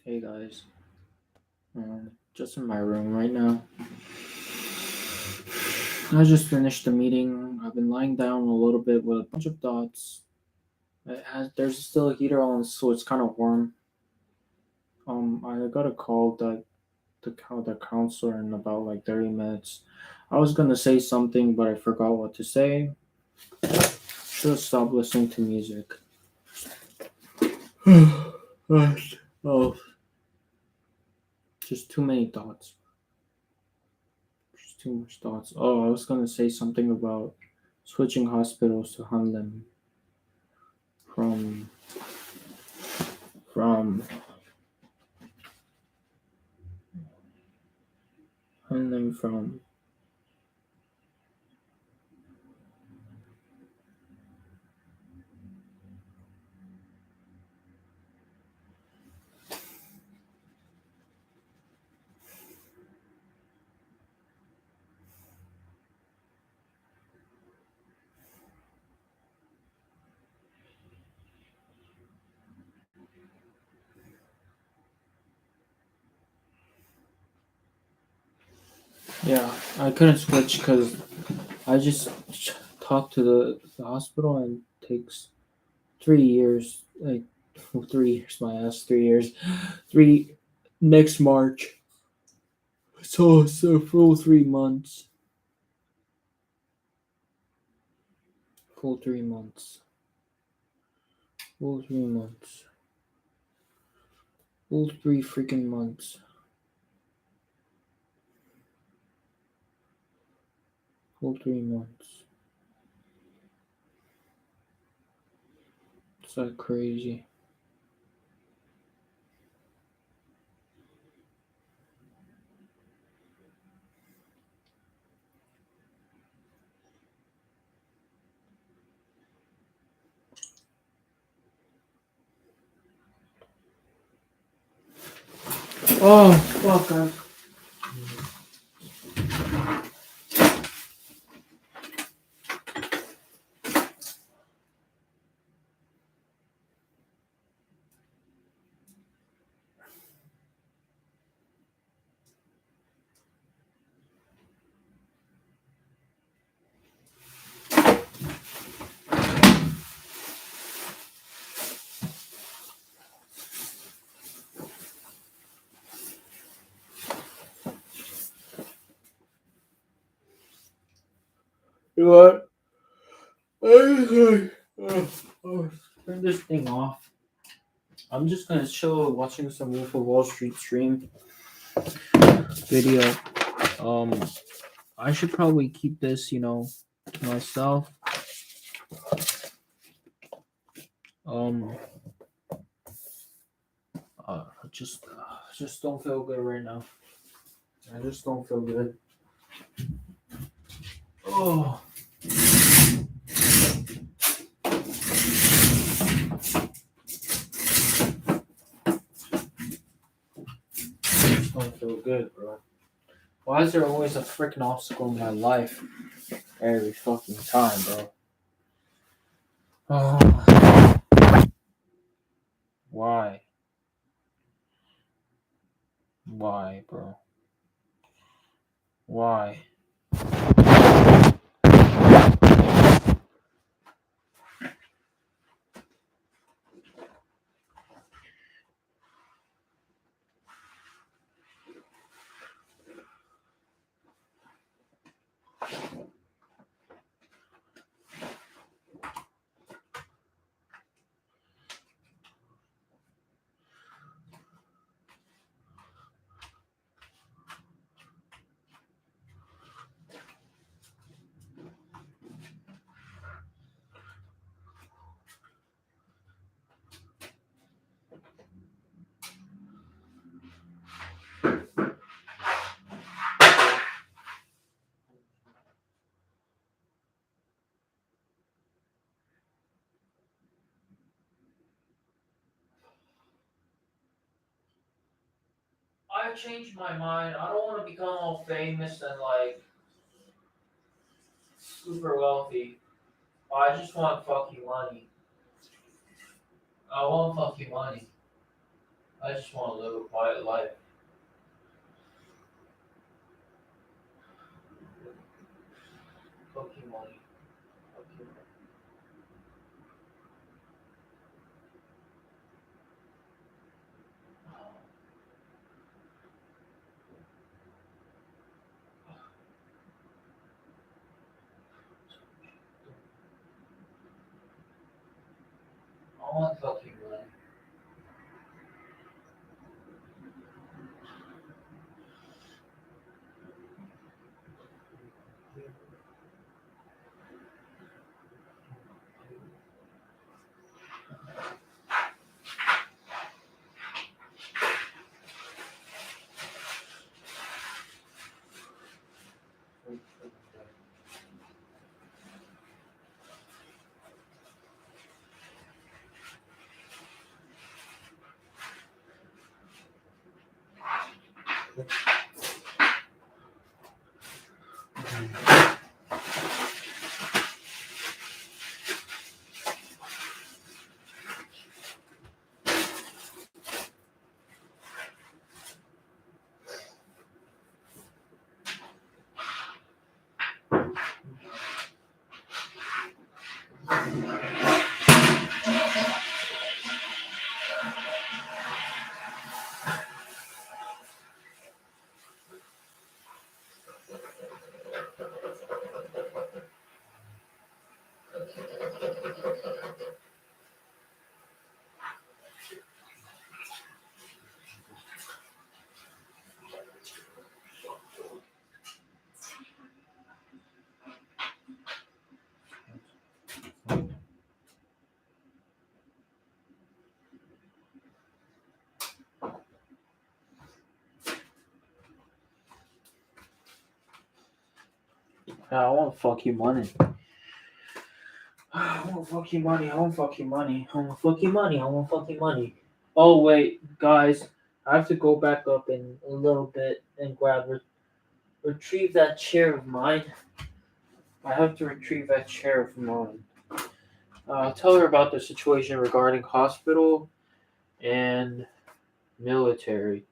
Hey guys, just in my room right now. I just finished the meeting. I've been lying down a little bit with a bunch of thoughts. There's still a heater on, so it's kind of warm. I got a call that the counselor in about like 30 minutes. I was gonna say something, but I forgot what to say. Should have stopped listening to music. Oh, just too many thoughts. Just too much thoughts. Oh, I was gonna say something about switching hospitals to Hanlem from from Hanlem from. Yeah, I couldn't switch because I just talked to the hospital and it takes 3 years. Like 3 years, my ass, 3 years, three next March. So it's a full 3 months. Full 3 months. Full 3 months. Full three freaking months. Full 3 months. It's like crazy. Oh fuck! You know what? Turn this thing off. I'm just gonna chill watching some Wolf of Wall Street stream video. Um, I should probably keep this, to myself. Um, just don't feel good right now. I just don't feel good. Oh, just don't feel good, bro. Why is there always a freaking obstacle in my life every fucking time, bro? Oh, why? Why, bro? Why? I changed my mind. I don't want to become all famous and like super wealthy. I just want fucking money. I want fucking money. I just want to live a quiet life. Fuck you, money. Fuck you. I want fucking money. I want fucking money. I want fucking money. I want fucking money. I want fucking money. I want fucking money. Oh wait, guys, I have to go back up in a little bit and retrieve that chair of mine. I have to retrieve that chair of mine. Tell her about the situation regarding hospital and military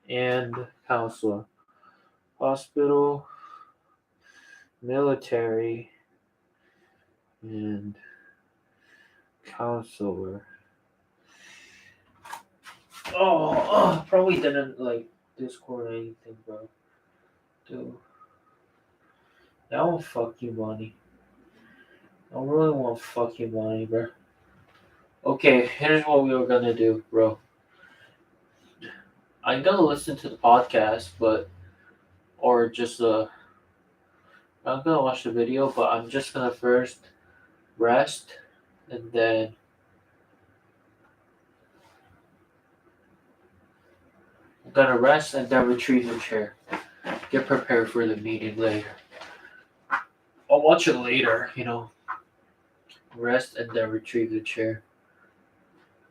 and counselor. Hospital, military, and counselor. Probably didn't like Discord or anything, bro. Dude, I want fucking money. I really want fucking money, bro. Okay, here's what we were gonna do, bro. I'm gonna listen to the podcast, but or just I'm gonna watch the video, but I'm just gonna first rest and then I'm gonna rest and then retrieve the chair. Get prepared for the meeting later. I'll watch it later, Rest and then retrieve the chair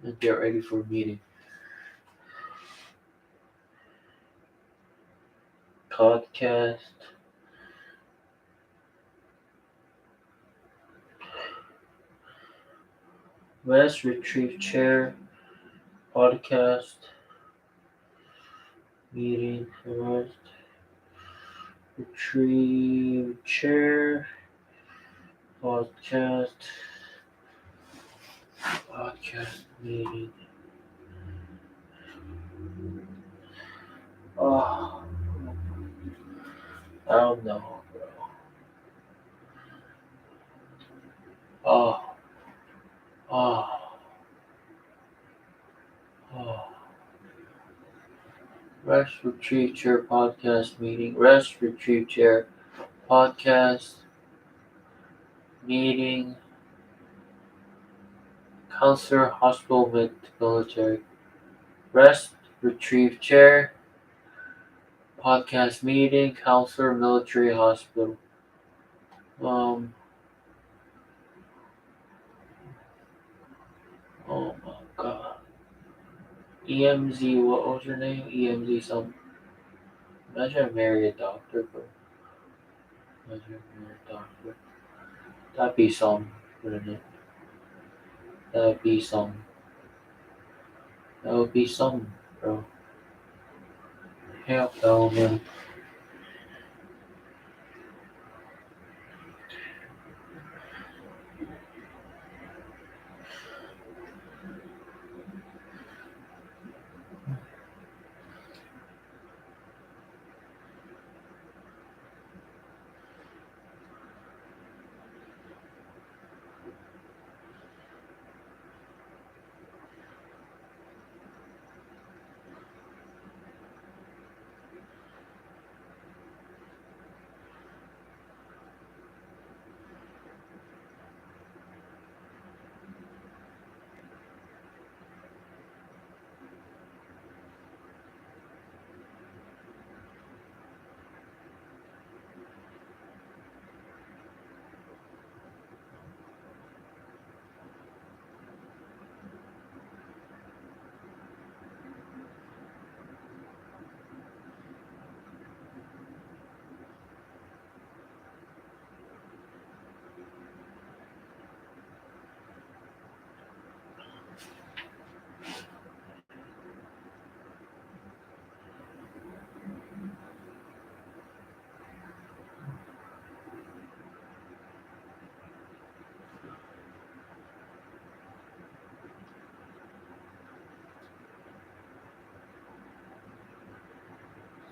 and get ready for a meeting. Podcast. Rest, retrieve chair. Podcast. Meeting. Rest. Retrieve chair. Podcast. Podcast meeting. Oh, I don't know, bro. Oh, oh, oh. Rest, retrieve chair, podcast meeting. Rest, retrieve chair, podcast meeting. Counselor, hospital, military. Rest, retrieve chair, podcast meeting. Counselor, military, hospital. Um. Oh my god. EMZ, what was your name? EMZ some. Imagine I marry a doctor, bro. Imagine I marry a doctor. That'd be some, wouldn't it? That'd be some. That would be something, bro. Help though, man.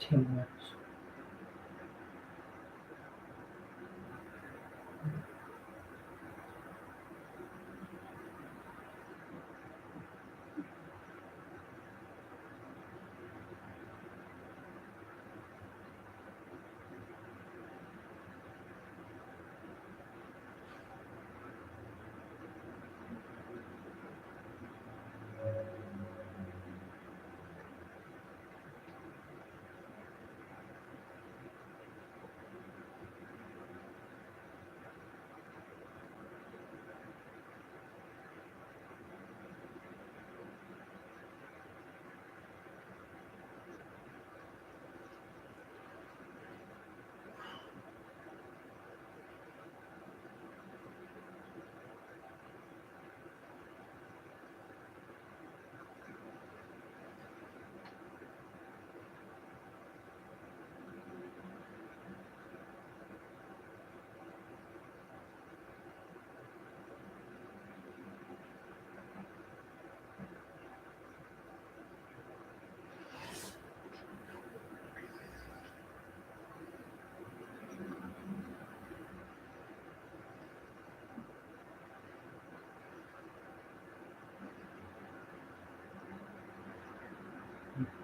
10 minutes.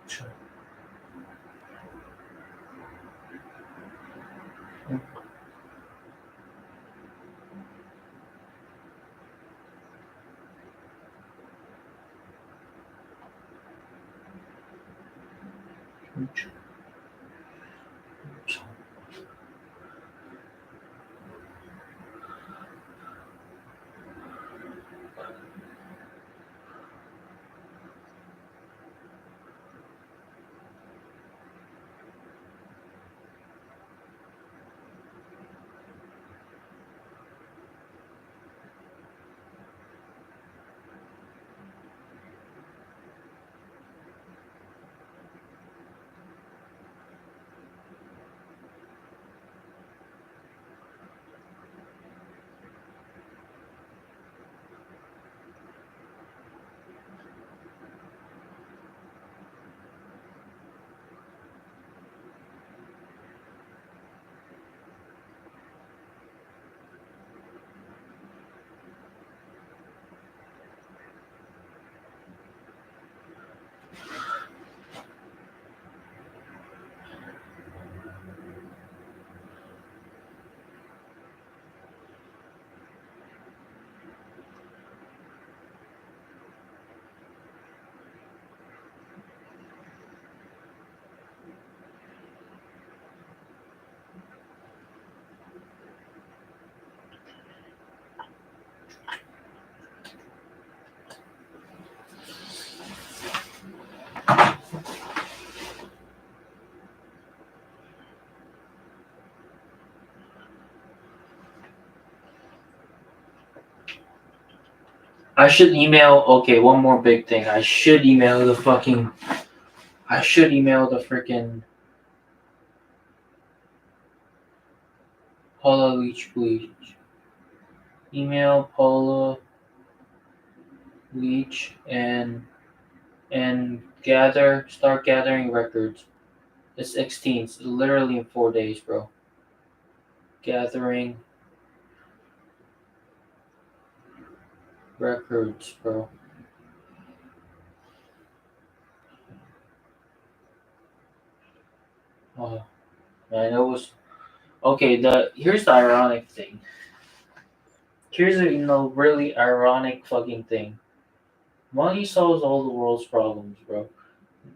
Sure. Sure. I should email. Okay, one more big thing. I should email the fucking. I should email the freaking Paula Leach Bleach. Email Paula Leach and start gathering records. It's 16th, literally in 4 days, bro. Gathering records, bro. Oh man, it was okay. The here's the ironic thing. Here's a really ironic fucking thing. Money solves all the world's problems, bro.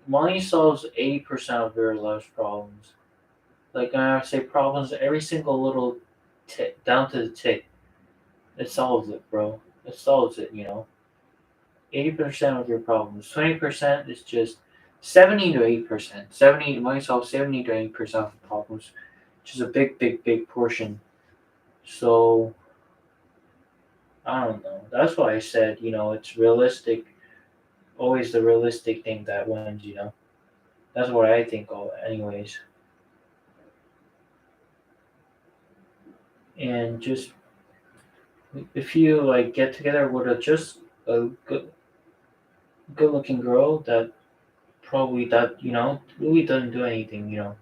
Money solves 80% of your life's problems. Like I say, problems every single little tick down to the tick. It solves it, bro. It solves it. 80% of your problems. 20% is just 70 to 80%. 70 money solves 70 to 80% of the problems, which is a big, big, big portion. So I don't know. That's why I said, it's realistic. Always the realistic thing that wins. That's what I think of, anyways. And just if you like get together with just a good looking girl that probably that really doesn't do anything,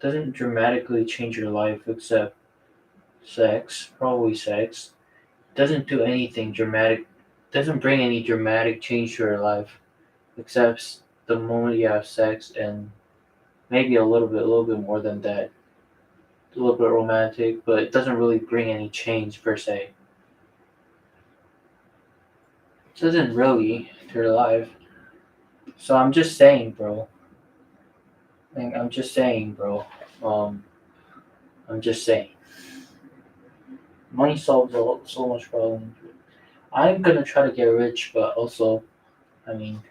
doesn't dramatically change your life except sex, probably sex. Doesn't do anything dramatic. Doesn't bring any dramatic change to your life except the moment you have sex and maybe a little bit more than that. A little bit romantic, but it doesn't really bring any change per se. It doesn't really to your life. So I'm just saying, bro. I'm just saying, bro. Um, I'm just saying. Money solves so much problems. I'm gonna try to get rich, but also, I mean,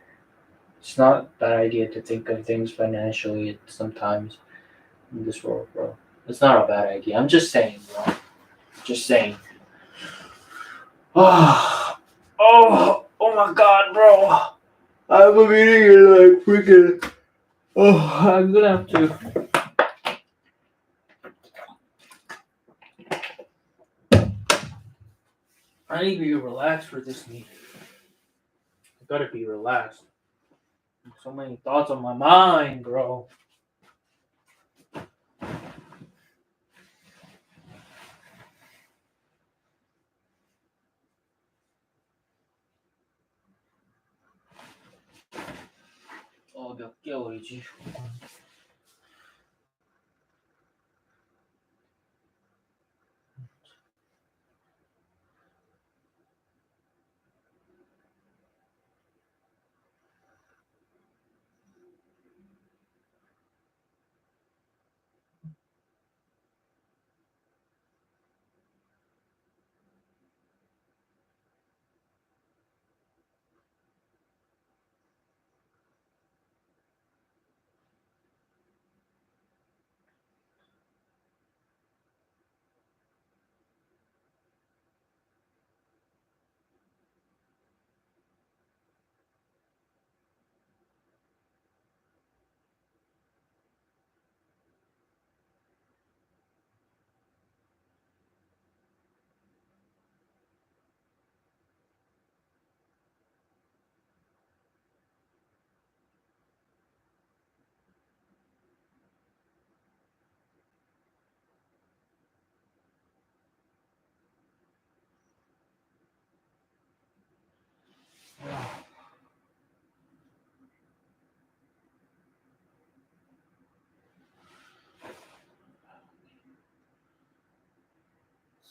it's not a bad idea to think of things financially sometimes in this world, bro. It's not a bad idea. I'm just saying, bro. Just saying. Oh my god, bro. I have a meeting in like freaking. Oh, I'm gonna have to. I need to be relaxed for this meeting. I gotta be relaxed. So many thoughts on my mind, bro. 몇 개월이지?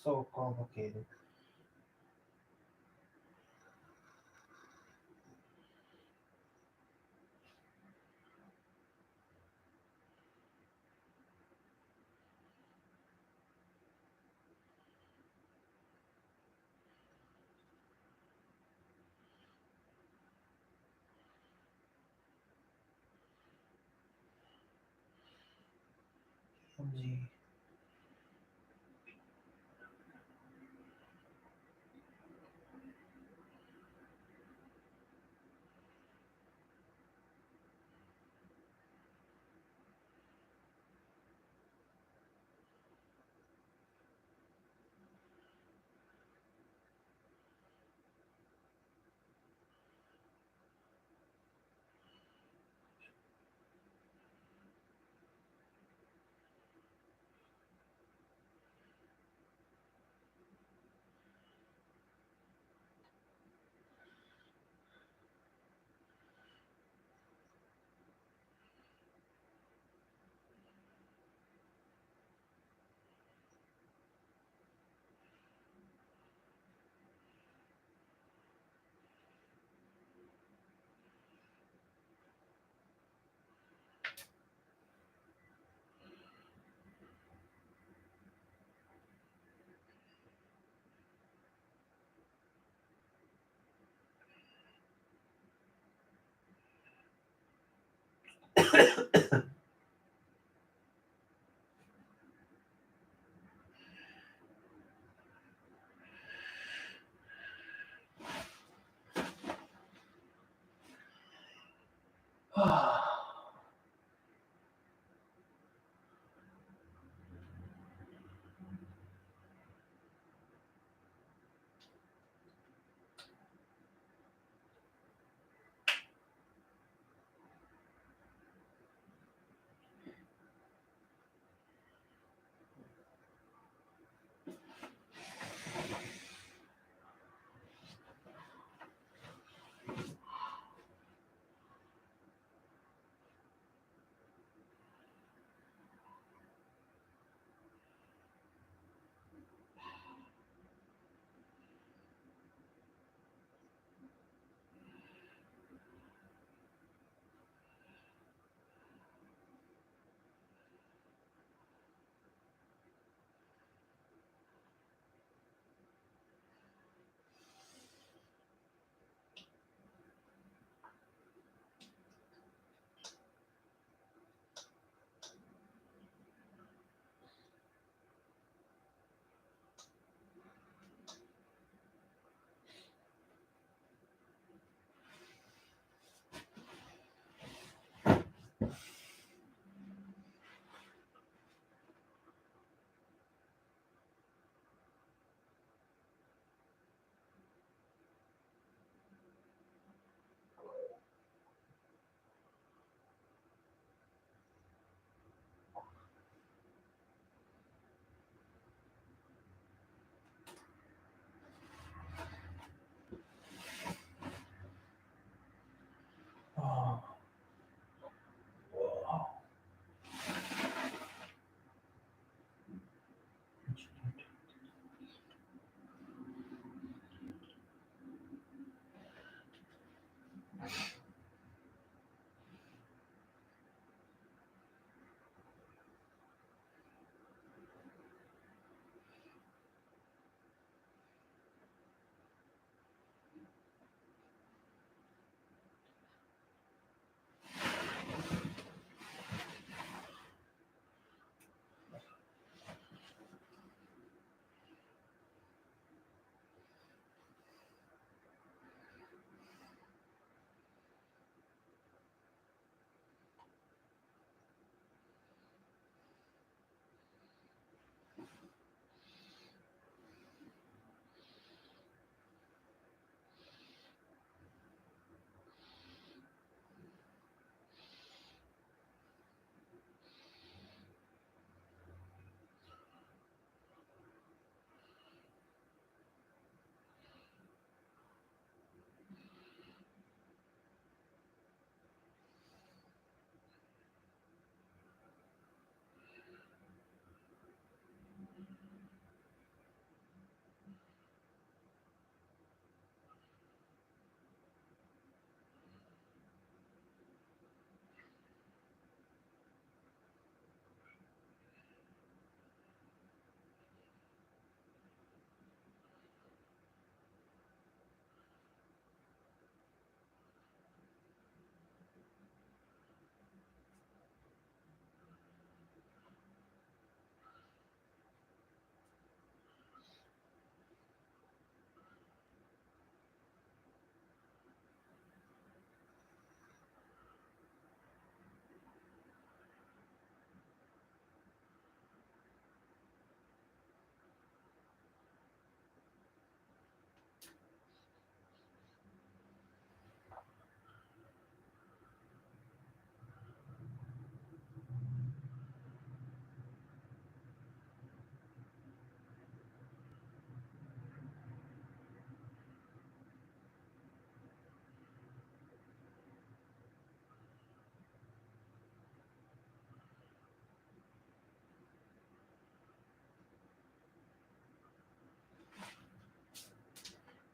So complicated. Oh. Whoa.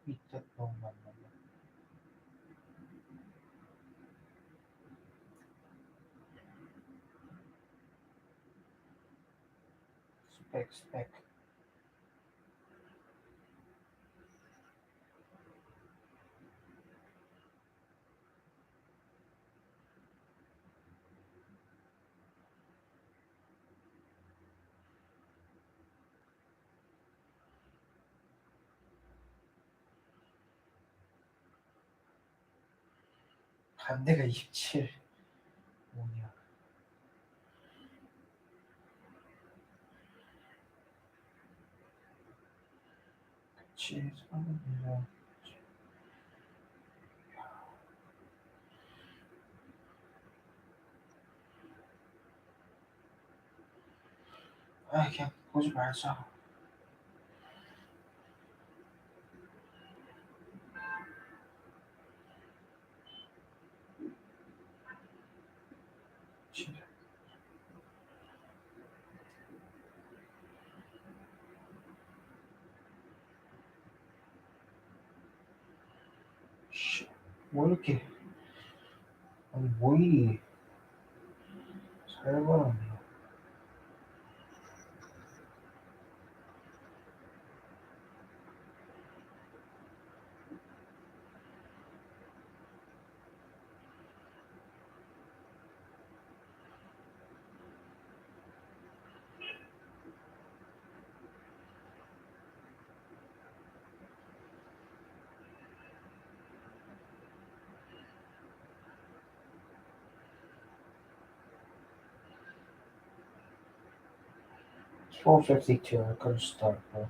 May tatlong mamaya. Spec. 반대가 27. 뭐냐. 그치, 3이면. 아, 그냥 보지 말자. 진짜. 씨, 뭐 이렇게. 아니, 뭐이. 잘 받았네. $4.52, I could start, bro.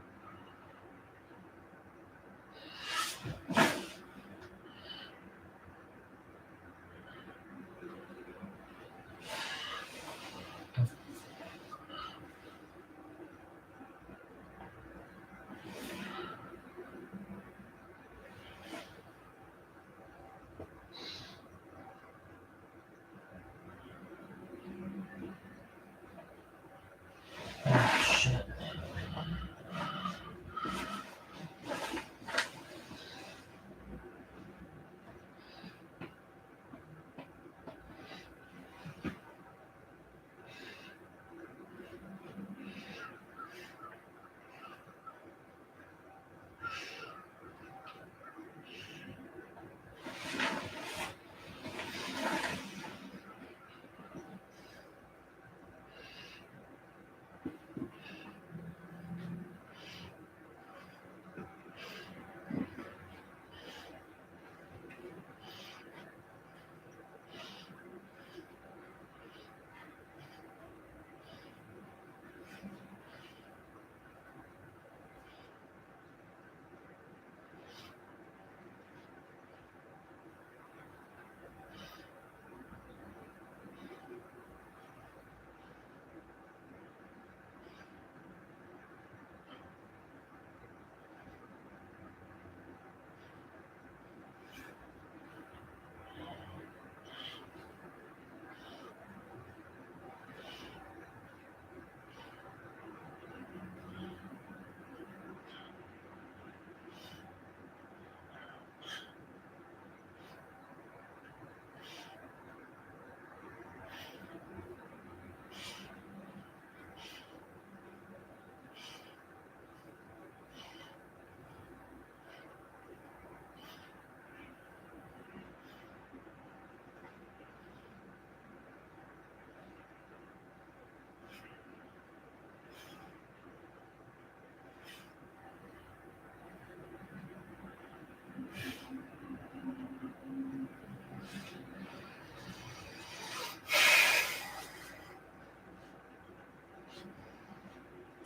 Oh, shit.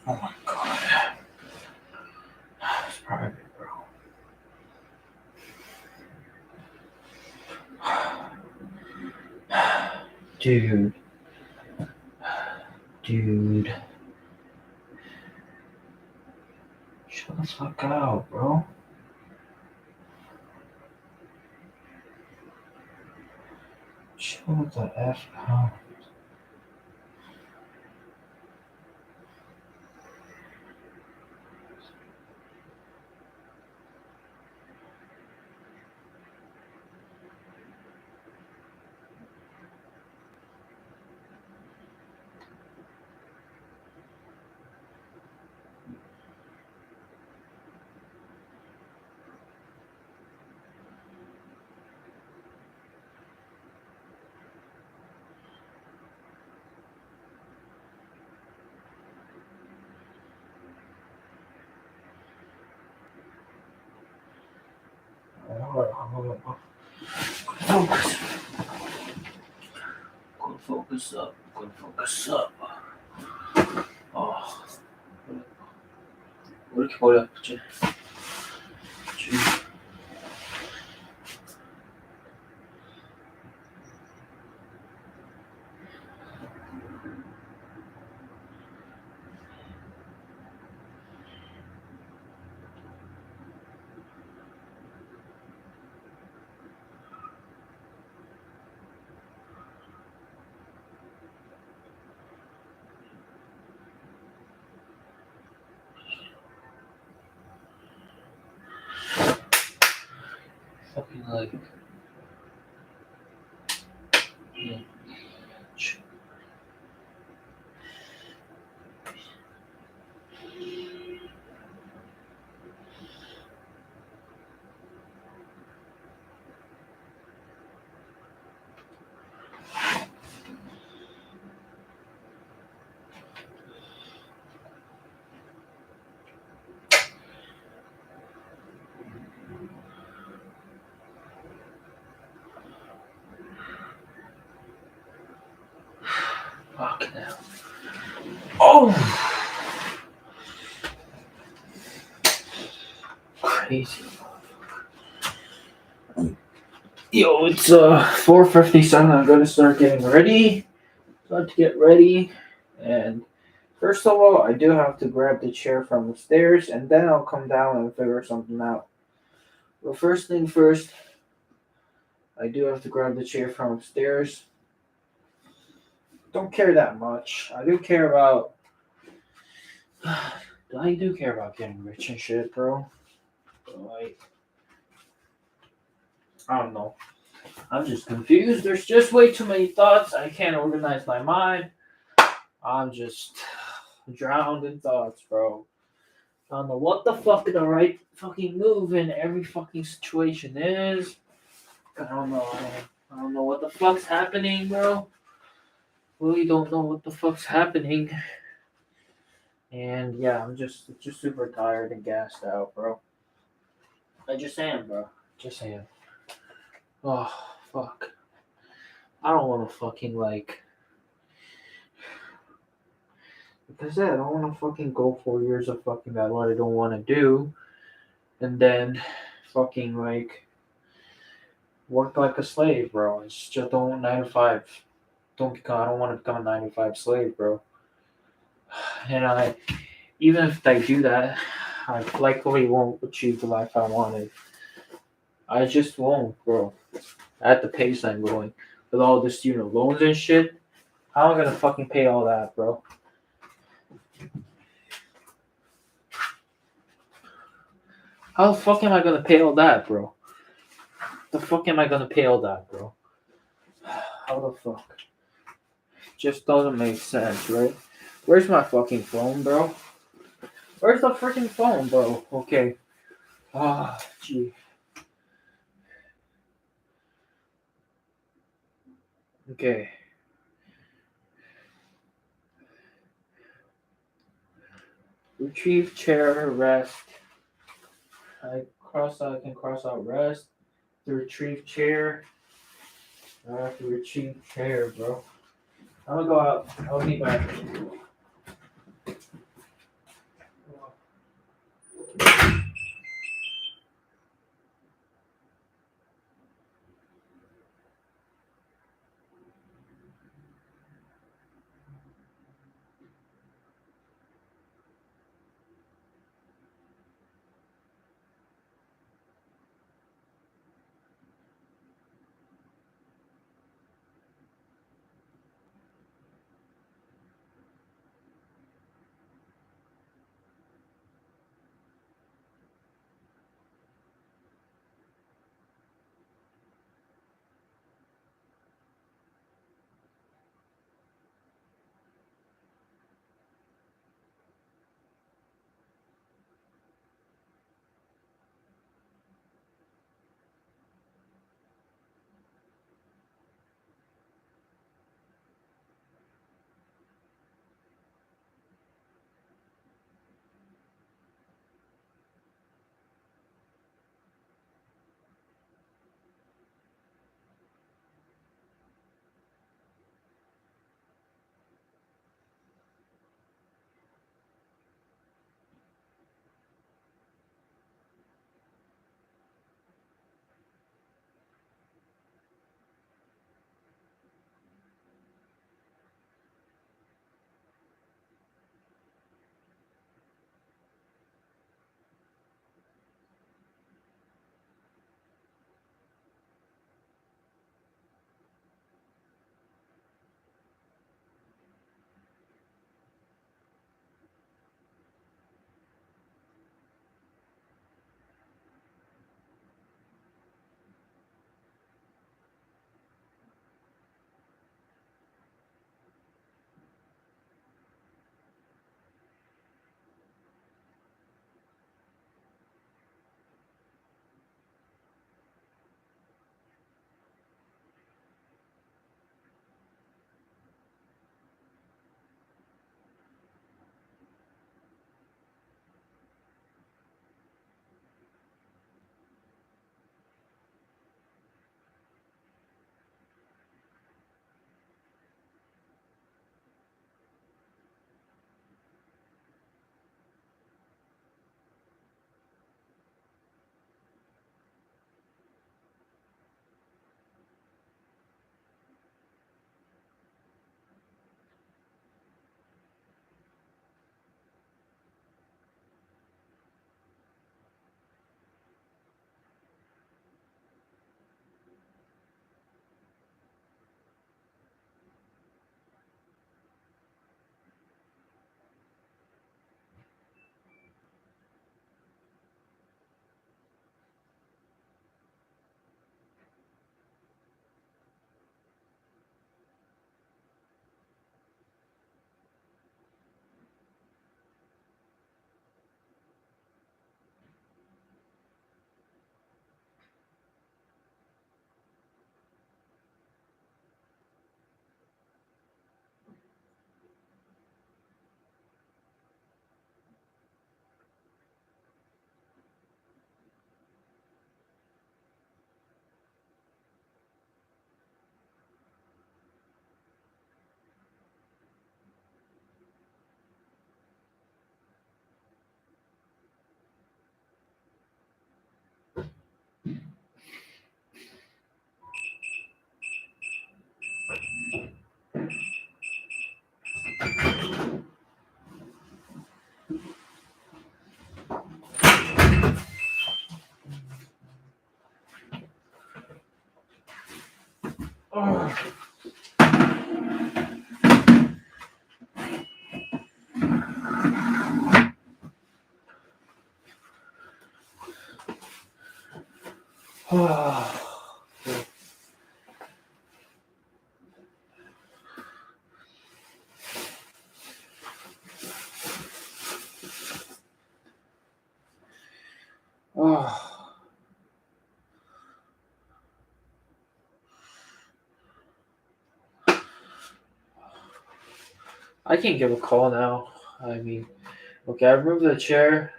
Oh my god. It's private, bro. Dude. Dude. Shut the fuck out, bro. Chill the F out. Hold on. Focus. focus up. Gonna focus up. 아, 왜 이렇게 머리 아프지? 지금 fucking like. Yeah. Fucking hell. Oh! Crazy. Yo, it's 4:57. I'm gonna start getting ready. Start to get ready. And first of all, I do have to grab the chair from upstairs, and then I'll come down and figure something out. But first thing first, I do have to grab the chair from upstairs. Don't care that much. I do care about. I do care about getting rich and shit, bro. But like, I don't know. I'm just confused. There's just way too many thoughts. I can't organize my mind. I'm just drowned in thoughts, bro. I don't know what the fuck the right fucking move in every fucking situation is. I don't know. I don't know what the fuck's happening, bro. Really don't know what the fuck's happening. And yeah, I'm just super tired and gassed out, bro. I just am, bro. Just am. Oh fuck. I don't want to fucking like. Because I don't want to fucking go 4 years of fucking that what I don't want to do, and then fucking like work like a slave, bro. It's just don't 9 to 5. I don't want to become a 9 to 5 slave, bro. And I even if I do that, I likely won't achieve the life I wanted. I just won't, bro. At the pace I'm going, with all the student loans and shit, how am I gonna fucking pay all that, bro? How the fuck am I gonna pay all that, bro? The fuck am I gonna pay all that, bro? How the fuck? Just doesn't make sense, right? Where's my fucking phone, bro? Where's the freaking phone, bro? Okay. Ah, gee. Okay. Retrieve chair, rest. I can cross out rest. The retrieve chair. I have to retrieve chair, bro. I'm gonna go out. I'll be back. Oh. Oh. I can give a call now. I mean, okay, I removed the chair,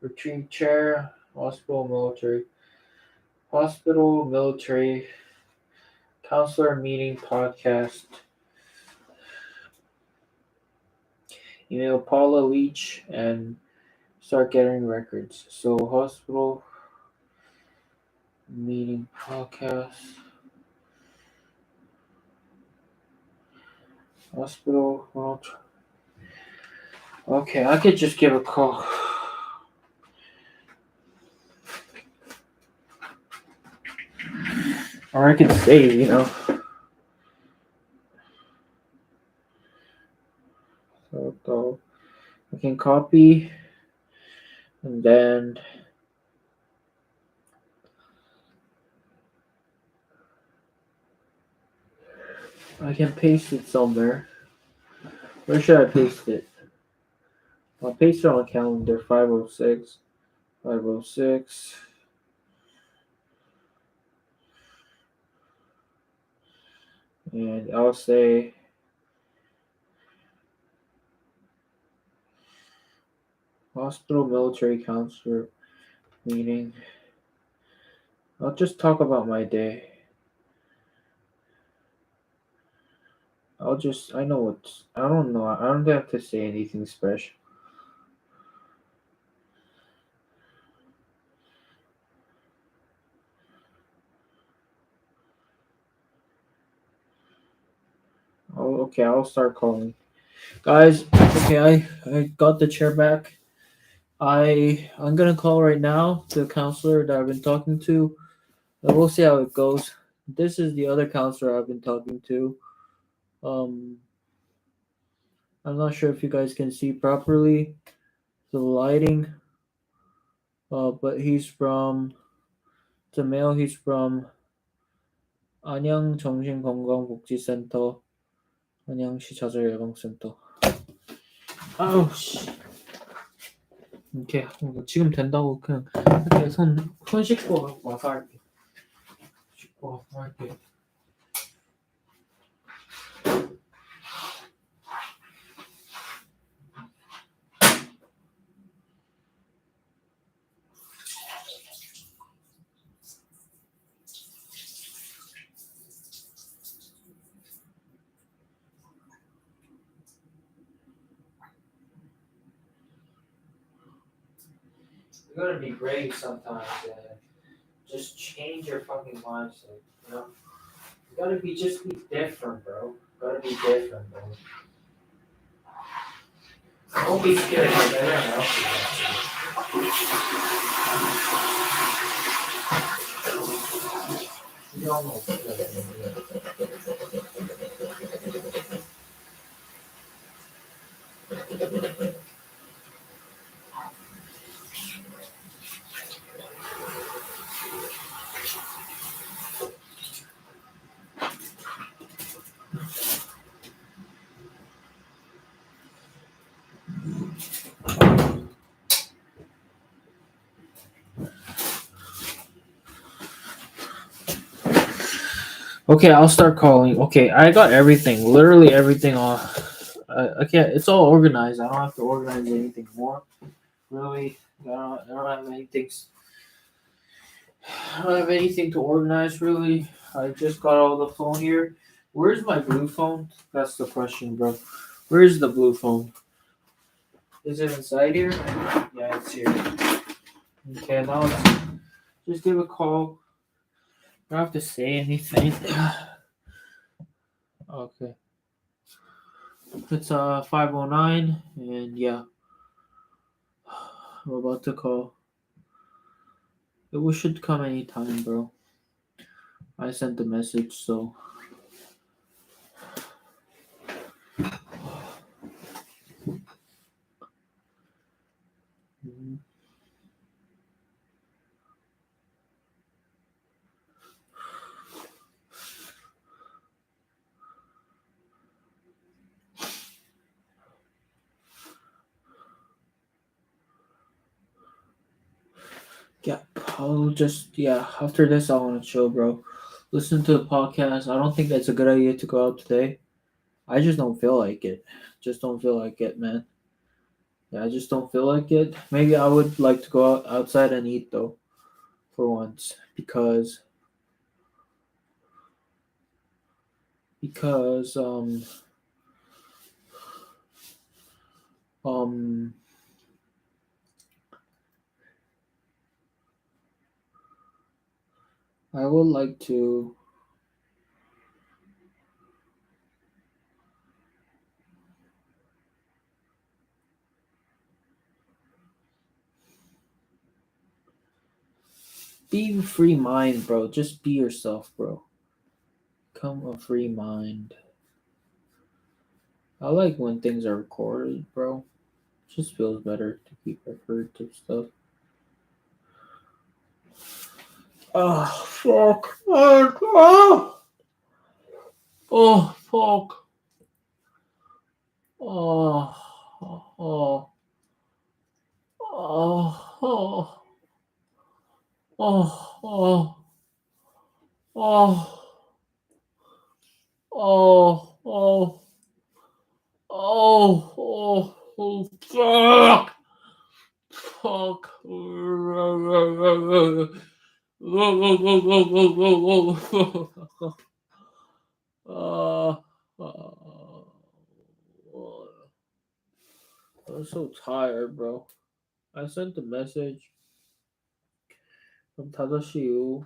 retrieve chair, hospital, military, counselor meeting, podcast, email Paula Leach, and start getting records. So, hospital, meeting, podcast, hospital, okay, I could just give a call. Or I could save, So I can copy and then I can paste it somewhere. Where should I paste it? I'll paste it on a calendar 506. 506. And I'll say hospital military counselor meeting. I'll just talk about my day. I don't know. I don't have to say anything special. Oh, okay, I'll start calling. Guys, okay, I got the chair back. I'm gonna call right now the counselor that I've been talking to. And we'll see how it goes. This is the other counselor I've been talking to. Um, I'm not sure if you guys can see properly the lighting. But it's a male. He's from 안양 정신건강복지센터, 안양시 좌절예방센터. 아우 씨. 이렇게 지금 된다고 그냥 이렇게 손 씻고 와서 할게. 씻고 와서 할게. You gotta be brave sometimes, and just change your fucking mindset. You gotta be different, bro. You gotta be different, bro. Don't be scared of everyone else. You don't know. Okay, I'll start calling. Okay, I got everything, literally everything on. Okay, it's all organized. I don't have to organize anything more. Really, I don't have anything. I don't have anything to organize. Really, I just got all the phone here. Where's my blue phone? That's the question, bro. Where's the blue phone? Is it inside here? Yeah, it's here. Okay, now let's just give a call. I don't have to say anything. Okay. It's 509 and yeah. I'm about to call. It should come anytime, bro. I sent the message, so. Mhm. Yeah, I'll just, after this, I want to chill, bro. Listen to the podcast. I don't think that's a good idea to go out today. I just don't feel like it. Just don't feel like it, man. Yeah, I just don't feel like it. Maybe I would like to go outside and eat, though, for once. Because, um, I would like to. Be free mind, bro. Just be yourself, bro. Come a free mind. I like when things are recorded, bro. Just feels better to keep record of stuff. Oh fuck! Oh fuck! Oh oh oh oh oh oh oh oh oh oh oh oh fuck! Fuck! Uh, uh, I'm so tired, bro. I sent a message from 5시 이후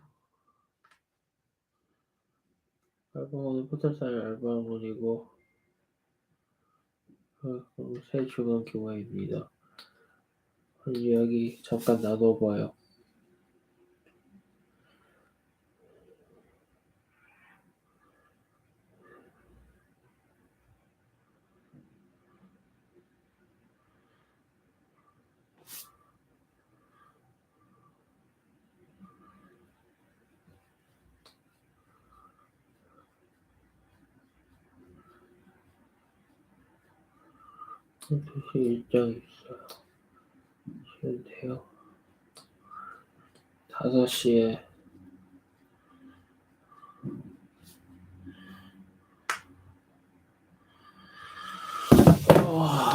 알바 오늘부터 잘 알바문이고 새 출근 기회입니다. 오늘 이야기 잠깐 나눠봐요. 혹시 일정이 있어요? 쉬면 돼요? 5시에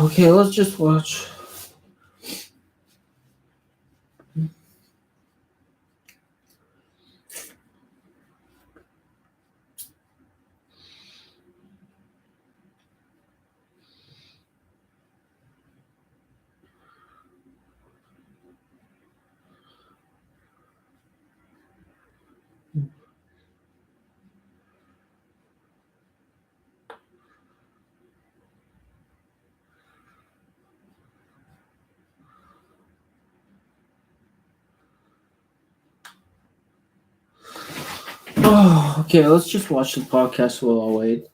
okay, let's just watch. Okay, let's just watch the podcast while I wait.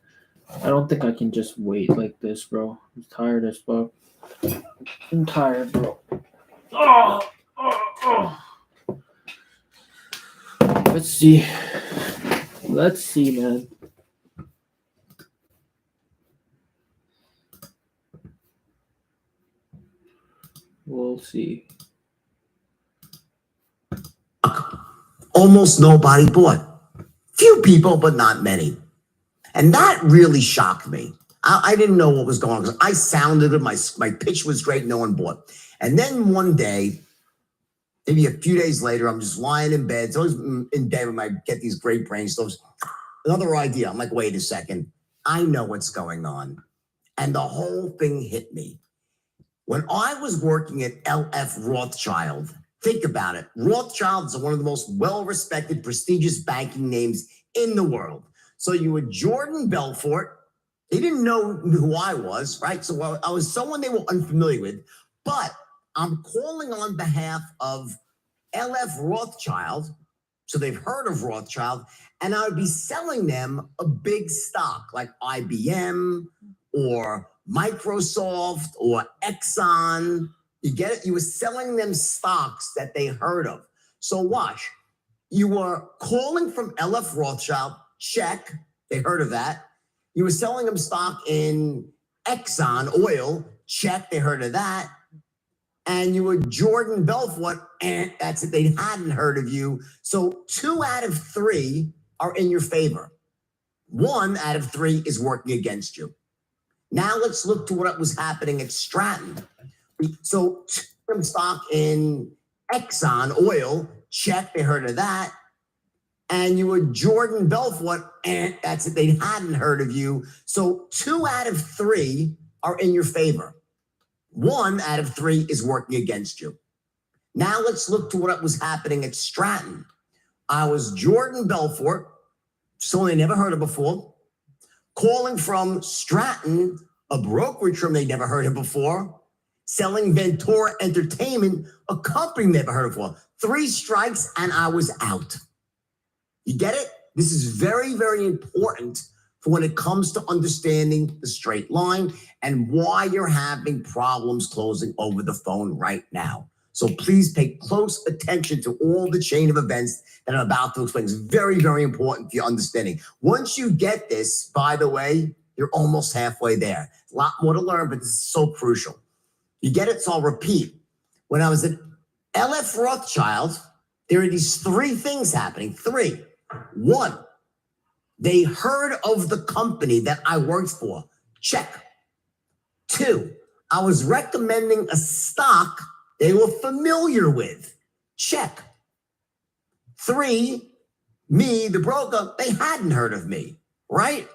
I don't think I can just wait like this, bro. I'm tired as fuck. I'm tired, bro. Let's see. Let's see, man. We'll see. Almost nobody bought. Few people, but not many. And that really shocked me. I didn't know what was going on because I sounded it. My pitch was great. No one bought. And then one day, maybe a few days later, I'm just lying in bed. It's always in bed when I get these great brainstorms. Another idea. I'm like, wait a second. I know what's going on. And the whole thing hit me. When I was working at LF Rothschild, think about it. Rothschild is one of the most well-respected, prestigious banking names in the world. So you had Jordan Belfort. They didn't know who I was, right? So I was someone they were unfamiliar with, but I'm calling on behalf of LF Rothschild. So they've heard of Rothschild, and I would be selling them a big stock like IBM or Microsoft or Exxon. You get it? You were selling them stocks that they heard of. So watch. You were calling from LF Rothschild, check. They heard of that. You were selling them stock in Exxon oil, check. They heard of that. And you were Jordan Belfort, and that's it. They hadn't heard of you. So 2 out of 3 are in your favor. 1 out of 3 is working against you. Now let's look to what was happening at Stratton. So some stock in Exxon oil, check. They heard of that. And you were Jordan Belfort, and that's it. They hadn't heard of you. So 2 out of 3 are in your favor. 1 out of 3 is working against you. Now let's look to what was happening at Stratton. I was Jordan Belfort, someone they never heard of before, calling from Stratton, a brokerage firm they never heard of before, selling Ventura Entertainment, a company they never heard of before. 3 strikes and I was out. You get it? This is very, very important for when it comes to understanding the straight line and why you're having problems closing over the phone right now. So please pay close attention to all the chain of events that I'm about to explain. It's very, very important for your understanding. Once you get this, by the way, you're almost halfway there. A lot more to learn, but this is so crucial. You get it? So I'll repeat. When I was at LF Rothschild, there are these 3 things happening. 3. 1, they heard of the company that I worked for. Check. 2, I was recommending a stock they were familiar with. Check. 3, me, the broker, they hadn't heard of me, right?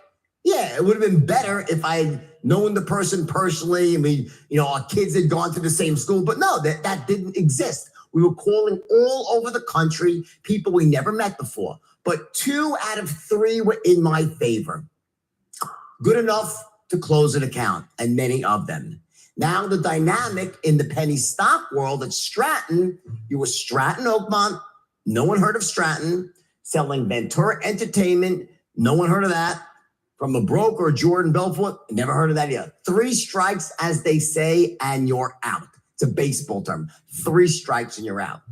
Yeah, it would have been better if I had known the person personally. I mean, our kids had gone to the same school, but no, that didn't exist. We were calling all over the country, people we never met before. But 2 out of 3 were in my favor. Good enough to close an account, and many of them. Now the dynamic in the penny stock world at Stratton, you were Stratton Oakmont, no one heard of Stratton, selling Ventura Entertainment, no one heard of that. From a broker, Jordan Belfort, never heard of that either. 3 strikes, as they say, and you're out. It's a baseball term. 3 strikes and you're out.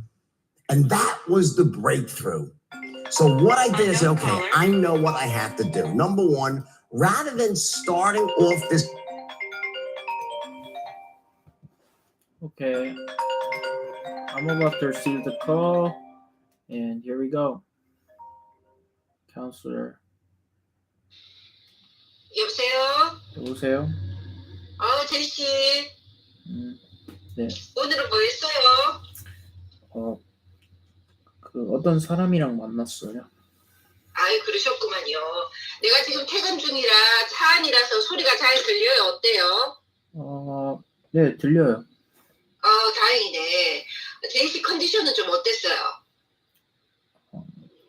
And that was the breakthrough. So what I did is, okay, I know what I have to do. Number 1, rather than starting off this. Okay. I'm about to receive the call, and here we go. Counselor. 여보세요? 여보세요? 제리씨. 네. 오늘은 뭐 했어요? 어떤 사람이랑 만났어요. 아이, 그러셨구만요. 내가 지금 퇴근 중이라 차 안이라서 소리가 잘 들려요. 어때요? 네, 들려요. 다행이네. 제이씨 컨디션은 좀 어땠어요?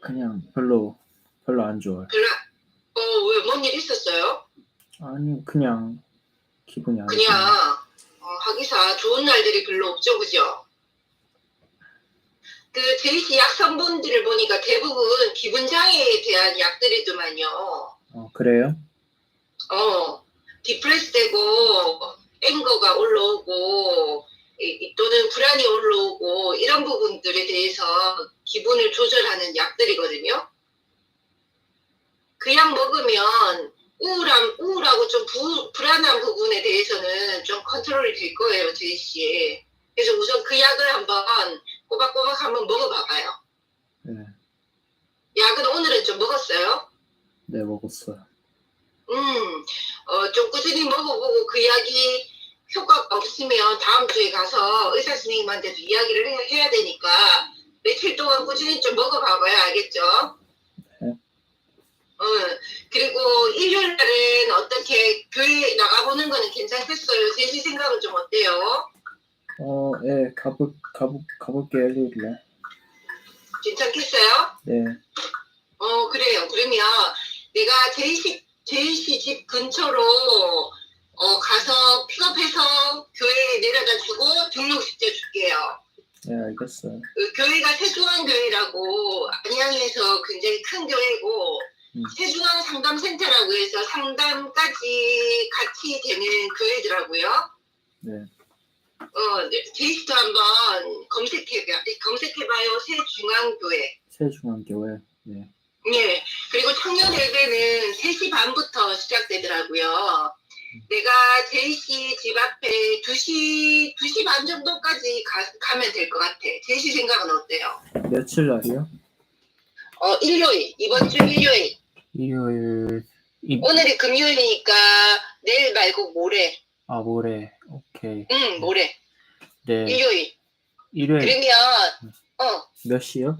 그냥 별로 안 좋아요. 왜, 뭔 일 있었어요? 아니, 그냥 기분이 안 좋아요. 그냥, 하기사 좋은 날들이 별로 없죠, 그죠? 제이씨 약 성분들을 보니까 대부분 기분 장애에 대한 약들이더만요. 그래요? 디프레스 되고, 앵거가 올라오고, 또는 불안이 올라오고, 이런 부분들에 대해서 기분을 조절하는 약들이거든요. 그 약 먹으면 우울하고 좀 불안한 부분에 대해서는 좀 컨트롤이 될 거예요, 제이씨. 그래서 우선 그 약을 한번 꼬박꼬박 한번 먹어봐봐요. 네. 약은 오늘은 좀 먹었어요? 네, 먹었어요. 좀 꾸준히 먹어보고 그 약이 효과가 없으면 다음 주에 가서 의사 선생님한테도 이야기를 해야 되니까 며칠 동안 꾸준히 좀 먹어봐봐요. 알겠죠? 네. 그리고 일요일 날은 어떻게 교회 나가보는 거는 괜찮겠어요? 제시 생각은 좀 어때요? 네, 가볼게요, 일요일에. 괜찮겠어요? 네. 그래요. 그러면 내가 제이씨 집 근처로 가서 픽업해서 교회에 내려다 주고 등록시켜 줄게요. 네, 알겠어요. 교회가 세수한 교회라고, 아니 양양에서 굉장히 큰 교회고 세중앙 상담센터라고 해서 상담까지 같이 되는 교회더라고요. 네. 제이스도 한번 검색해봐요. 세중앙교회. 세중앙교회. 네. 예. 그리고 청년 예배는 3시 반부터 시작되더라고요. 내가 제이씨 집 앞에 2시 반 정도까지 가면 될 것 같아. 제이씨 생각은 어때요? 며칠 날이요? 일요일. 이번 주 일요일. 일요일. 오늘이 금요일이니까 내일 말고 모레. 아, 모레. 오케이. 응, 모레. 네. 일요일. 일요일. 그러면 몇 시요?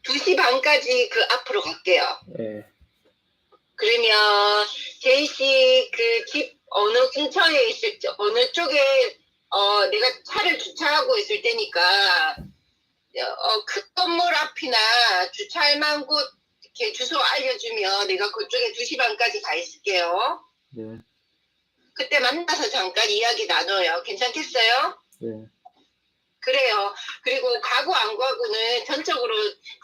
2시 반까지 그 앞으로 갈게요. 네. 그러면 제이씨 그 집 어느 근처에 있을지 어느 쪽에 내가 차를 주차하고 있을 때니까 큰 건물 앞이나 주차할 만한 곳 이렇게 주소 알려주면 내가 그쪽에 2시 반까지 가 있을게요. 네. 그때 만나서 잠깐 이야기 나눠요. 괜찮겠어요? 네. 그래요. 그리고 가고 안 가고는 전적으로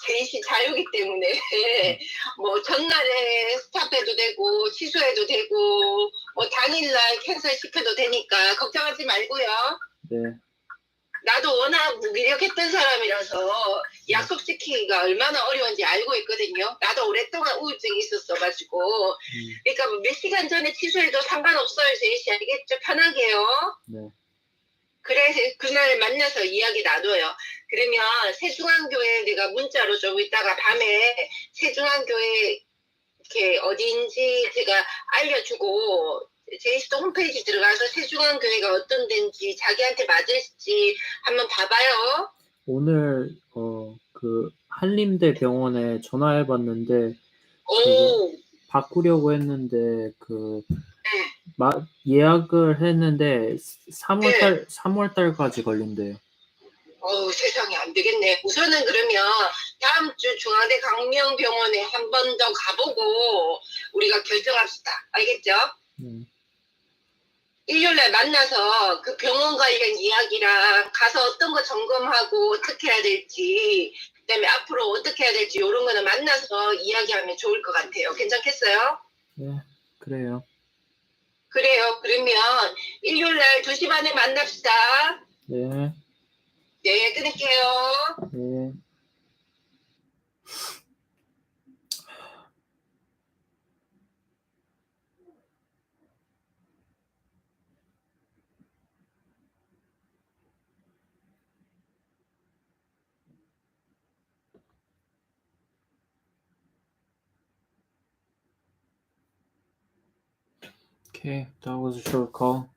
제이씨 자유기 때문에 뭐 전날에 스탑해도 되고 취소해도 되고 뭐 당일날 캔슬 시켜도 되니까 걱정하지 말고요. 네. 나도 워낙 무기력했던 사람이라서 약속 지키기가 얼마나 어려운지 알고 있거든요. 나도 오랫동안 우울증이 있었어가지고 그러니까 뭐 몇 시간 전에 취소해도 상관없어요. 제이씨 알겠죠? 편하게요. 네. 그래서 그날 만나서 이야기 나눠요. 그러면 세중앙교회 내가 문자로 좀 이따가 밤에 세중앙교회 이렇게 어딘지 제가 알려주고 제이스도 홈페이지 들어가서 세중앙교회가 어떤 데인지 자기한테 맞을지 한번 봐봐요. 오늘 그 한림대 병원에 전화해봤는데 오, 바꾸려고 했는데 예약을 했는데 3월 달까지 걸린대요. 세상에 안 되겠네. 우선은 그러면 다음 주 중앙대 강명병원에 한 번 더 가보고 우리가 결정합시다. 알겠죠? 일요일날 만나서 그 병원 관련 이야기랑 가서 어떤 거 점검하고 어떻게 해야 될지 그다음에 앞으로 어떻게 해야 될지 이런 거는 만나서 이야기하면 좋을 것 같아요. 괜찮겠어요? 네, 그래요. 그래요. 그러면 일요일날 2시 반에 만납시다. 네. 네, 끊을게요. 네. Okay, that was a short call.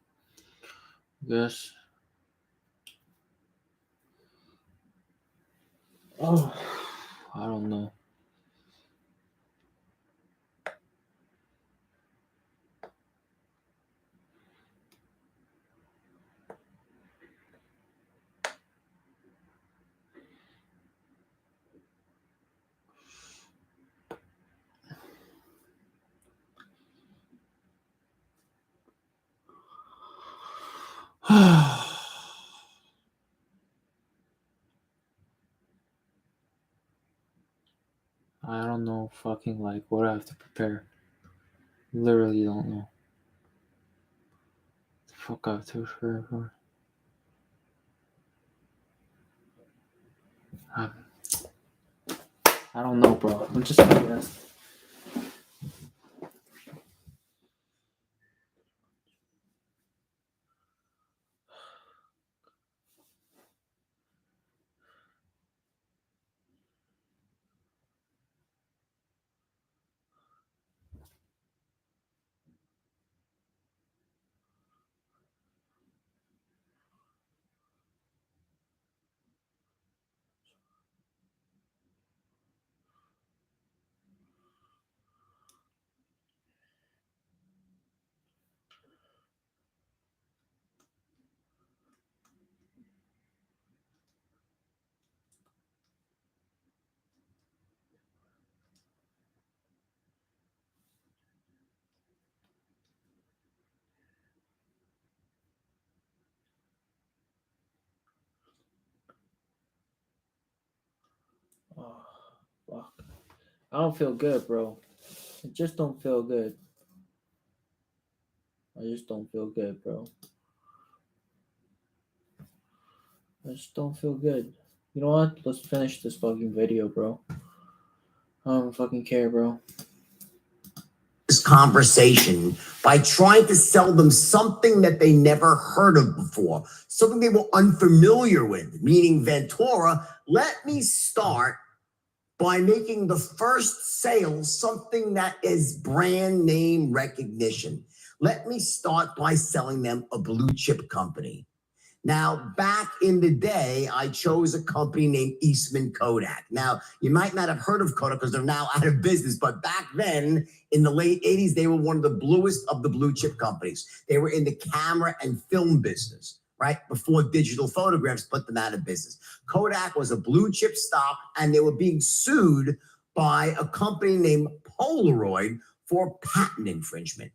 Yes. Oh, I don't know. I don't know fucking like what I have to prepare. Literally don't know. The fuck I have to prepare for. I don't know, bro. I'm just gonna guess. Fuck. I don't feel good, bro. I just don't feel good. I just don't feel good, bro. I just don't feel good. You know what? Let's finish this fucking video, bro. I don't fucking care, bro. This conversation by trying to sell them something that they never heard of before, something they were unfamiliar with, meaning Ventura, let me start by making the first sale something that is brand name recognition. Let me start by selling them a blue chip company. Now, back in the day, I chose a company named Eastman Kodak. Now, you might not have heard of Kodak because they're now out of business, but back then, in the late 80s, they were one of the bluest of the blue chip companies. They were in the camera and film business, right? Before digital photographs put them out of business. Kodak was a blue chip stock, and they were being sued by a company named Polaroid for patent infringement.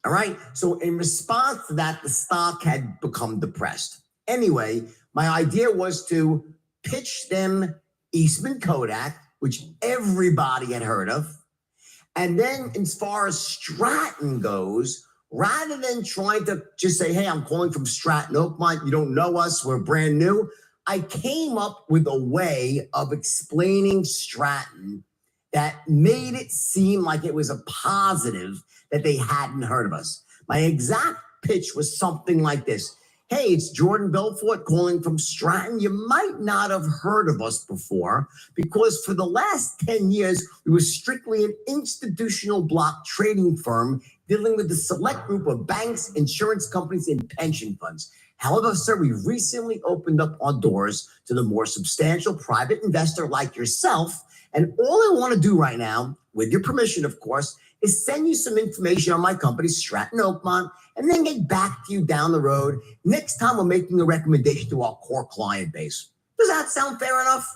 All right. So in response to that, the stock had become depressed. Anyway, my idea was to pitch them Eastman Kodak, which everybody had heard of. And then as far as Stratton goes, rather than trying to just say, hey, I'm calling from Stratton Oakmont, you don't know us, we're brand new, I came up with a way of explaining Stratton that made it seem like it was a positive that they hadn't heard of us. My exact pitch was something like this. Hey, it's Jordan Belfort calling from Stratton. You might not have heard of us before because for the last 10 years, we were strictly an institutional block trading firm dealing with a select group of banks, insurance companies, and pension funds. However, sir, we recently opened up our doors to the more substantial private investor like yourself. And all I want to do right now, with your permission, of course, is send you some information on my company, Stratton Oakmont, and then get back to you down the road next time we're making a recommendation to our core client base. Does that sound fair enough?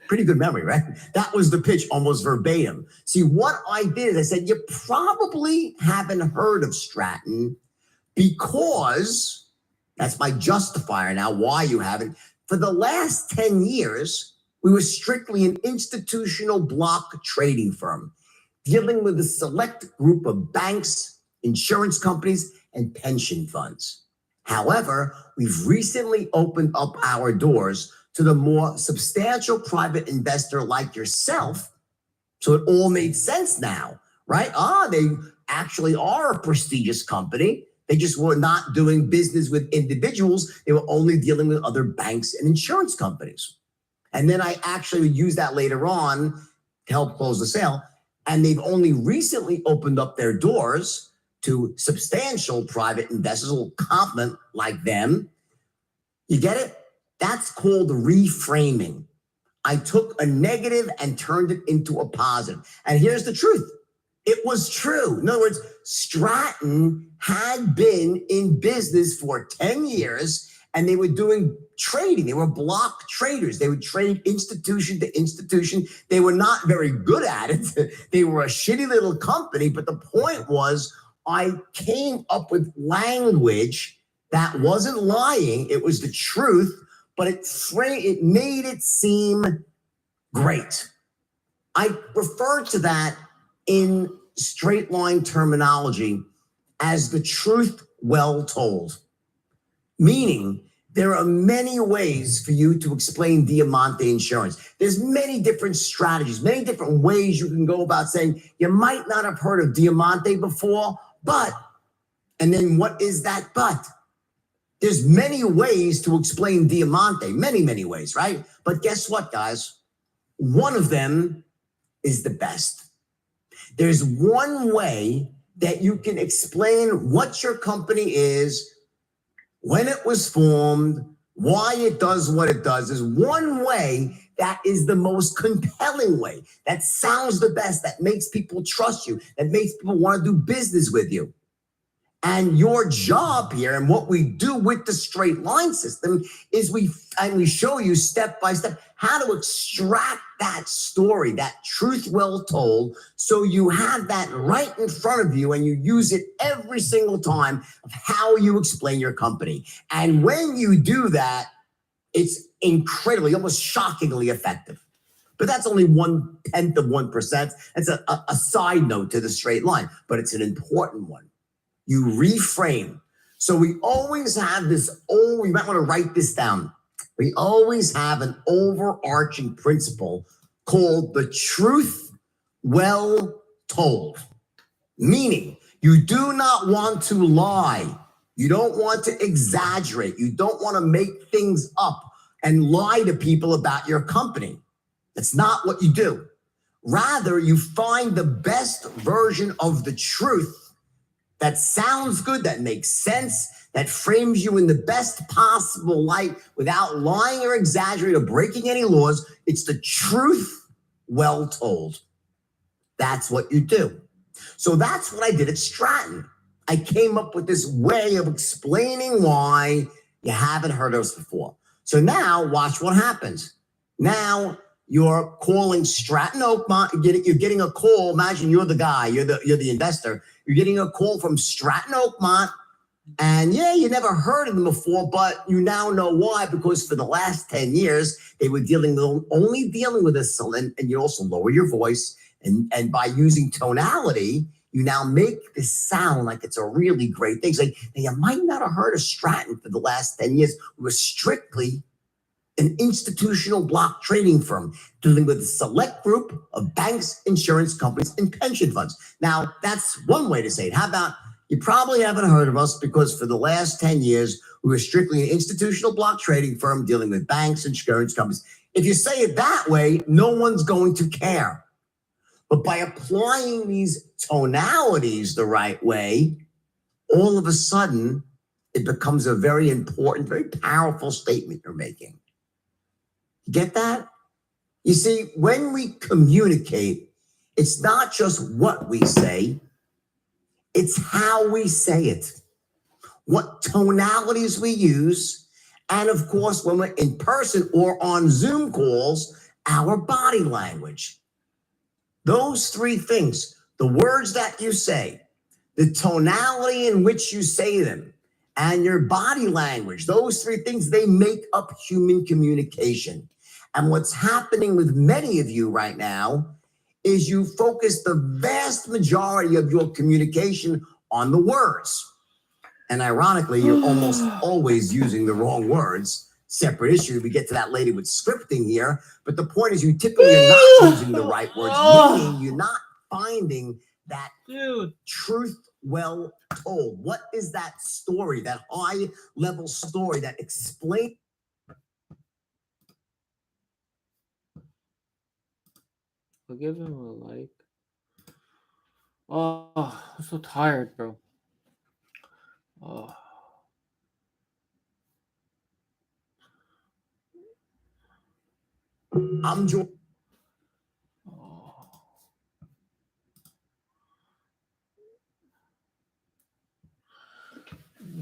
Pretty good memory, right? That was the pitch almost verbatim. See, what I did is I said, you probably haven't heard of Stratton because, that's my justifier now, why you haven't. For the last 10 years, we were strictly an institutional block trading firm dealing with a select group of banks, insurance companies, and pension funds. However, we've recently opened up our doors to the more substantial private investor like yourself. So it all made sense now, right? They actually are a prestigious company. They just were not doing business with individuals. They were only dealing with other banks and insurance companies. And then I actually would use that later on to help close the sale. And they've only recently opened up their doors to substantial private investors, a little confident like them. You get it? That's called reframing. I took a negative and turned it into a positive. And here's the truth. It was true. In other words, Stratton had been in business for 10 years and they were doing trading. They were block traders. They would trade institution to institution. They were not very good at it. They were a shitty little company. But the point was, I came up with language that wasn't lying. It was the truth, but it made it seem great. I refer to that in straight line terminology as the truth well told, meaning there are many ways for you to explain Diamante Insurance. There's many different strategies, many different ways you can go about saying you might not have heard of Diamante before, but, and then what is that but? There's many ways to explain Diamante, many, many ways, right? But guess what, guys? One of them is the best. There's one way that you can explain what your company is, when it was formed, why it does what it does. There's one way that is the most compelling way, that sounds the best, that makes people trust you, that makes people want to do business with you. And your job here, and what we do with the straight line system, is we show you step by step how to extract that story, that truth well told, so you have that right in front of you and you use it every single time of how you explain your company. And when you do that, it's incredibly, almost shockingly effective. But that's only 1/10 of 1%. That's a side note to the straight line, but it's an important one. You reframe. So we always have this, you might want to write this down. We always have an overarching principle called the truth well told. Meaning, you do not want to lie. You don't want to exaggerate. You don't want to make things up and lie to people about your company. That's not what you do. Rather, you find the best version of the truth that sounds good, that makes sense, that frames you in the best possible light without lying or exaggerating or breaking any laws. It's the truth well told. That's what you do. So that's what I did at Stratton. I came up with this way of explaining why you haven't heard of us before. So now watch what happens. Now you're calling Stratton Oakmont. You're getting a call. Imagine you're the guy. You're the investor. You're getting a call from Stratton Oakmont. And yeah, you never heard of them before, but you now know why, because for the last 10 years, they were only dealing with this. And you also lower your voice. And by using tonality, you now make this sound like it's a really great thing. It's like, now you might not have heard of Stratton for the last 10 years. We were strictly an institutional block trading firm dealing with a select group of banks, insurance companies, and pension funds. Now, that's one way to say it. How about you probably haven't heard of us because for the last 10 years, we were strictly an institutional block trading firm dealing with banks, insurance companies. If you say it that way, no one's going to care. But by applying these tonalities the right way, all of a sudden, it becomes a very important, very powerful statement you're making. Get that? You see, when we communicate, it's not just what we say, it's how we say it, what tonalities we use, and of course, when we're in person or on Zoom calls, our body language. Those three things, the words that you say, the tonality in which you say them, and your body language, those three things, they make up human communication. And what's happening with many of you right now is you focus the vast majority of your communication on the words. And ironically, you're almost always using the wrong words. Separate issue. We get to that later with scripting here. But the point is you typically are not using the right words, meaning you're not finding that truth well told. What is that story, that high level story that explains? I'll give him a like. Oh, I'm so tired, bro. Oh. I'm George. Oh.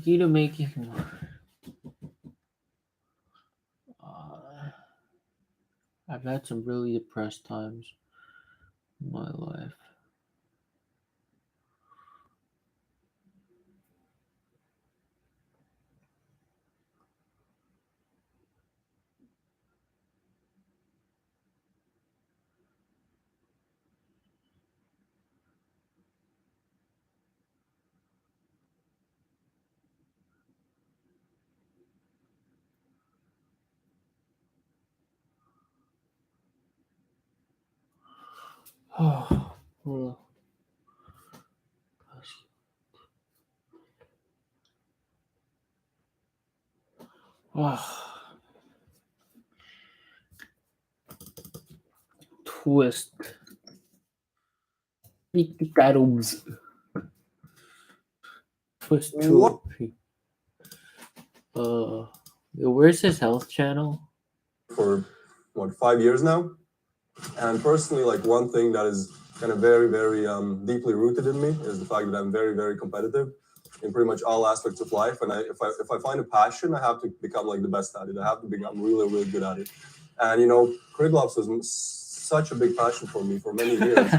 Key to making. I've had some really depressed times in my life. Oh, well. Oh. Twist. Picados. Twist to where's his health channel? For 5 years now, and personally, like, one thing that is kind of very, very deeply rooted in me is the fact that I'm very, very competitive in pretty much all aspects of life. And if I find a passion, I have to become like the best at it. I have to become really, really good at it. And Crit Gloves was such a big passion for me for many years.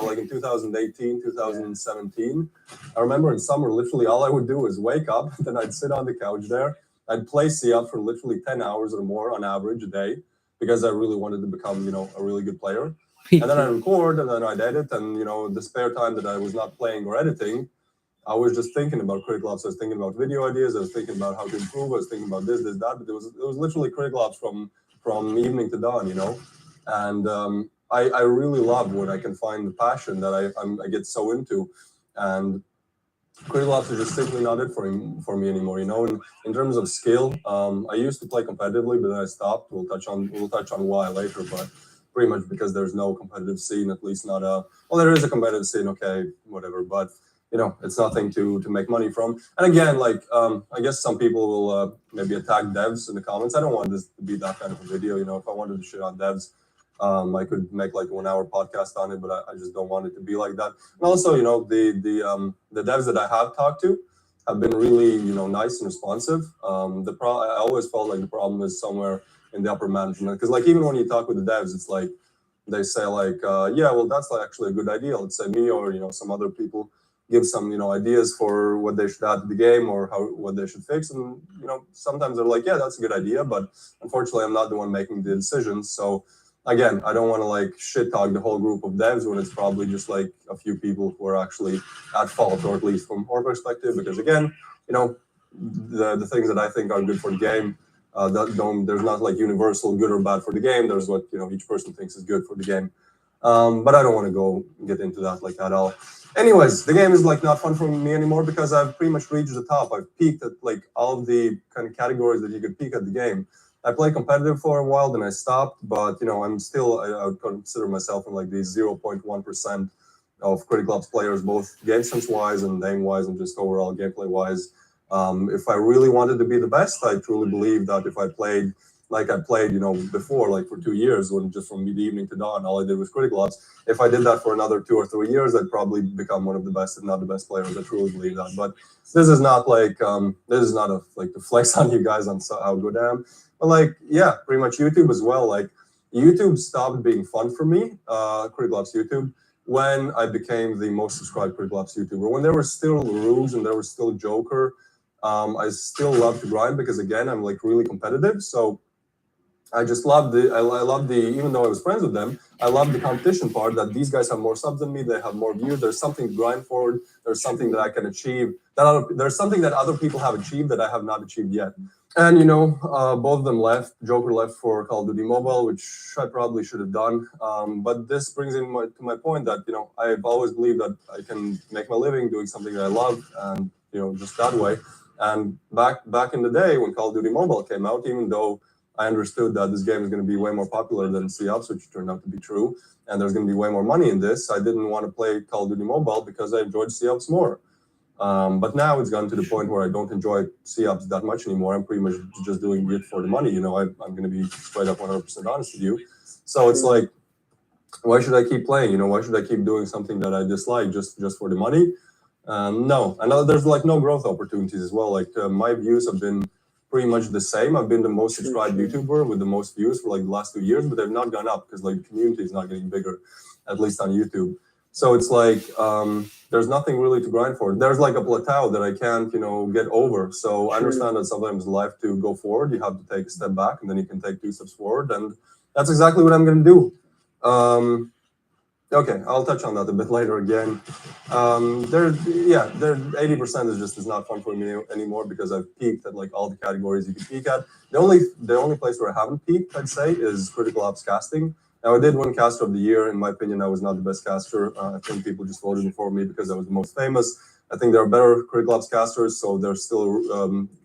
Like in 2018, 2017, I remember in summer, literally all I would do is wake up, then I'd sit on the couch there. I'd play CF for literally 10 hours or more on average a day. because I really wanted to become, you know, a really good player. And then I record, and then I'd edit, and you know, the spare time that I was not playing or editing, I was just thinking about Critical Ops. I was thinking about video ideas. I was thinking about how to improve. I was thinking about this, that. But it was literally Critical Ops from evening to dawn, you know. And I really love when I can find the passion that I get so into. And Critical Ops is just simply not it for me anymore, you know. In terms of skill, I used to play competitively, but then I stopped. We'll touch on why later, but pretty much because there's no competitive scene, at least not a. Well, there is a competitive scene, okay, whatever, but you know, it's nothing to make money from. And again, like I guess some people will maybe attack devs in the comments. I don't want this to be that kind of a video, you know. If I wanted to shit on devs, I could make like a 1 hour podcast on it, but I just don't want it to be like that. And also, you know, the devs that I have talked to have been really, you know, nice and responsive. I always felt like the problem is somewhere in the upper management, because like even when you talk with the devs, it's like they say like, yeah, well, that's like actually a good idea. Let's say me or, you know, some other people give some, you know, ideas for what they should add to the game or what they should fix. And, you know, sometimes they're like, yeah, that's a good idea. But unfortunately, I'm not the one making the decisions. So again, I don't want to like shit talk the whole group of devs when it's probably just like a few people who are actually at fault, or at least from our perspective. Because again, you know, the things that I think are good for the game, there's not like universal good or bad for the game. There's what, you know, each person thinks is good for the game. But I don't want to go get into that like at all. Anyways, the game is like not fun for me anymore because I've pretty much reached the top. I've peaked at like all of the kind of categories that you could peak at the game. I played competitive for a while, then I stopped, but you know, I'm still, I would consider myself in like the 0.1% of Critical Ops players, both game sense wise and aim wise and just overall gameplay wise. If I really wanted to be the best, I truly believe that if I played like I played, you know, before, like for 2 years, when just from the evening to dawn, all I did was Critical Ops. If I did that for another 2 or 3 years, I'd probably become one of the best, if not the best players. I truly believe that. But this is not like, this is not like to flex on you guys on how good I am. But like, yeah, pretty much YouTube as well. Like YouTube stopped being fun for me, Critical Ops YouTube, when I became the most subscribed Critical Ops YouTuber. When there were still Rouge and there was still Joker, I still love to grind because again, I'm like really competitive. So I just love I love even though I was friends with them, I love the competition part, that these guys have more subs than me, they have more views, there's something to grind for, there's something that I can achieve, there's something that other people have achieved that I have not achieved yet. And, you know, both of them left. Joker left for Call of Duty Mobile, which I probably should have done. But this brings in to my point that, you know, I've always believed that I can make my living doing something that I love, and, you know, just that way. And back in the day when Call of Duty Mobile came out, even though I understood that this game is going to be way more popular than COPS, which turned out to be true, and there's going to be way more money in this, I didn't want to play Call of Duty Mobile because I enjoyed COPS more. But now it's gotten to the point where I don't enjoy COPS that much anymore. I'm pretty much just doing it for the money. You know, I'm going to be straight up 100% honest with you. So it's like, why should I keep playing? You know, why should I keep doing something that I dislike just for the money? No, and there's like no growth opportunities as well. Like my views have been pretty much the same. I've been the most subscribed YouTuber with the most views for like the last 2 years, but they've not gone up because like the community is not getting bigger, at least on YouTube. So it's like, there's nothing really to grind for. There's like a plateau that I can't, you know, get over. So I understand that sometimes in life to go forward, you have to take a step back and then you can take 2 steps forward. And that's exactly what I'm going to do. Okay, I'll touch on that a bit later again. 80% is not fun for me anymore because I've peaked at like all the categories you can peak at. The only place where I haven't peaked, I'd say, is Critical Ops casting. Now, I did win Caster of the Year. In my opinion, I was not the best caster. I think people just voted for me because I was the most famous. I think there are better Critical Ops casters, so there's still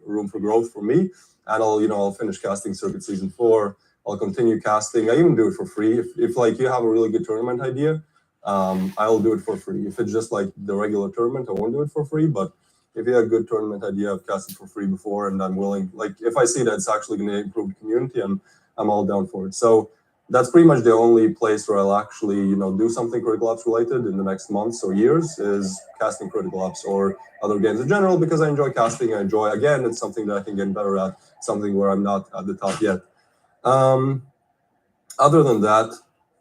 room for growth for me. And I'll finish casting Circuit Season 4. I'll continue casting. I even do it for free. If like you have a really good tournament idea, I'll do it for free. If it's just like the regular tournament, I won't do it for free. But if you have a good tournament idea, I've casted for free before, and I'm willing. Like if I see that it's actually going to improve the community, I'm all down for it. So that's pretty much the only place where I'll actually do something Critical Ops related in the next months or years is casting Critical Ops or other games in general, because I enjoy casting. Again, it's something that I can get better at, something where I'm not at the top yet. Other than that,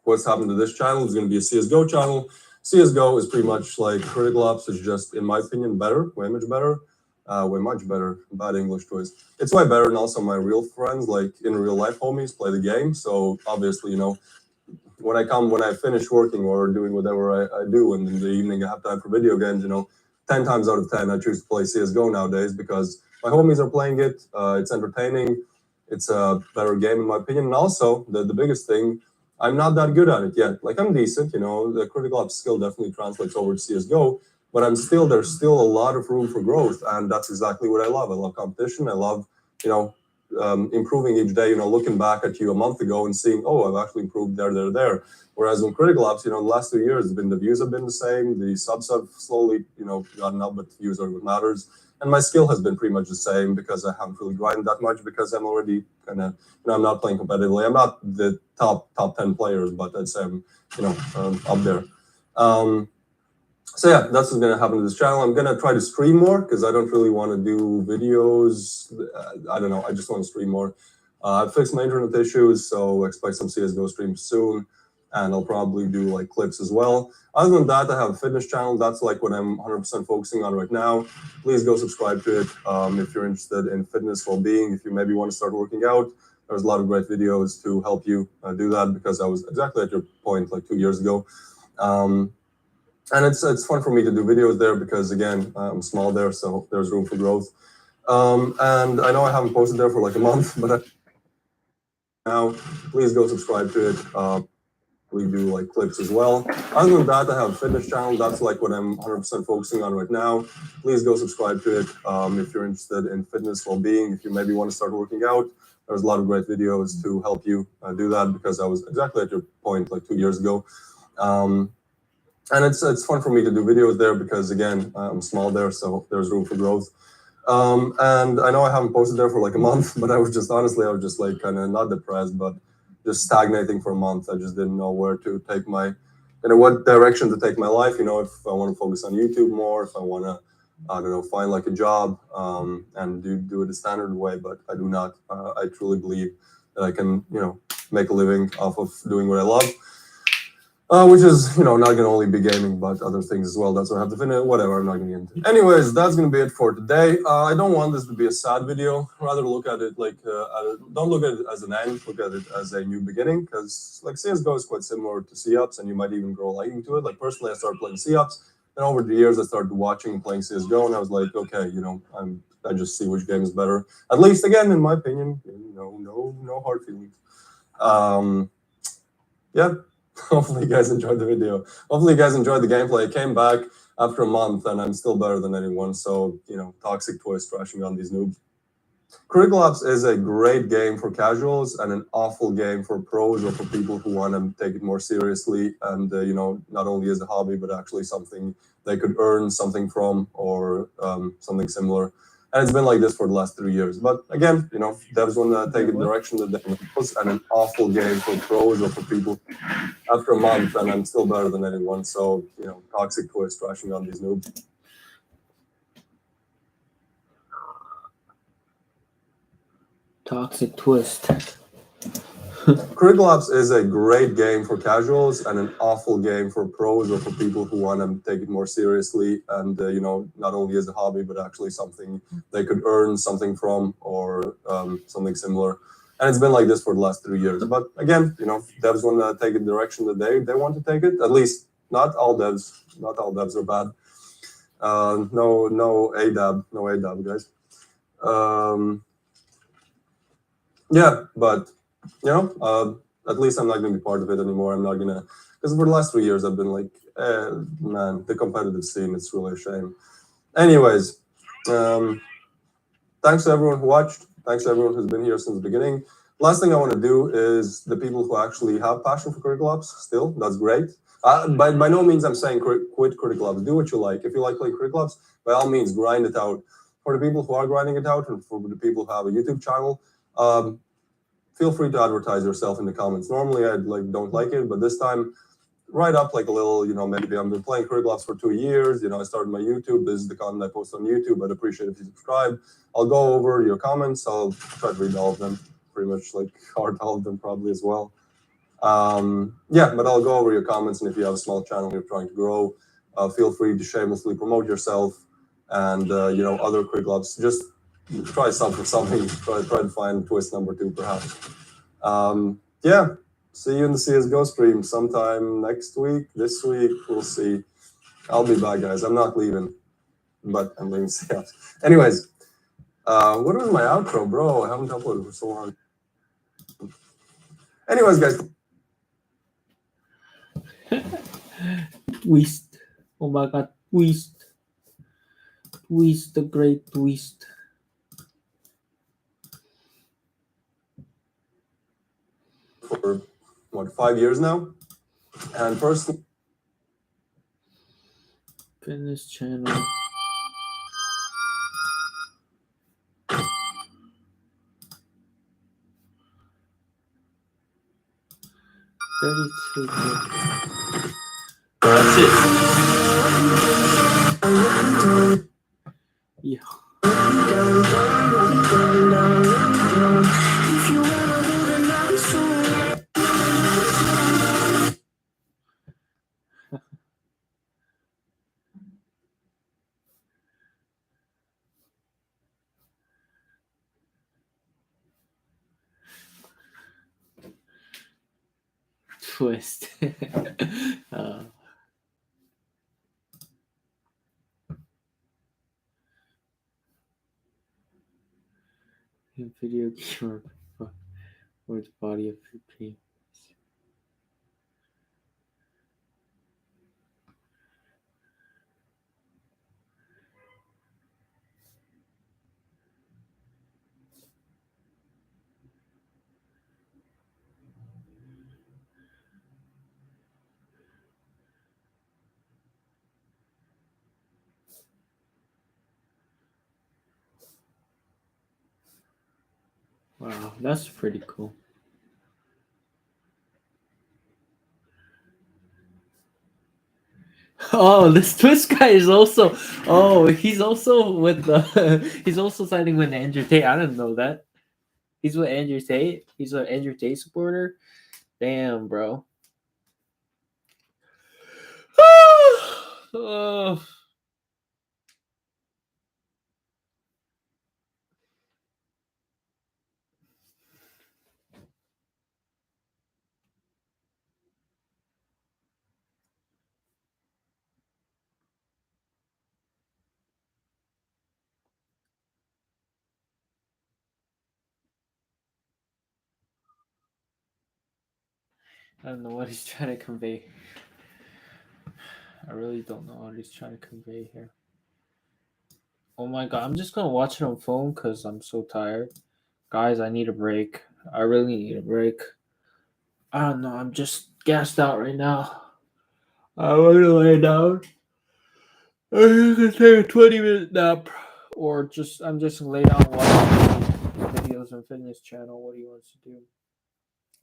what's happened to this channel is going to be a CSGO channel. CSGO is pretty much like Critical Ops, is just, in my opinion, better, way much better. way much better. Bad English choice. It's way better, and also my real friends, like in real life homies, play the game. So obviously, when I finish working or doing whatever I do, and in the evening I have time for video games, 10 times out of 10 I choose to play CSGO nowadays because my homies are playing it. It's entertaining. It's a better game in my opinion. And also the biggest thing, I'm not that good at it yet. Like I'm decent, the critical ops skill definitely translates over to CSGO, but there's still a lot of room for growth, and that's exactly what I love. I love competition. I love, improving each day, looking back at you a month ago and seeing, oh, I've actually improved there. Whereas in critical ops, the last 2 years, the views have been the same, the subs have slowly, gotten up, but views are what matters. And my skill has been pretty much the same because I haven't really grinded that much because I'm already kind of, I'm not playing competitively. I'm not the top 10 players, but I'd say I'm, up there. So yeah, that's what's gonna happen to this channel. I'm gonna try to stream more because I don't really want to do videos. I don't know. I just want to stream more. I fixed my internet issues, so expect some CS:GO streams soon, and I'll probably do like clips as well. Other than that, I have a fitness channel. That's like what I'm 100% focusing on right now. Please go subscribe to it if you're interested in fitness, well-being. If you maybe want to start working out, there's a lot of great videos to help you do that because I was exactly at your point like 2 years ago. And it's fun for me to do videos there because again, I'm small there, so there's room for growth. And I know I haven't posted there for like a month, but now please go subscribe to it. We do like clips as well. Other than that, I have a fitness channel. That's like what I'm 100% focusing on right now. Please go subscribe to it if you're interested in fitness, well-being. If you maybe want to start working out, there's a lot of great videos to help you do that because I was exactly at your point like 2 years ago. And it's fun for me to do videos there because again, I'm small there, so there's room for growth. And I know I haven't posted there for like a month, but I was just like kind of not depressed, but just stagnating for a month. I just didn't know where to take my, what direction to take my life. If I want to focus on YouTube more, if I want to, I don't know, find like a job and do it the standard way, but I do not. I truly believe that I can, make a living off of doing what I love. Which is, not going to only be gaming, but other things as well. That's what I have to finish. Whatever, I'm not going to get into. Anyways, that's going to be it for today. I don't want this to be a sad video. Rather look at it like, don't look at it as an end. Look at it as a new beginning because like CSGO is quite similar to COps and you might even grow liking to it. Like personally, I started playing COps and over the years, I started watching and playing CSGO and I was like, okay, I just see which game is better. At least again, in my opinion, no hard feelings. Yeah. Hopefully you guys enjoyed the video. Hopefully you guys enjoyed the gameplay. I came back after a month and I'm still better than anyone. So, toxic toys trashing on these noobs. Critical Ops is a great game for casuals and an awful game for pros or for people who want to take it more seriously and, not only as a hobby, but actually something they could earn something from or something similar. And it's been like this for the last 3 years. But again, devs want to take a direction that they want, and an awful game for pros or for people after a month, and I'm still better than anyone. So, toxic toys trashing on these noobs. Toxic twist. Critical Ops is a great game for casuals and an awful game for pros or for people who want to take it more seriously and, not only as a hobby, but actually something they could earn something from or something similar. And it's been like this for the last 3 years. But again, devs want to take a direction that they want to take it. At least not all devs. Not all devs are bad. No ADAB, guys. Yeah, but at least I'm not going to be part of it anymore. I'm not going to, because for the last 3 years, I've been like, man, the competitive scene, it's really a shame. Anyways, thanks to everyone who watched. Thanks to everyone who's been here since the beginning. Last thing I want to do is the people who actually have passion for Critical Ops still, that's great. By no means I'm saying quit Critical Ops. Do what you like. If you like playing Critical Ops, by all means, grind it out. For the people who are grinding it out and for the people who have a YouTube channel, feel free to advertise yourself in the comments. Normally, I don't like it, but this time, write up like a little, maybe I've been playing Critical Ops for 2 years. I started my YouTube. This is the content I post on YouTube. I'd appreciate if you subscribe. I'll go over your comments. I'll try to read all of them, pretty much like hard all of them probably as well. Yeah, but I'll go over your comments. And if you have a small channel you're trying to grow, feel free to shamelessly promote yourself and other quick gloves. Just try something. Try to find twist number 2 perhaps. Yeah. See you in the CSGO stream sometime next week. This week we'll see. I'll be back, guys. I'm not leaving, but I'm leaving CS. Anyways, what was my outro, bro? I haven't uploaded for so long. Anyways, guys. Twist. Oh my god, Twist. Twist, the great Twist. For 5 years now, and personally, Fitness channel. That's it. Yeah. Twist. Video gamer or the body of your dream. Wow, that's pretty cool. Oh, this Twist guy is also. Oh, he's also with the. He's also signing with Andrew Tate. I didn't know that. He's with Andrew Tate. He's an Andrew Tate supporter. Damn, bro. Oh. I don't know what he's trying to convey. I really don't know what he's trying to convey here. Oh my god, I'm just gonna watch it on phone because I'm so tired. Guys, I need a break. I really need a break. I don't know, I'm just gassed out right now. I want to lay down. I'm gonna take a 20-minute nap. Or I'm just gonna lay down watching videos on Fitness Channel, what he wants to do.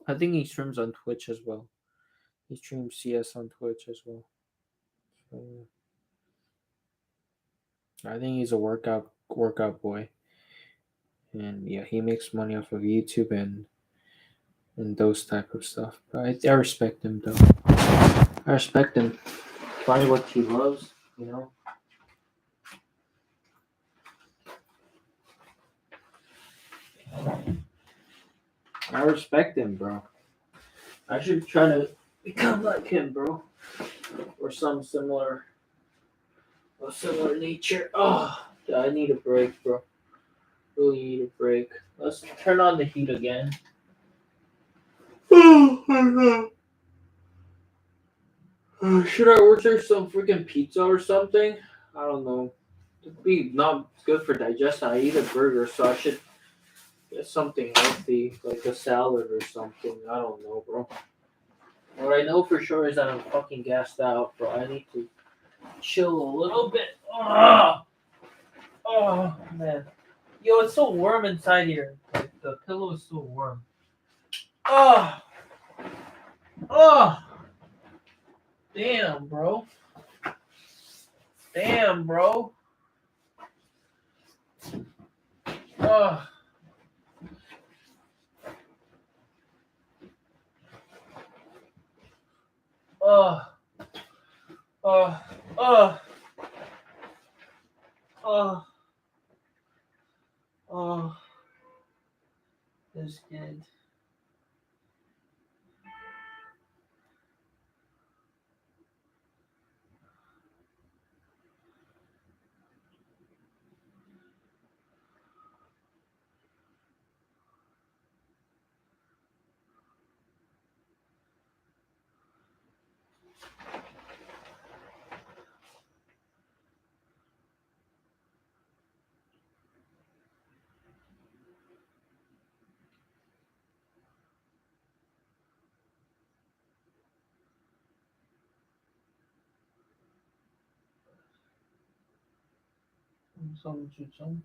I think he streams on Twitch as well. He streams CS on Twitch as well. So, I think he's a workout boy. And yeah, he makes money off of YouTube and those type of stuff. But I respect him though. I respect him. Find what he loves, you know. I respect him, bro. I should try to become like him, bro. Or some similar nature. Oh, I need a break, bro. Really need a break. Let's turn on the heat again. Oh my god. Should I order some freaking pizza or something? I don't know. It'd be not good for digestion. I eat a burger, so I should get something healthy, like a salad or something. I don't know, bro. What I know for sure is that I'm fucking gassed out, bro. I need to chill a little bit. Oh man. Yo, it's so warm inside here. Like, the pillow is so warm. Oh. Damn, bro. Oh. Oh. Oh. That's good. 성주점.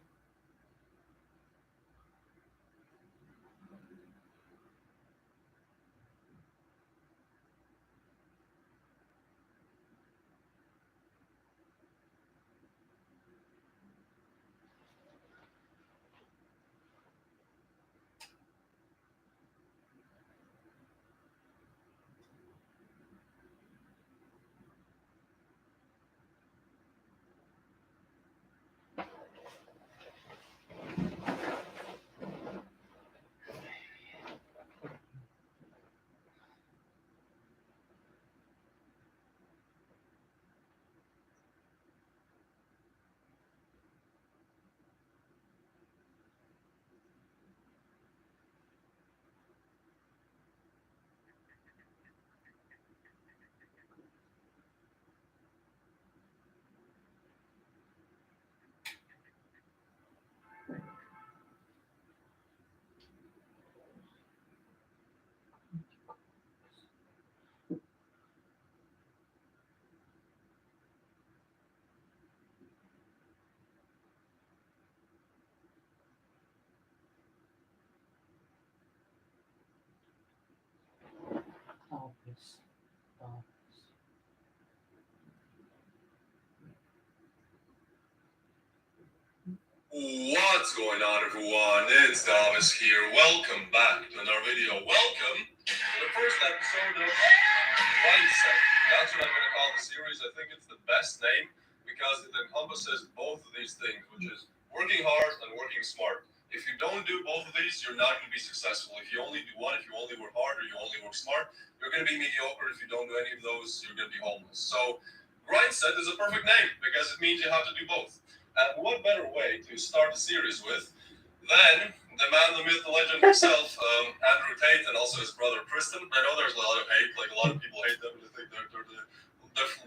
Office. What's going on, everyone? It's Davis here. Welcome back to another video. Welcome to the first episode of Mindset. That's what I'm going to call the series. I think it's the best name because it encompasses both of these things, which is working hard and working smart. If you don't do both of these, you're not going to be successful. If you only do one, if you only work hard or you only work smart, you're going to be mediocre. If you don't do any of those, you're going to be homeless. So Grindset is a perfect name because it means you have to do both. And what better way to start a series with than the man, the myth, the legend himself, Andrew Tate, and also his brother Kristen. I know there's a lot of hate, like a lot of people hate them. I think they're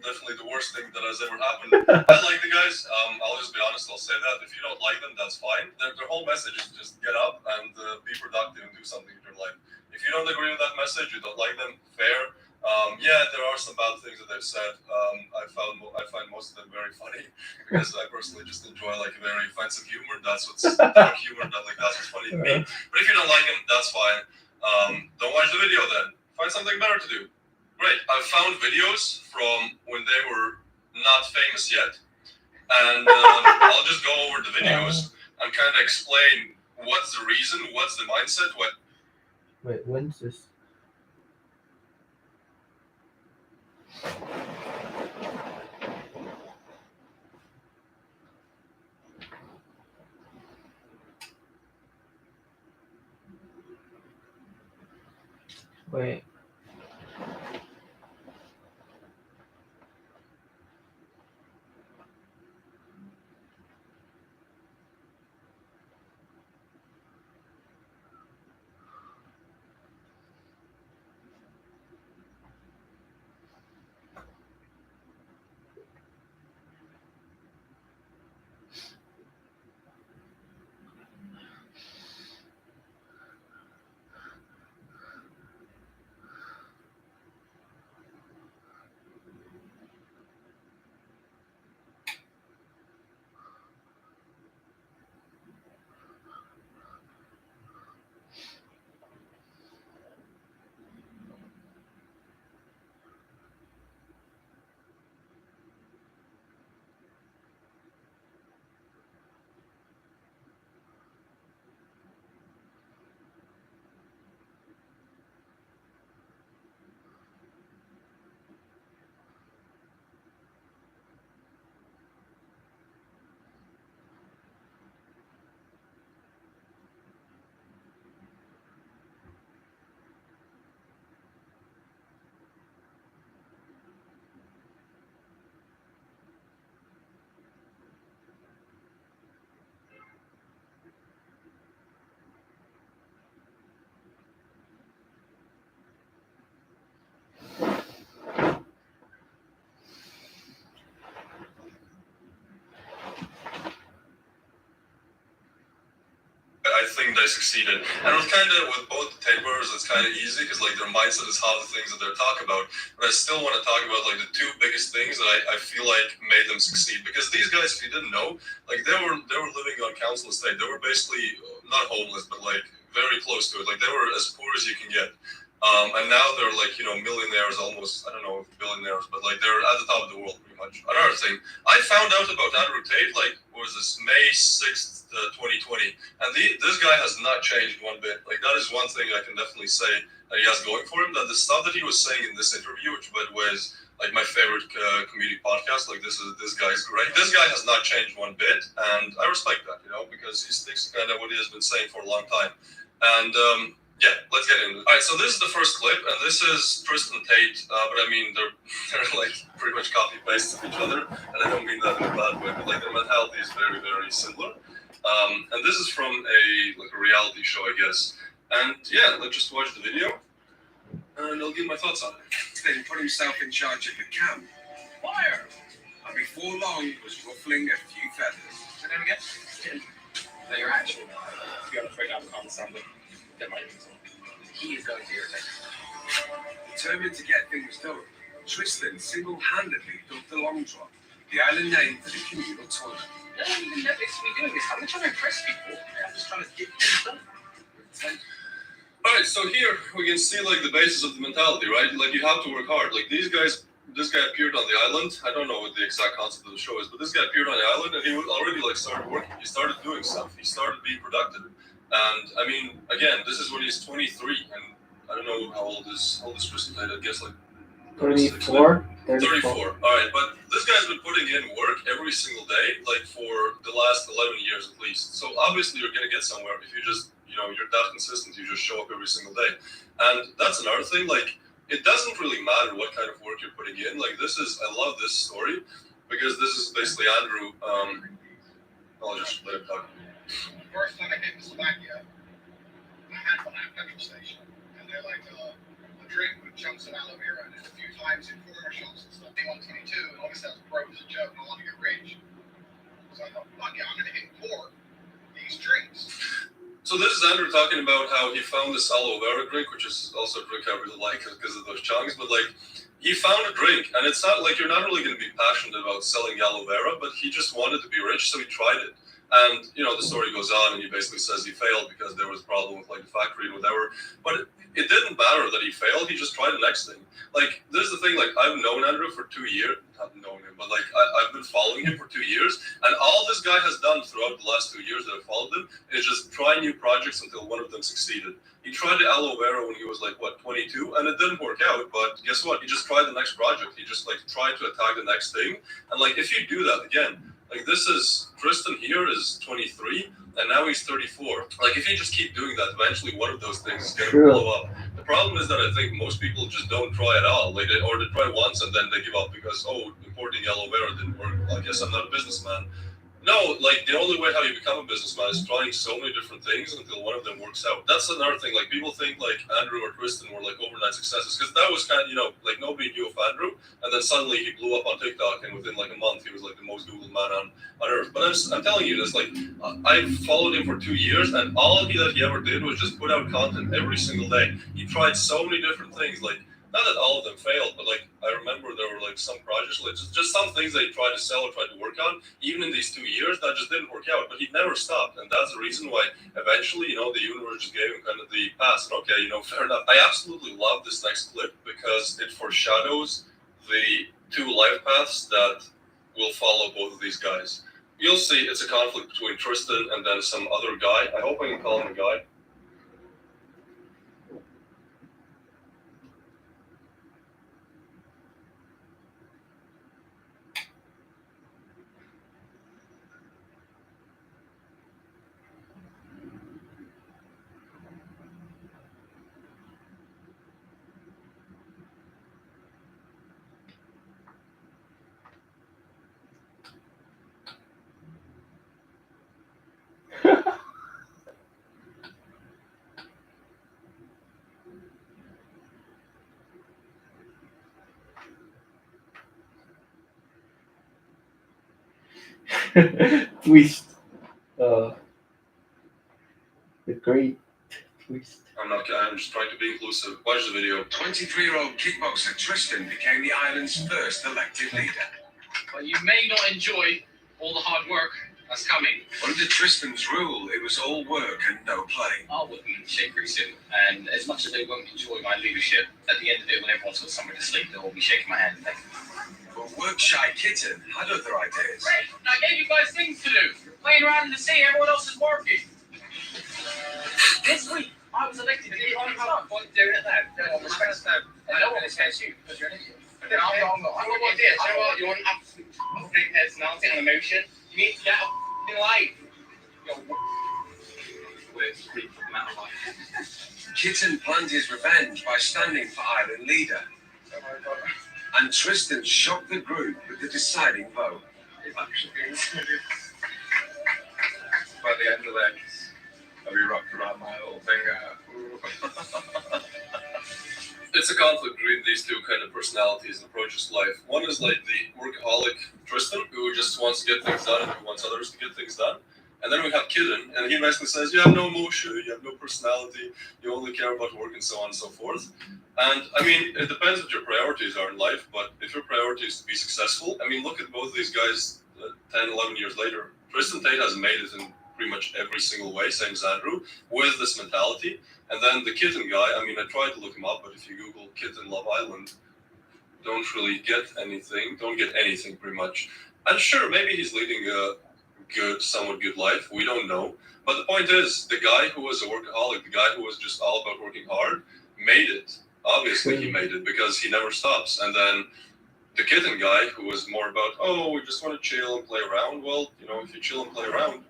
definitely the worst thing that has ever happened. I like the guys. I'll just be honest, I'll say that. If you don't like them, that's fine. Their whole message is just get up and be productive and do something in your life. If you don't agree with that message, you don't like them, fair. Yeah, there are some bad things that they've said. I find most of them very funny because I personally just enjoy like a very offensive humor. That's what's dark humor. That's what's funny to me. But if you don't like them, that's fine. Don't watch the video then. Find something better to do. Great. I found videos from when they were not famous yet, and I'll just go over the videos and kind of explain what's the reason, what's the mindset, what. Wait, when's this? Wait. think they succeeded. And it was kind of, with both the tapers, it's kind of easy because like their mindset is how the things that they're talking about. But I still want to talk about like the two biggest things that I feel like made them succeed. Because these guys, if you didn't know, like they were living on council estate. They were basically not homeless, but like very close to it. Like they were as poor as you can get. And now they're like, you know, millionaires almost. I don't know if billionaires, but like they're at the top of the world pretty much. Another thing, I found out about Andrew Tate, like, what was this, May 6th, 2020. And this guy has not changed one bit. Like, that is one thing I can definitely say that he has going for him. That the stuff that he was saying in this interview, which by the way is like my favorite comedic podcast, like this guy is great. This guy has not changed one bit. And I respect that, you know, because he sticks to kind of what he has been saying for a long time. And, yeah, let's get into it. All right, so this is the first clip, and this is Tristan Tate, but I mean, they're like pretty much copy-pastes of each other, and I don't mean that in a bad way, but like their mentality is very, very similar. And this is from a reality show, I guess. And yeah, let's just watch the video, and I'll give my thoughts on it. Then put himself in charge of the camp. Fire! And before long, he was ruffling a few feathers. Say that again? That your action. To be honest, right now, I'm understanding. That might be so. He is going to irritate. Determined to get things done, Tristan single-handedly dug the long drop, the island name for the communal toilet. I don't even know this. We're doing this. I'm not trying to impress people. I'm just trying to get things done. All right, so here we can see like the basis of the mentality, right? Like you have to work hard. Like these guys, this guy appeared on the island. I don't know what the exact concept of the show is, but this guy appeared on the island and he already like started working. He started doing stuff. He started being productive. And I mean, again, this is when he's 23, and I don't know how old is Tristan Tate. I guess like 34. 34. All right, but this guy's been putting in work every single day, like for the last 11 years at least. So obviously you're gonna get somewhere if you just, you know, you're that consistent. You just show up every single day, and that's another thing. Like it doesn't really matter what kind of work you're putting in. Like I love this story because this is basically Andrew. I'll just let him talk. First time I came to Slovakia, I had one at a petrol station, and they're like a drink with chunks of aloe vera in it. A few times in commercials and stuff. They want 22, and all this sounds broke as a joke, and I want to get rich. So I thought, fuck yeah, I'm going to hit pour these drinks. So this is Andrew talking about how he found this aloe vera drink, which is also a drink I really like because of those chunks. But like, he found a drink, and it's not like you're not really going to be passionate about selling aloe vera, but he just wanted to be rich, so he tried it. And, you know, the story goes on and he basically says he failed because there was a problem with like the factory and whatever. But it didn't matter that he failed. He just tried the next thing. Like, this is the thing, like I've known Andrew for 2 years, not known him, but like I've been following him for 2 years. And all this guy has done throughout the last 2 years that I've followed him is just try new projects until one of them succeeded. He tried the aloe vera when he was like, what, 22? And it didn't work out. But guess what? He just tried the next project. He just like tried to attack the next thing. And like, if you do that again, like this is, Tristan here is 23 and now he's 34. Like if you just keep doing that, eventually one of those things is going to blow up. The problem is that I think most people just don't try at all. Like they try once and then they give up because, oh, importing aloe vera didn't work. I guess I'm not a businessman. No, like the only way how you become a businessman is trying so many different things until one of them works out. That's another thing. Like people think like Andrew or Tristan were like overnight successes because that was kind of, you know, like nobody knew of Andrew, and then suddenly he blew up on TikTok, and within like a month he was like the most Googled man on earth. But I'm telling you this, like I followed him for 2 years, and all that he ever did was just put out content every single day. He tried so many different things, like. Not that all of them failed, but like I remember there were like some projects, like just some things that he tried to sell or tried to work on, even in these 2 years, that just didn't work out. But he never stopped, and that's the reason why eventually, you know, the universe just gave him kind of the pass. And okay, you know, fair enough. I absolutely love this next clip because it foreshadows the two life paths that will follow both of these guys. You'll see it's a conflict between Tristan and then some other guy. I hope I can call him a guy. Twist. The great twist. I'm just trying to be inclusive. Watch the video. 23-year-old kickboxer Tristan became the island's first elected leader. But you may not enjoy all the hard work that's coming. Under Tristan's rule, it was all work and no play. I wouldn't shake very soon. And as much as they won't enjoy my leadership, at the end of it, when everyone's got somewhere to sleep, they'll all be shaking my hand and thanking me. But work-shy Kitten had other ideas. Great! I gave you guys things to do. You're playing around in the sea, everyone else is working. This week, I was elected to be on the top. What doing it now? No one respects them. I don't want to respect you because you're an idiot. No, I got an idea. So what? You want absolute personality and emotion? You need to get up in life. Words speak from out of life. Kitten planned his revenge by standing for island leader. And Tristan shocked the group with the deciding vote. By the end of that, I'll be wrapped around my whole finger. It's a conflict between these two kind of personalities and approaches to life. One is like the workaholic Tristan, who just wants to get things done and who wants others to get things done. And then we have Kitten, and he basically says, you have no emotion, you have no personality, you only care about work and so on and so forth. And I mean, it depends what your priorities are in life, but if your priority is to be successful, I mean, look at both these guys 10, 11 years later. Tristan Tate has made it in pretty much every single way, same as Andrew, with this mentality. And then the Kitten guy, I mean, I tried to look him up, but if you Google Kitten Love Island, don't really get anything, don't get anything pretty much. And sure, maybe he's leading a good, somewhat good life, we don't know. But the point is, the guy who was a workaholic, the guy who was just all about working hard, made it. Obviously he made it because he never stops. And then the Kitten guy who was more about, oh, we just want to chill and play around. Well, you know, if you chill and play around,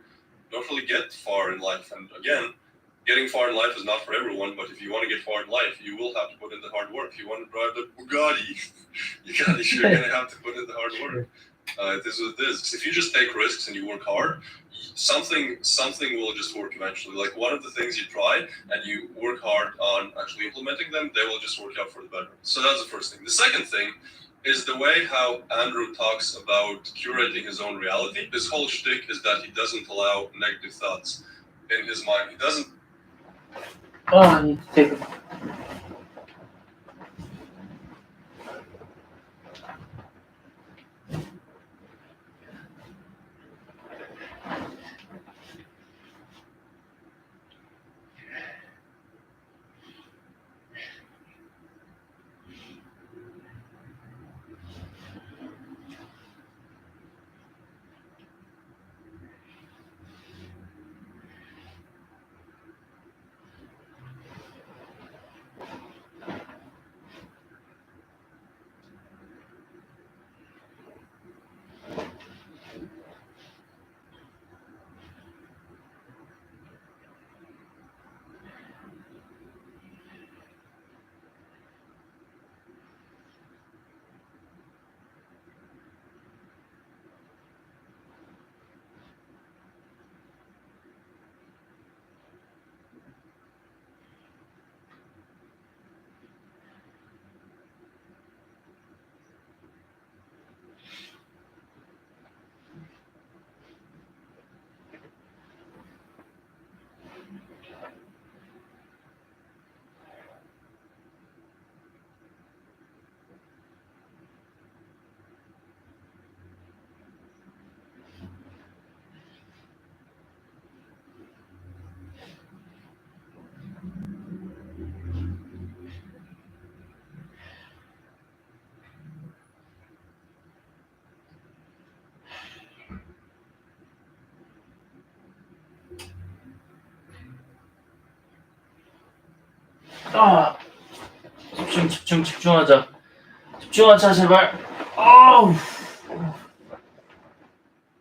you don't really get far in life. And again, getting far in life is not for everyone, but if you want to get far in life, you will have to put in the hard work. If you want to drive the Bugatti, you're going to have to put in the hard work. It is what it is. If you just take risks and you work hard, something will just work eventually. Like one of the things you try and you work hard on actually implementing them, they will just work out for the better. So that's the first thing. The second thing is the way how Andrew talks about curating his own reality. His whole shtick is that he doesn't allow negative thoughts in his mind. He doesn't. Oh, I need to take a 집중하자 제발.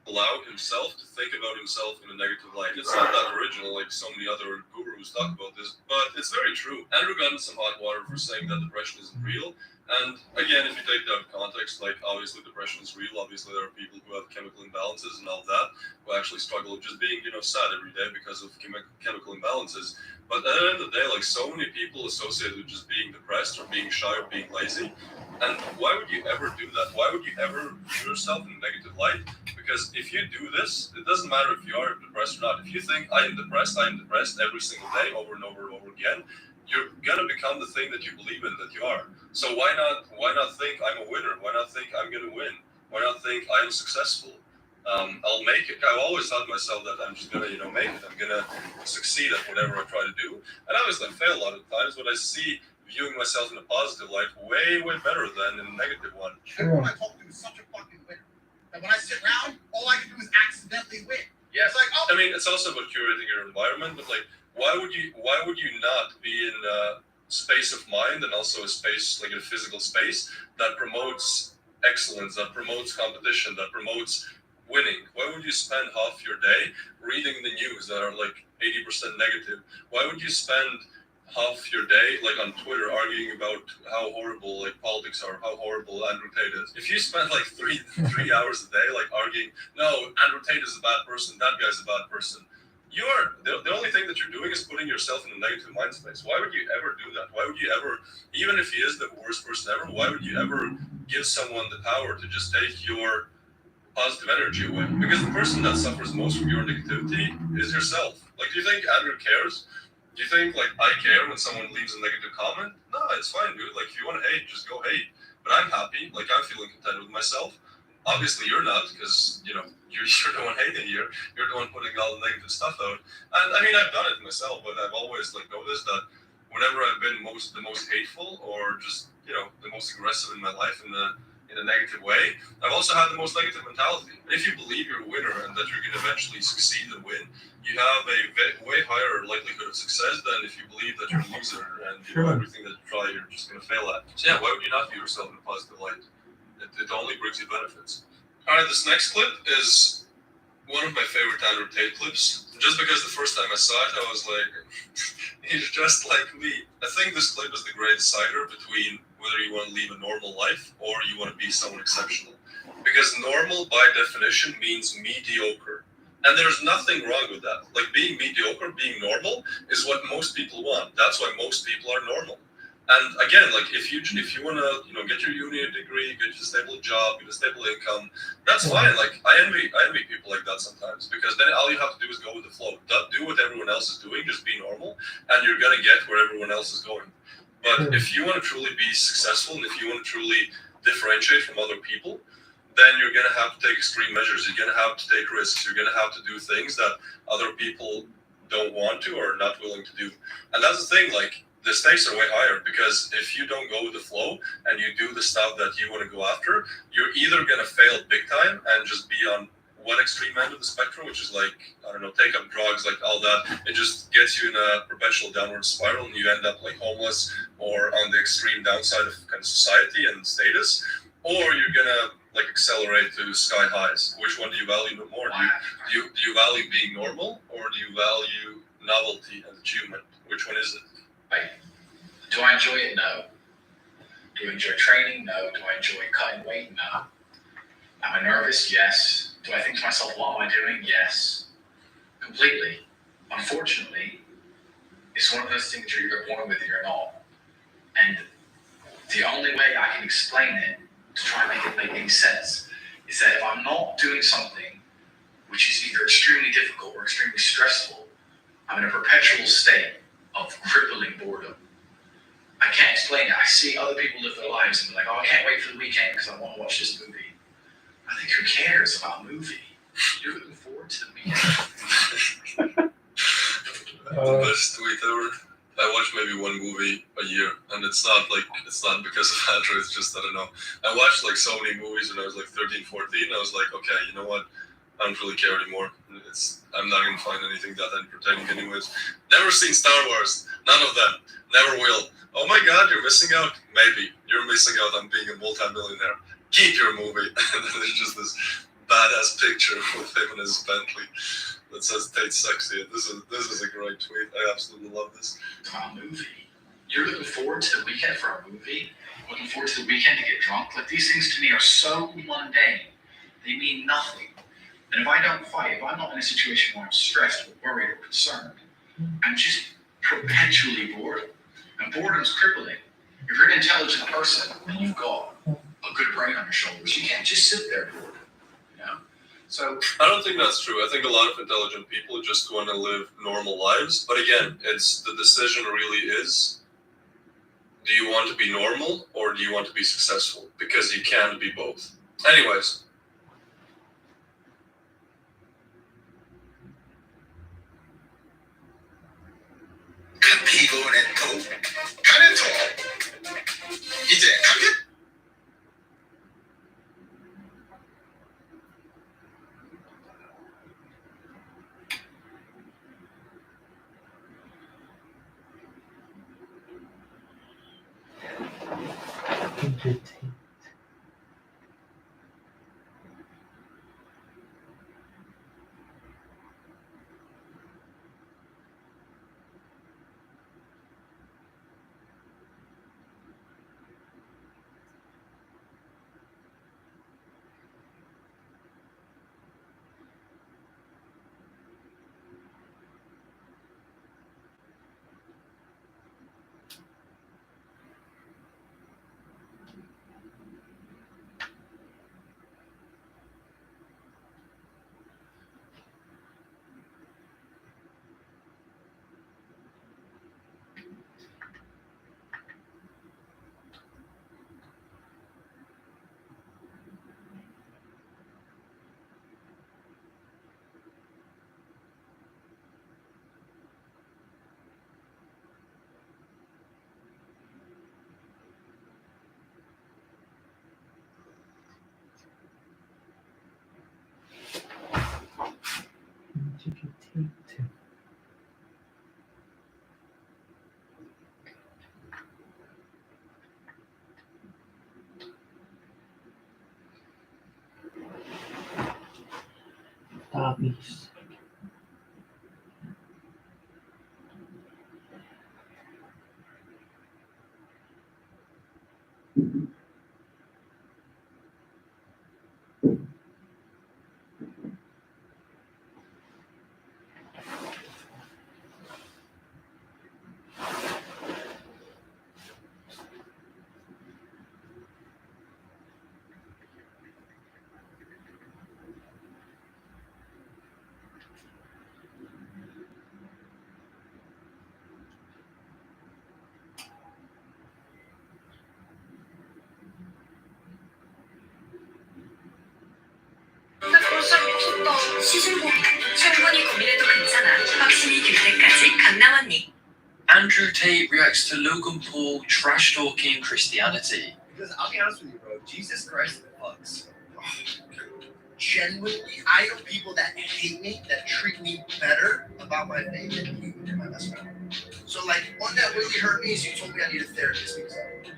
Allow himself to think about himself in a negative light. It's not that original like so many other gurus talk about this, but it's very true. Andrew got in some hot water for saying that depression isn't real. And again, if you take that out of context, like obviously depression is real. Obviously there are people who have chemical imbalances and all that, who actually struggle with just being, sad every day because of chemical imbalances. But at the end of the day, like so many people associated with just being depressed or being shy or being lazy. And why would you ever do that? Why would you ever view yourself in a negative light? Because if you do this, it doesn't matter if you are depressed or not. If you think I am depressed every single day over and over and over again, you're gonna become the thing that you believe in that you are. So why not think I'm a winner? Why not think I'm gonna win? Why not think I am successful? I'll make it. I've always thought to myself that I'm just gonna, make it. I'm gonna succeed at whatever I try to do. And obviously I fail a lot of times, but I see viewing myself in a positive light way better than in a negative one. Everyone I talk to is such a fucking winner. And when I sit around, all I can do is accidentally win. Yeah. It's like, oh. I mean, it's also about curating your environment, but like, why would you not be in a space of mind and also a space, like a physical space that promotes excellence, that promotes competition, that promotes winning? Why would you spend half your day reading the news that are like 80% negative? Why would you spend half your day like on Twitter arguing about how horrible like politics are, how horrible Andrew Tate is? If you spend like three hours a day like arguing, no, Andrew Tate is a bad person, that guy's a bad person, you're the only thing that you're doing is putting yourself in a negative mind space. Why would you ever do that? Why would you ever, even if he is the worst person ever, why would you ever give someone the power to just take your positive energy away? Because the person that suffers most from your negativity is yourself. Like, do you think Andrew cares? Do you think like I care when someone leaves a negative comment? No, it's fine, dude. Like, if you want to hate, just go hate. But I'm happy. Like, I'm feeling content with myself. Obviously, you're not, because you're the one hating here. You're the one putting all the negative stuff out. And I mean, I've done it myself, but I've always like noticed that whenever I've been the most hateful or just the most aggressive in my life in a negative way, I've also had the most negative mentality. If you believe you're a winner and that you're going to eventually succeed and win, you have a way higher likelihood of success than if you believe that you're a loser and everything that you try you're just going to fail at. So yeah, why would you not view yourself in a positive light? It only brings you benefits. All right, this next clip is one of my favorite Andrew Tate clips. Just because the first time I saw it, I was like, he's just like me. I think this clip is the great decider between whether you want to live a normal life or you want to be someone exceptional. Because normal, by definition, means mediocre. And there's nothing wrong with that. Like, being mediocre, being normal, is what most people want. That's why most people are normal. And again, like, if you want to, get your uni degree, get a stable job, get a stable income, that's fine. Like, I envy people like that sometimes, because then all you have to do is go with the flow. Do what everyone else is doing, just be normal, and you're gonna get where everyone else is going. But if you want to truly be successful, and if you want to truly differentiate from other people, then you're gonna have to take extreme measures. You're gonna have to take risks. You're gonna have to do things that other people don't want to or are not willing to do. And that's the thing, like, the stakes are way higher, because if you don't go with the flow and you do the stuff that you want to go after, you're either going to fail big time and just be on one extreme end of the spectrum, which is like, I don't know, take up drugs, like all that. It just gets you in a perpetual downward spiral and you end up like homeless or on the extreme downside of kind of society and status, or you're going to like accelerate to sky highs. Which one do you value more? Do you value being normal, or do you value novelty and achievement? Which one is it? Do I enjoy it? No. Do I enjoy training? No. Do I enjoy cutting weight? No. Am I nervous? Yes. Do I think to myself, what am I doing? Yes. Completely. Unfortunately, it's one of those things you're either born with or you're not. And the only way I can explain it, to try and make it make any sense, is that if I'm not doing something which is either extremely difficult or extremely stressful, I'm in a perpetual state of crippling boredom. I can't explain it. I see other people live their lives and be like, oh, I can't wait for the weekend because I want to watch this movie. I think, who cares about a movie? You're looking forward to the weekend. The best tweet ever. I watch maybe one movie a year, and it's not because of Andrew, it's just, I don't know. I watched like so many movies when I was like 13, 14. I was like, okay, you know what? I don't really care anymore. I'm not going to find anything that entertaining anyways. Never seen Star Wars. None of them. Never will. Oh my God, you're missing out. Maybe. You're missing out on being a multi-millionaire. Keep your movie. And then there's just this badass picture with him and his Bentley that says Tate sexy. This is a great tweet. I absolutely love this. A movie. You're looking forward to the weekend for a movie? Looking forward to the weekend to get drunk? Like, these things to me are so mundane. They mean nothing. And if I don't fight, if I'm not in a situation where I'm stressed or worried or concerned, I'm just perpetually bored. And boredom's crippling. If you're an intelligent person and you've got a good brain on your shoulders, you can't just sit there bored. So I don't think that's true. I think a lot of intelligent people just want to live normal lives. But again, it's the decision really is, do you want to be normal or do you want to be successful? Because you can't be both. Anyways, 피곤해 또 가는 통 이제 가면 Hobbies. 벌써 미쳤다. 시즌4 충분히 고민해도 괜찮아. 확신이 들 때까지 강남언니. Andrew Tate reacts to Logan Paul trash talking Christianity. Because I'll be honest with you, bro. Jesus Christ fucks. Genuinely, I know people that hate me, that treat me better about my faith than you and my best friend. So, like, one that really hurt me is you told me I need a therapist because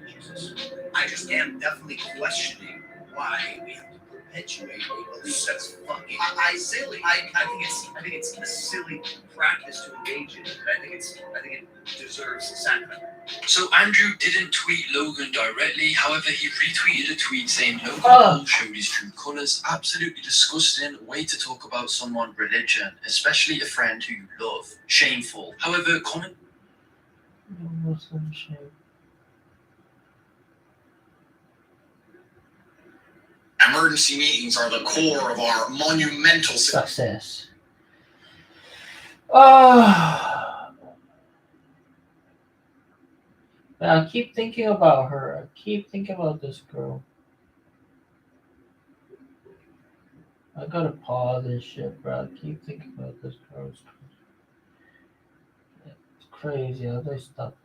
Jesus. I just am definitely questioning why we have to perpetuate that's fucking silly. I think it's a silly practice to engage in. I think it deserves sacrament. So Andrew didn't tweet Logan directly, however he retweeted a tweet saying Logan Paul showed his true colours. Absolutely disgusting way to talk about someone's religion, especially a friend who you love. Shameful. However, comment. Emergency meetings are the core of our monumental Success. I keep thinking about her. I keep thinking about this girl. I gotta pause this shit, bro. I keep thinking about this girl. It's crazy how they stop.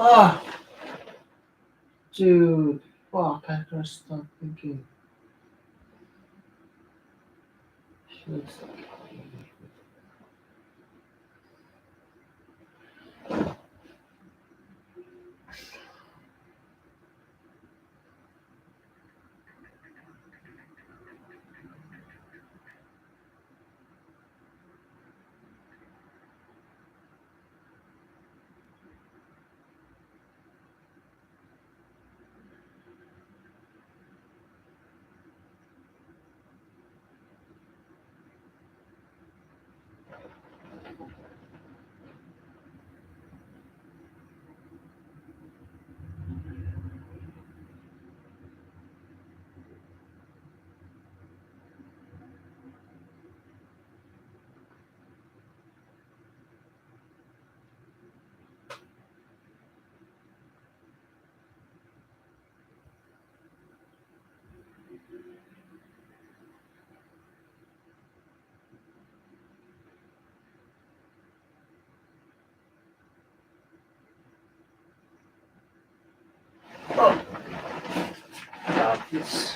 Ah, dude. Fuck, I gotta stop thinking. Shit. This.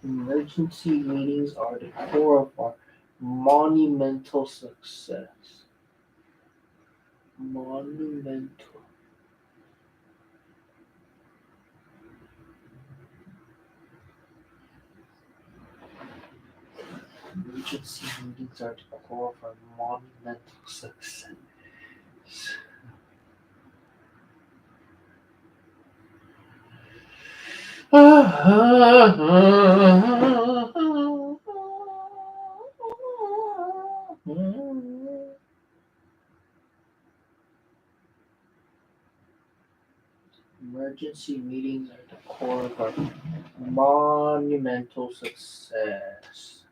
Emergency meetings are the core of our monumental success. Monumental. Emergency meetings are the core of our monumental success. Emergency meetings are the core of our monumental success.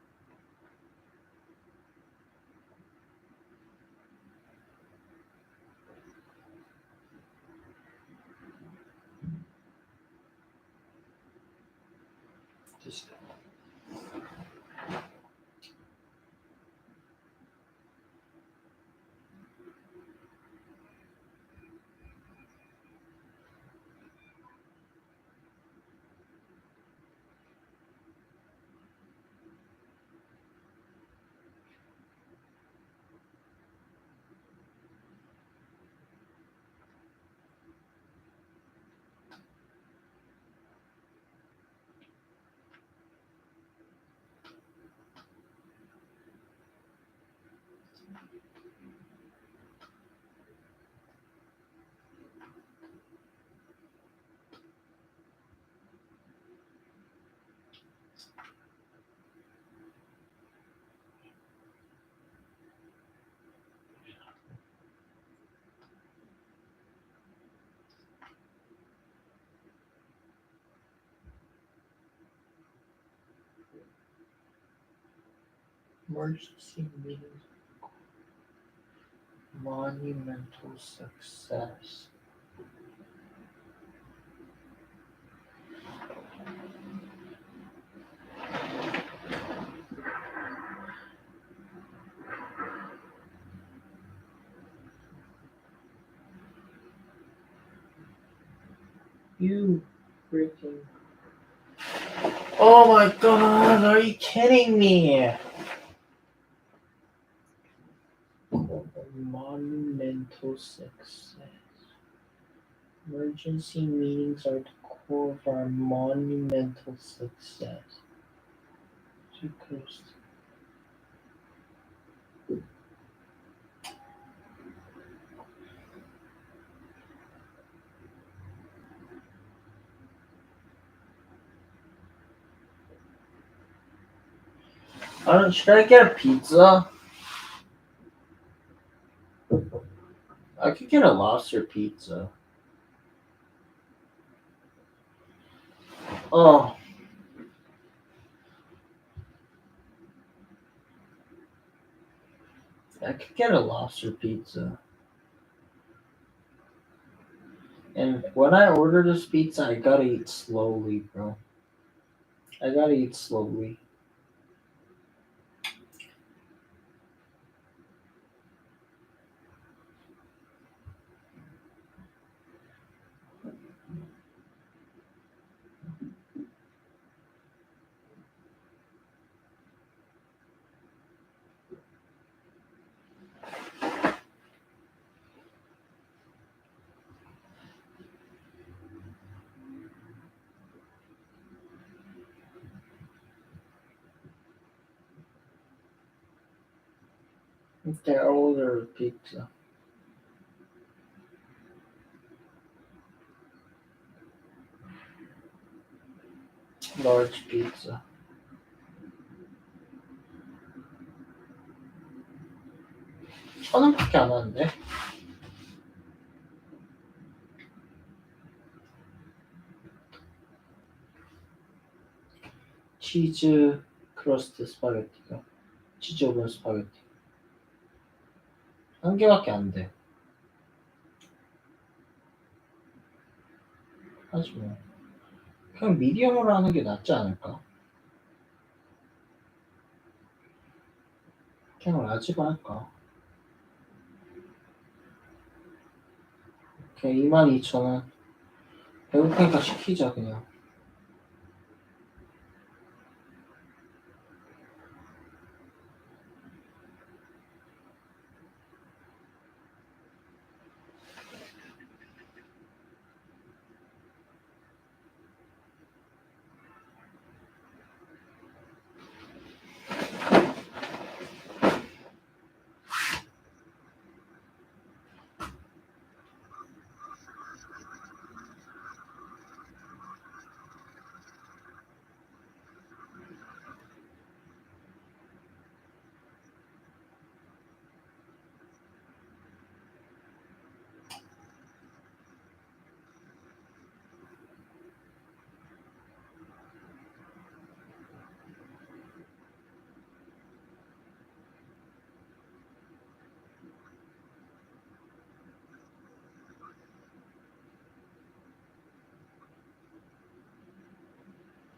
Just emergency meetings, monumental success. You freaking. Oh my god, are you kidding me? Monumental success. Emergency meetings are the core of our monumental success. Too close. Should I get a pizza? I could get a lobster pizza. Oh. I could get a lobster pizza. And when I order this pizza, I gotta eat slowly, bro. I gotta eat slowly. Okay, I'll order pizza. Large pizza. $1,000밖에 안 하는데? 치즈 크러스트 스파게티가 치즈 오븐 스파게티 한 개밖에 안 돼. 하지 뭐. 그냥 미디엄으로 하는 게 낫지 않을까? 그냥 라지로 할까? 그냥 22,000원. 배고프니까 시키자 그냥.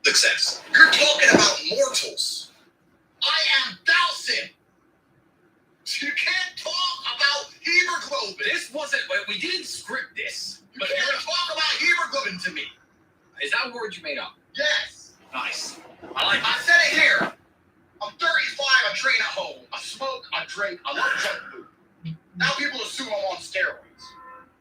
Success. You're talking about mortals. I am Dowson. You can't talk about hemoglobin. This wasn't. We didn't script this. You can't talk about hemoglobin to me. Is that a word you made up? Yes. Nice. I said it here. I'm 35. I train at home. I smoke. I drink. I love junk food. Now people assume I'm on steroids.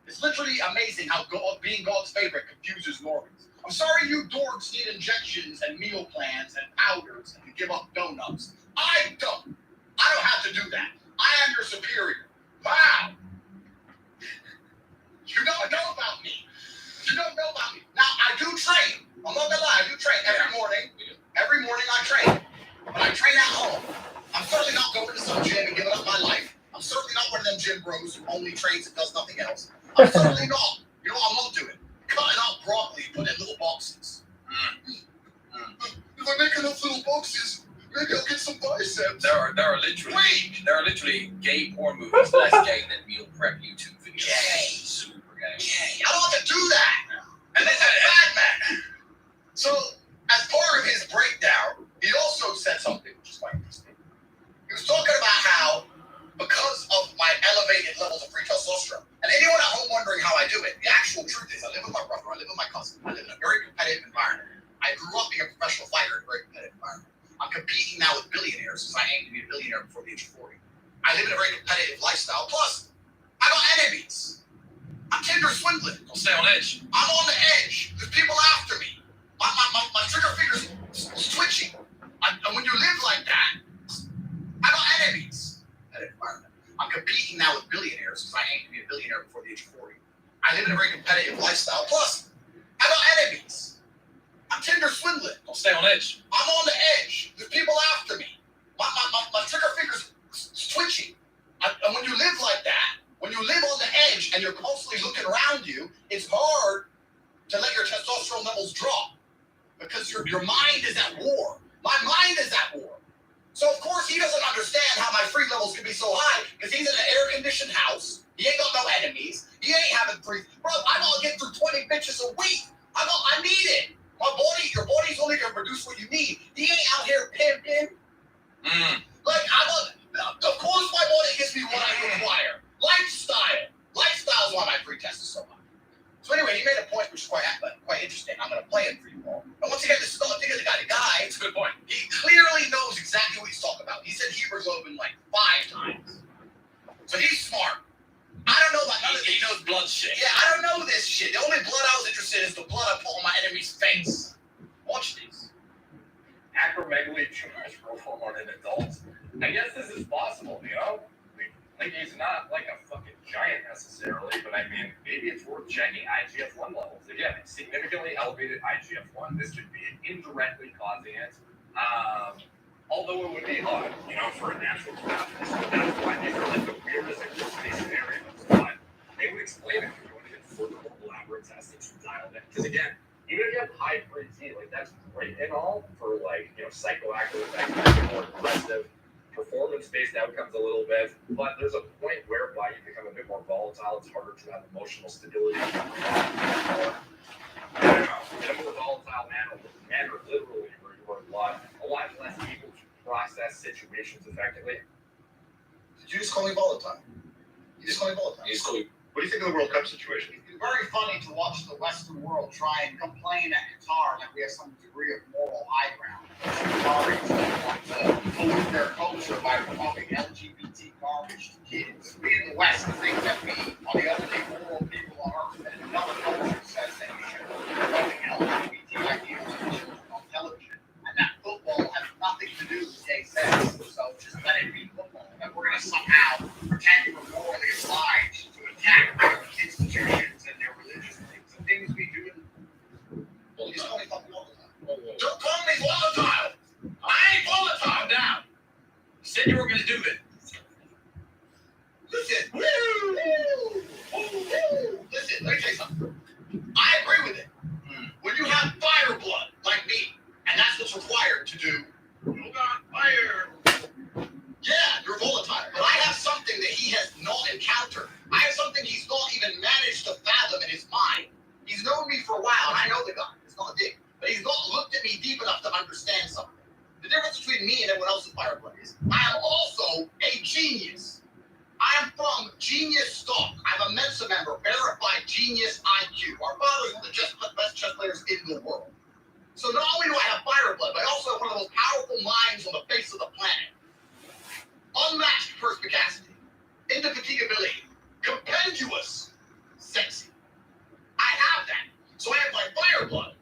It's literally amazing how being God's favorite confuses Mormons. I'm sorry you dorks need injections and meal plans and powders and give up donuts. I don't. I don't have to do that. I am your superior. Wow. You don't know about me. You don't know about me. Now, I do train. I'm not gonna lie. I do train every morning. Every morning I train. But I train at home. I'm certainly not going to some gym and giving up my life. I'm certainly not one of them gym bros who only trains and does nothing else. I'm certainly not. You know what I'm not doing? Cutting out broccoli, put in little boxes. If I make enough little boxes, maybe I'll get some biceps. There are literally gay porn movies less gay than meal prep YouTube videos. Gay. Super gay. Gay. I don't have to do that. And this is a bad man. So, as part of his breakdown, he also said something which is quite interesting. He was talking about how, because of my elevated levels of free testosterone, and anyone at home wondering how I do it, the actual truth is I live with my brother, I live with my cousin, I live in a very competitive environment. I grew up being a professional fighter in a very competitive environment. I'm competing now with billionaires because I aim to be a billionaire before the age of 40. I live in a very competitive lifestyle. Plus, I got enemies. I'm Tinder swindling. Don't stay on edge. I'm on the edge. There's people after me. My trigger fingers was twitching. And when you live like that, I got enemies. That environment. I'm competing now with billionaires because I aim to be a billionaire before the age of 40. I live in a very competitive lifestyle. Plus, I got enemies. I'm Tinder swindling. Don't stay on edge. I'm on the edge. There's people after me. My trigger fingers was twitching. And when you live like that, when you live on the edge and you're constantly looking around you, it's hard to let your testosterone levels drop because your mind is at war. My mind is at war. So, of course, he doesn't understand how my free levels can be so high because he's in an air-conditioned house. He ain't got no enemies. He ain't having free. Bro, I gotta get through 20 bitches a week. I need it. Your body's only gonna produce what you need. He ain't out here pimping. Of course, my body gives me what I require. Lifestyle is why my free test is so high. So anyway, he made a point which is quite interesting. I'm going to play it for you all. And once again, this is not the guy. It's a good point. He clearly knows exactly what he's talking about. He said hemoglobin like 5 times. So he's smart. I don't know about none of this. He knows blood shit. Yeah, I don't know this shit. The only blood I was interested in is the blood I put on my enemy's face. Watch this. Acromegaly too much growth hormone in adults. I guess this is possible, you know? Like, he's not like a fucking giant necessarily, but I mean, maybe it's worth checking IGF-1 levels. Again, significantly elevated IGF-1. This could be indirectly causing it. Although it would be odd, you know, for a natural pathologist. That's why these are like the weirdest and case scenarios. But they would explain it if you're going to get further elaborate testing to dial in. Because again, even if you have high free T, like that's great and all for like, you know, psychoactive effects, more aggressive, performance-based outcomes a little bit, but there's a point whereby you become a bit more volatile. It's harder to have emotional stability. I don't know, in a more volatile manner, literally, where you are a lot less able to process situations effectively. Did you just call me volatile? You just call me volatile. What do you think of the World Cup situation? It's very funny to watch the Western world try and complain at Qatar like we have some degree of moral high ground. Qataris want to pollute their culture by promoting LGBT garbage to kids. We in the West think that we are the only moral people on earth, and another culture says that we should be promoting LGBT ideals to children on television, and that football has nothing to do with gay sex. So just let it be football. And we're going to somehow pretend we're morally obliged to attack our institutions and their religious things, the things we do. You just call me fucking volatile. Don't call me volatile. I ain't volatile now. You said you were going to do it. Listen, listen, let me tell you something. I agree with it. When you have fire blood like me, and that's what's required to do, you got fire. Yeah, you're volatile. But I have something that he has not encountered. I have something he's not even managed to fathom in his mind. He's known me for a while, and I know the guy. It's not a dick. But he's not looked at me deep enough to understand something. The difference between me and everyone else's fire blood is I am also a genius. I am from genius stock. I'm a Mensa member, verified genius IQ. Our father is one of the best chess players in the world. So not only do I have fire blood, but I also have one of the most powerful minds on the face of the planet. Unmatched perspicacity, indefatigability, compendious, sexy. I have that. So I have my fire blood,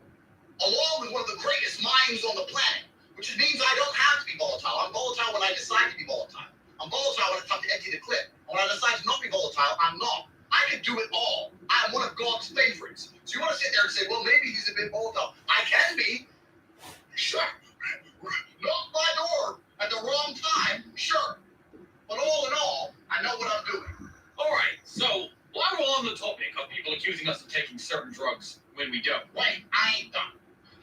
along with one of the greatest minds on the planet, which means I don't have to be volatile. I'm volatile when I decide to be volatile. I'm volatile when it's time to empty the clip. When I decide to not be volatile, I'm not. I can do it all. I'm one of God's favorites. So you want to sit there and say, well, maybe he's a bit volatile. I can be. Sure. Knock my door at the wrong time. Sure. But all in all, I know what I'm doing. All right, so while we're on the topic of people accusing us of taking certain drugs when we don't. Wait, I ain't done.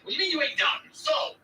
What do you mean you ain't done? So,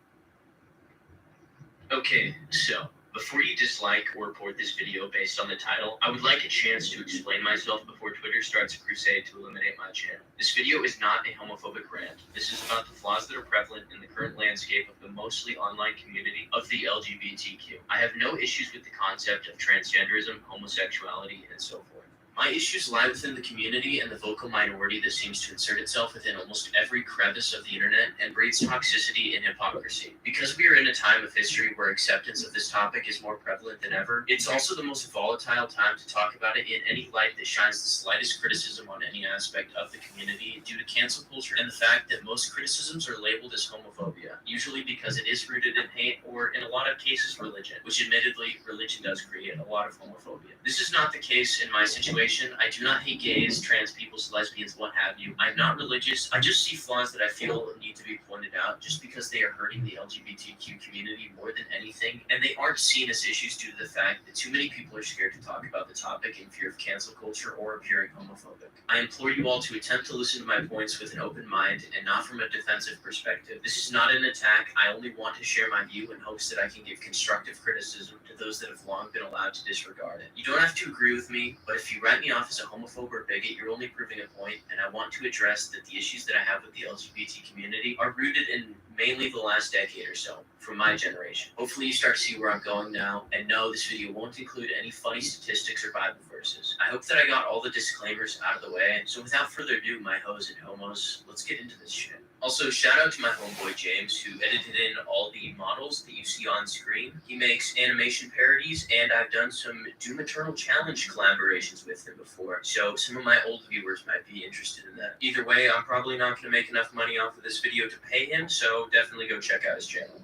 Okay, so before you dislike or report this video based on the title, I would like a chance to explain myself before Twitter starts a crusade to eliminate my channel. This video is not a homophobic rant. This is about the flaws that are prevalent in the current landscape of the mostly online community of the LGBTQ. I have no issues with the concept of transgenderism, homosexuality, and so forth. My issues lie within the community and the vocal minority that seems to insert itself within almost every crevice of the internet and breeds toxicity and hypocrisy. Because we are in a time of history where acceptance of this topic is more prevalent than ever, it's also the most volatile time to talk about it in any light that shines the slightest criticism on any aspect of the community due to cancel culture and the fact that most criticisms are labeled as homophobia, usually because it is rooted in hate or, in a lot of cases, religion, which admittedly, religion does create a lot of homophobia. This is not the case in my situation. I do not hate gays, trans people, lesbians, what have you. I'm not religious. I just see flaws that I feel need to be pointed out just because they are hurting the LGBTQ community more than anything, and they aren't seen as issues due to the fact that too many people are scared to talk about the topic in fear of cancel culture or appearing homophobic. I implore you all to attempt to listen to my points with an open mind and not from a defensive perspective. This is not an attack. I only want to share my view in hopes that I can give constructive criticism to those that have long been allowed to disregard it. You don't have to agree with me, but if you write me off as a homophobe or bigot, you're only proving a point, and I want to address that the issues that I have with the LGBT community are rooted in mainly the last decade or so, from my generation. Hopefully you start to see where I'm going now, and no, this video won't include any funny statistics or Bible verses. I hope that I got all the disclaimers out of the way, so without further ado, my hoes and homos, let's get into this shit. Also, shout out to my homeboy James, who edited in all the models that you see on screen. He makes animation parodies, and I've done some Doom Eternal Challenge collaborations with him before, so some of my old viewers might be interested in that. Either way, I'm probably not going to make enough money off of this video to pay him, so definitely go check out his channel.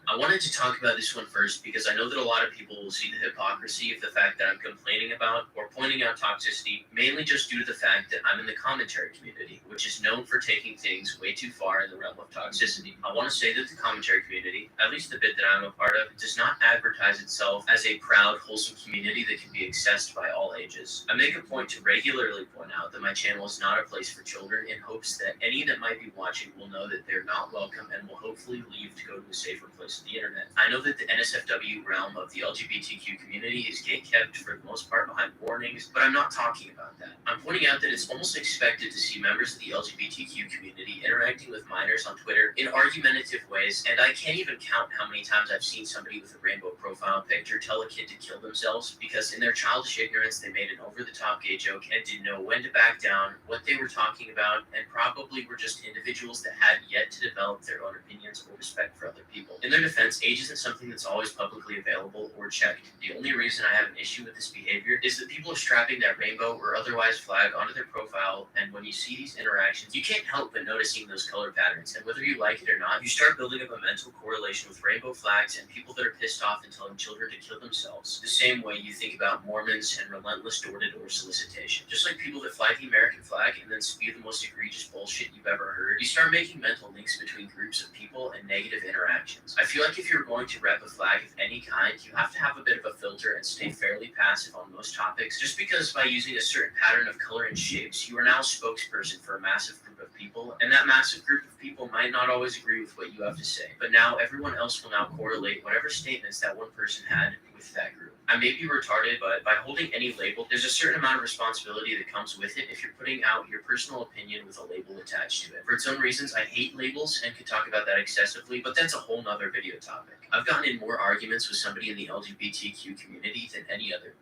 I wanted to talk about this one first because I know that a lot of people will see the hypocrisy of the fact that I'm complaining about or pointing out toxicity, mainly just due to the fact that I'm in the commentary community, which is known for taking things way too far in the realm of toxicity. I want to say that the commentary community, at least the bit that I'm a part of, does not advertise itself as a proud, wholesome community that can be accessed by all ages. I make a point to regularly point out that my channel is not a place for children in hopes that any that might be watching will know that they're not welcome and will hopefully leave to go to a safer place of the internet. I know that the NSFW realm of the LGBTQ community is gatekept for the most part behind warnings, but I'm not talking about that. I'm pointing out that it's almost expected to see members of the LGBTQ community interacting with minors on Twitter in argumentative ways, and I can't even count how many times I've seen somebody with a rainbow profile picture tell a kid to kill themselves because in their childish ignorance they made an over-the-top gay joke and didn't know when to back down, what they were talking about, and probably were just individuals that had yet to develop their own opinions or respect for other people. In their defense, age isn't something that's always publicly available or checked. The only reason I have an issue with this behavior is that people are strapping that rainbow or otherwise flag onto their profile, and when you see these interactions, you can't help but noticing those color patterns, and whether you like it or not, you start building up a mental correlation with rainbow flags and people that are pissed off and telling children to kill themselves, the same way you think about Mormons and relentless door-to-door solicitation. Just like people that fly the American flag and then spew the most egregious bullshit you've ever heard, you start making mental links between groups of people and negative interactions. I feel like if you're going to rep a flag of any kind, you have to have a bit of a filter and stay fairly passive on most topics, just because by using a certain pattern of color and shapes, you are now a spokesperson for a massive group of people, and that massive group of people might not always agree with what you have to say, but now everyone else will now correlate whatever statements that one person had with that group. I may be retarded, but by holding any label, there's a certain amount of responsibility that comes with it if you're putting out your personal opinion with a label attached to it. For its own reasons, I hate labels and could talk about that excessively, but that's a whole nother video topic. I've gotten in more arguments with somebody in the LGBTQ community than any other.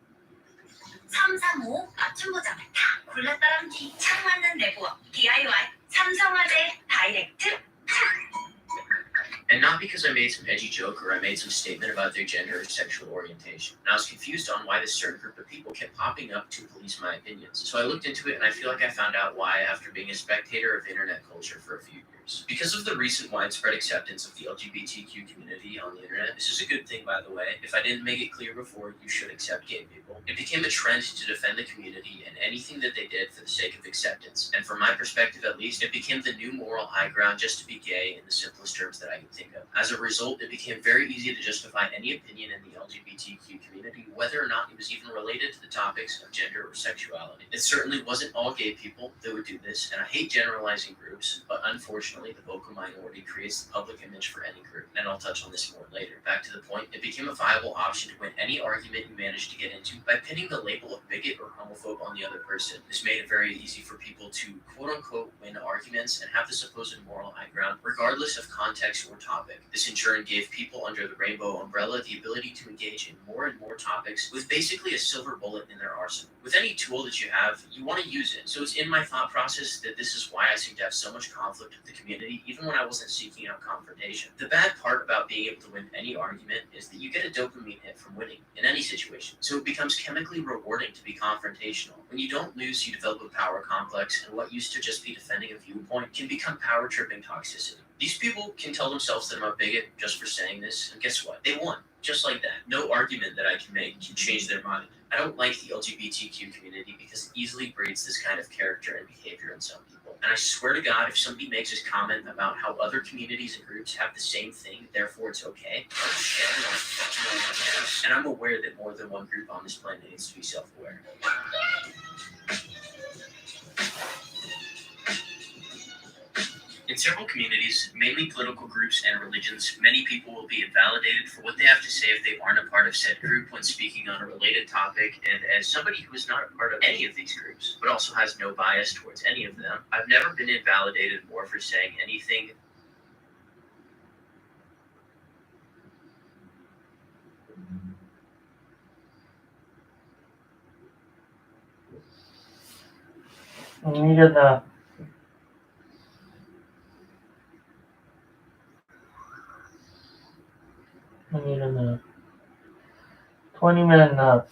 335 맞춤보장 다 골랐다람쥐 참 맞는 내부업 DIY 삼성화재 다이렉트 And not because I made some edgy joke or I made some statement about their gender or sexual orientation. And I was confused on why this certain group of people kept popping up to police my opinions. So I looked into it and I feel like I found out why after being a spectator of internet culture for a few years. Because of the recent widespread acceptance of the LGBTQ community on the internet, this is a good thing, by the way. If I didn't make it clear before, you should accept gay people. It became a trend to defend the community and anything that they did for the sake of acceptance. And from my perspective at least, it became the new moral high ground just to be gay in the simplest terms that I can think of. As a result, it became very easy to justify any opinion in the LGBTQ community, whether or not it was even related to the topics of gender or sexuality. It certainly wasn't all gay people that would do this, and I hate generalizing groups, but unfortunately, the vocal minority creates the public image for any group, and I'll touch on this more later. Back to the point, it became a viable option to win any argument you managed to get into by pinning the label of bigot or homophobe on the other person. This made it very easy for people to quote-unquote win arguments and have the supposed moral high ground, regardless of context or topic. This in turn gave people under the rainbow umbrella the ability to engage in more and more topics with basically a silver bullet in their arsenal. With any tool that you have, you want to use it. So it's in my thought process that this is why I seem to have so much conflict with the community, even when I wasn't seeking out confrontation. The bad part about being able to win any argument is that you get a dopamine hit from winning in any situation. So it becomes chemically rewarding to be confrontational. When you don't lose, you develop a power complex, and what used to just be defending a viewpoint can become power-tripping toxicity. These people can tell themselves that I'm a bigot just for saying this, and guess what? They won. Just like that. No argument that I can make can change their mind. I don't like the LGBTQ community because it easily breeds this kind of character and behavior in some people. And I swear to God, if somebody makes this comment about how other communities and groups have the same thing, therefore it's okay, and I'm aware that more than one group on this planet needs to be self-aware. In several communities, mainly political groups and religions, many people will be invalidated for what they have to say if they aren't a part of said group when speaking on a related topic, and as somebody who is not a part of any of these groups, but also has no bias towards any of them, I've never been invalidated more for saying anything Manila na 20-minute nap.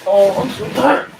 Oh, I'm so tired.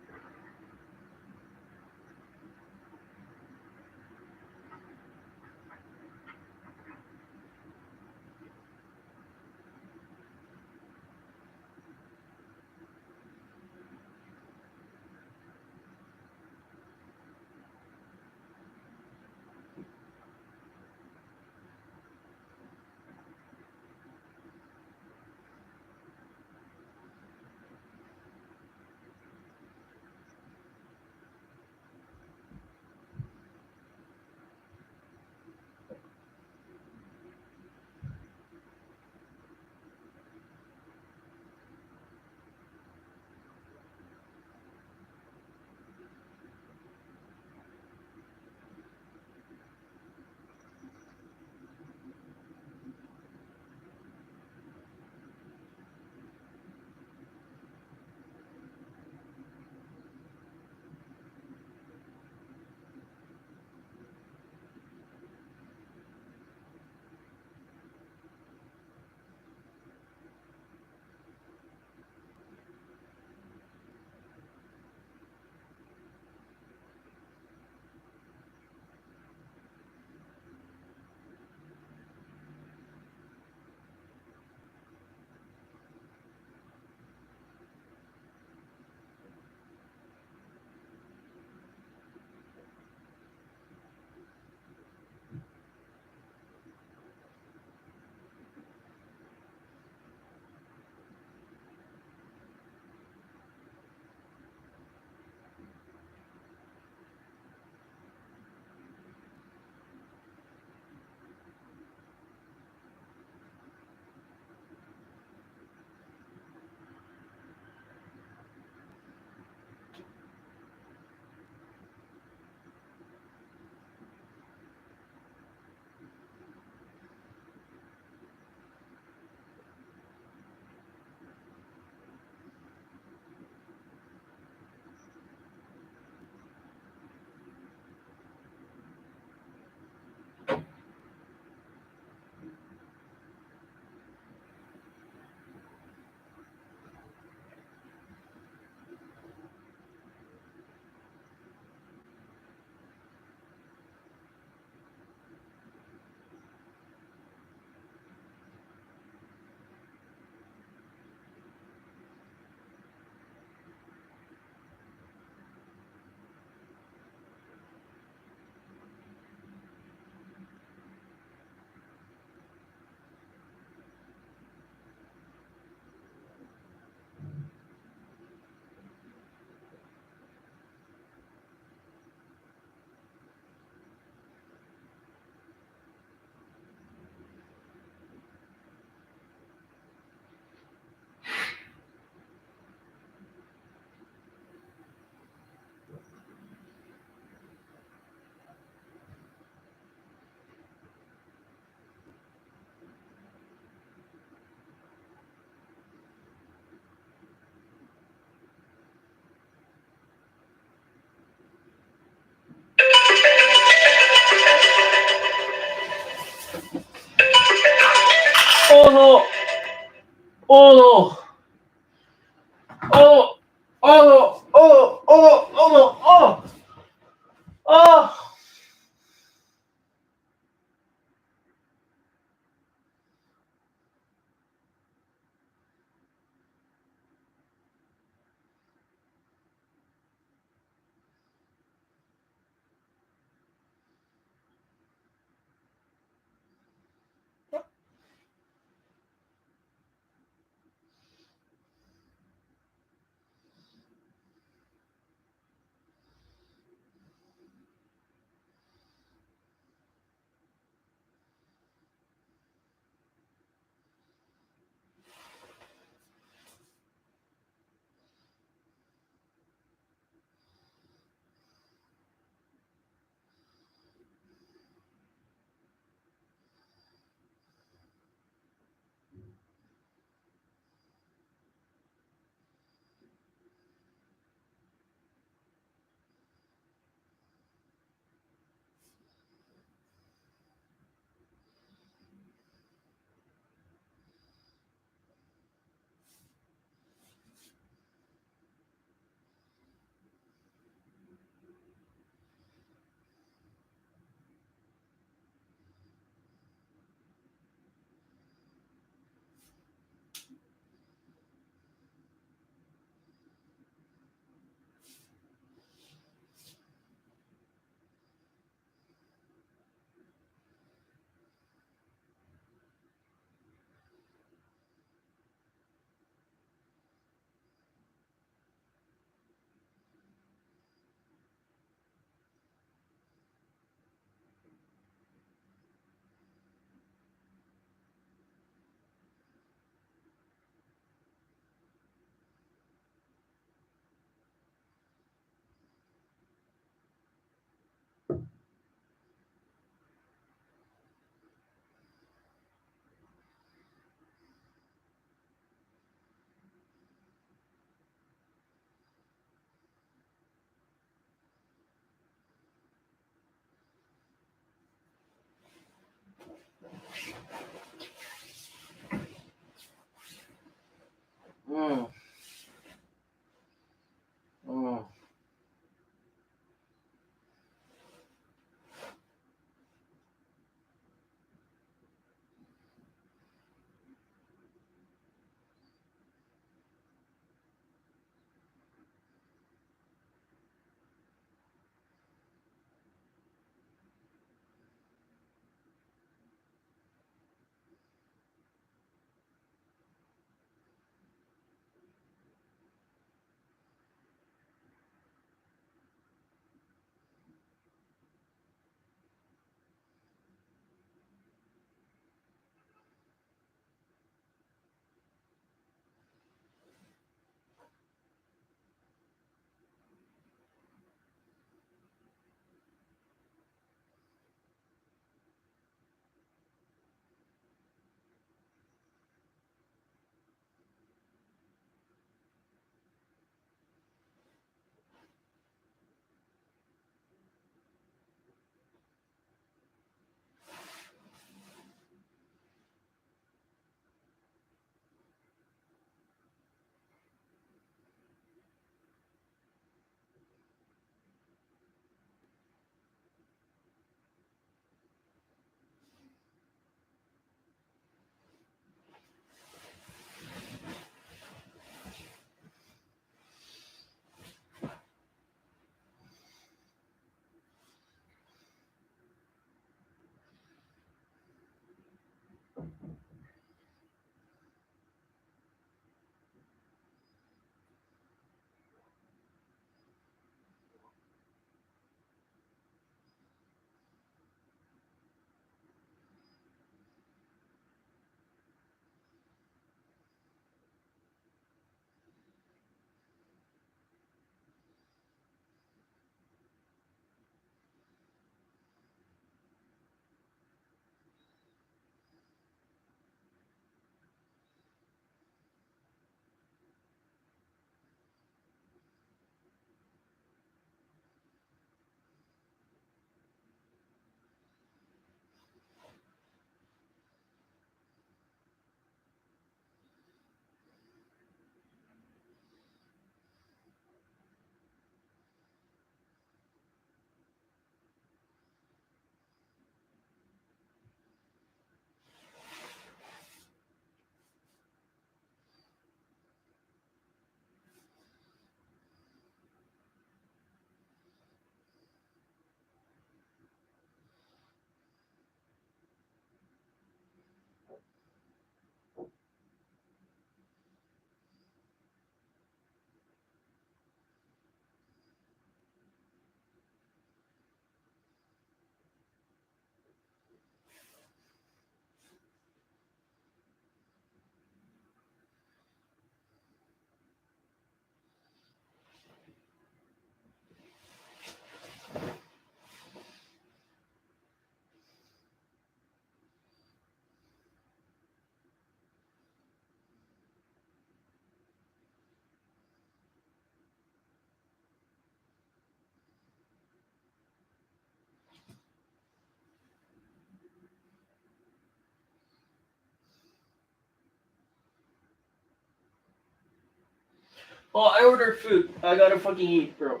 Oh, I ordered food. I gotta fucking eat, bro.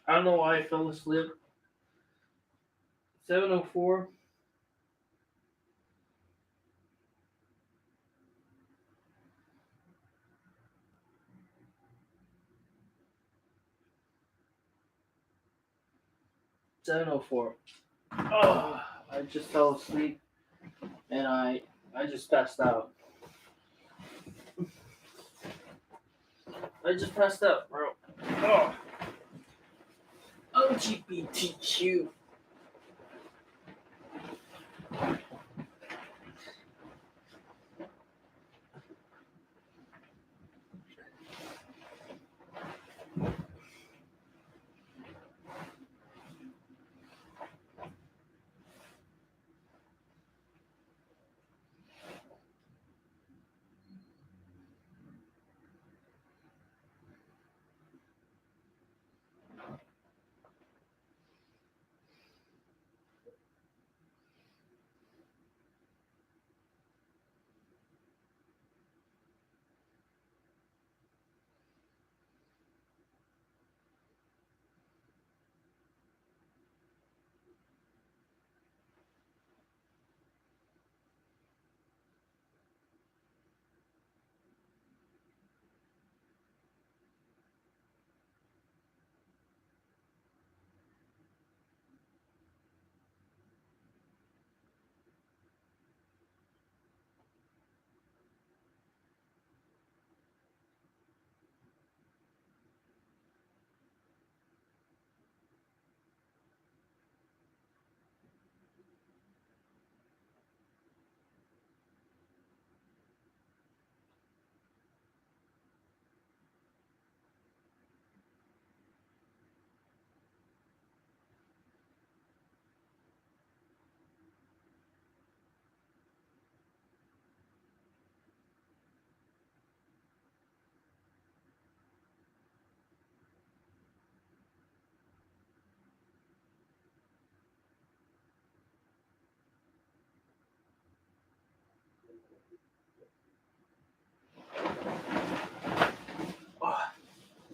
I don't know why I fell asleep. 7:04. Oh, I just fell asleep and I just passed out. I just passed out, bro. Oh. LGBTQ.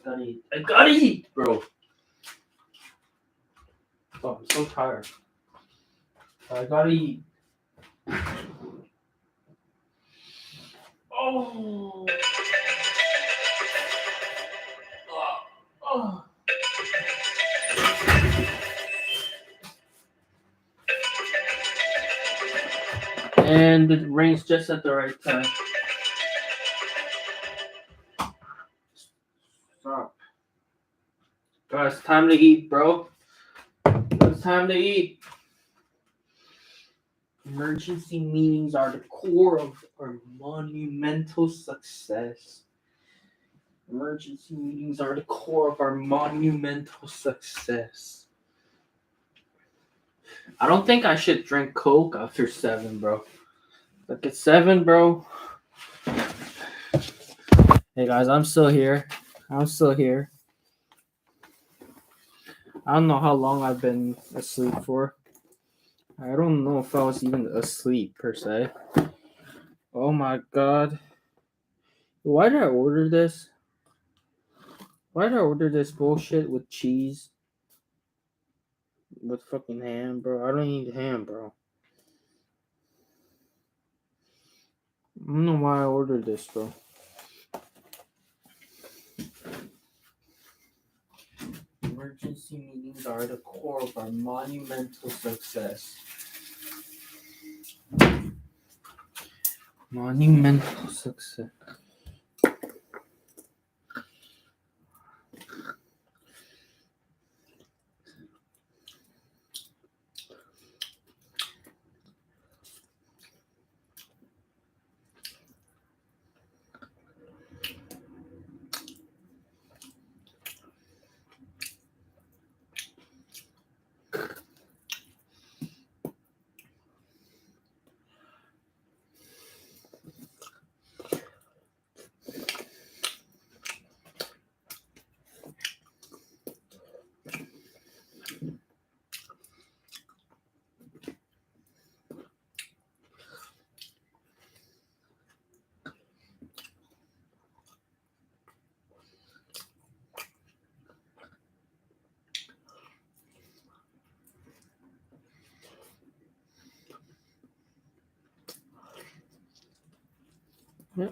I gotta eat, bro. Oh, I'm so tired. I gotta eat. Oh. Oh. And it rains just at the right time. Stop. Guys, time to eat, bro. It's time to eat. Emergency meetings are the core of our monumental success. Emergency meetings are the core of our monumental success. I don't think I should drink Coke after 7, bro. Like at 7, bro. Hey guys, I'm still here. I don't know how long I've been asleep for. I don't know if I was even asleep per se. Oh my god. Why did I order this? Why did I order this bullshit with cheese? With fucking ham, bro. I don't need ham, bro. I don't know why I ordered this, bro. Emergency meetings are the core of our monumental success. Monumental success.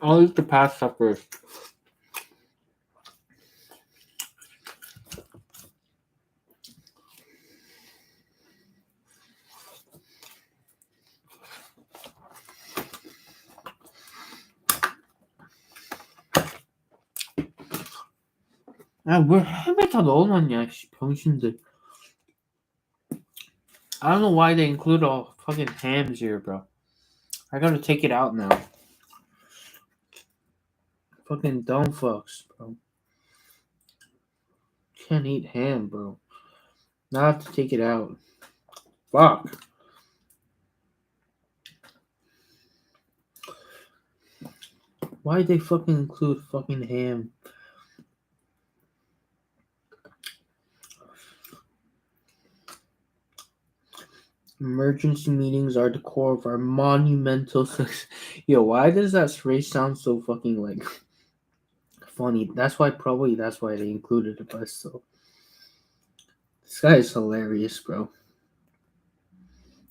I'll eat the pasta first. 아, 왜 햄을 다 넣어놨냐, 씨, 병신들. I don't know why they include all fucking hams here, bro. I gotta take it out now. Fucking dumb fucks, bro. Can't eat ham, bro. Now I have to take it out. Fuck. Why'd they fucking include fucking ham? Emergency meetings are the core of our monumental success. Yo, why does that phrase sound so fucking like funny? That's why they included it, but still. This guy is hilarious, bro.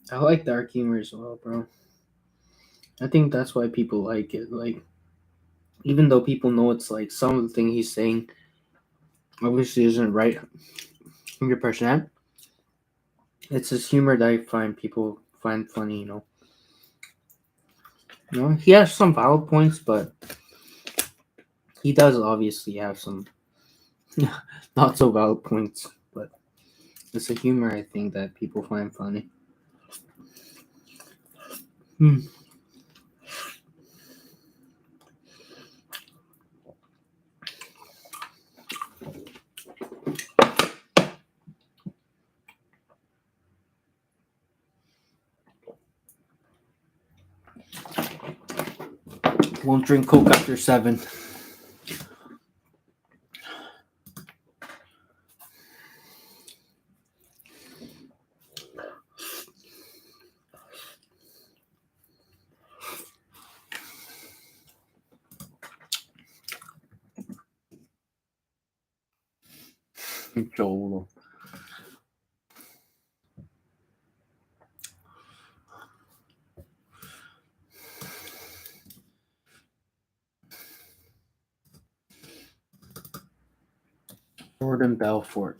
I like dark humor as well, bro. I think that's why people like it. Like, even though people know it's like some of the thing he's saying obviously isn't right 100%. It's this humor that I find people find funny, you know. He has some valid points, but he does obviously have some not so valid points. But it's a humor I think that people find funny. Won't drink Coke after 7. Joel. Jordan Belfort.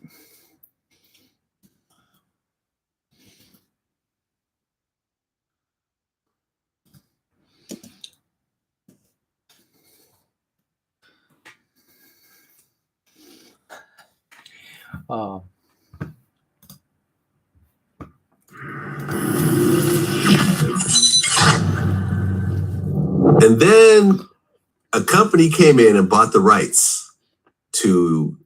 And then a company came in and bought the rights to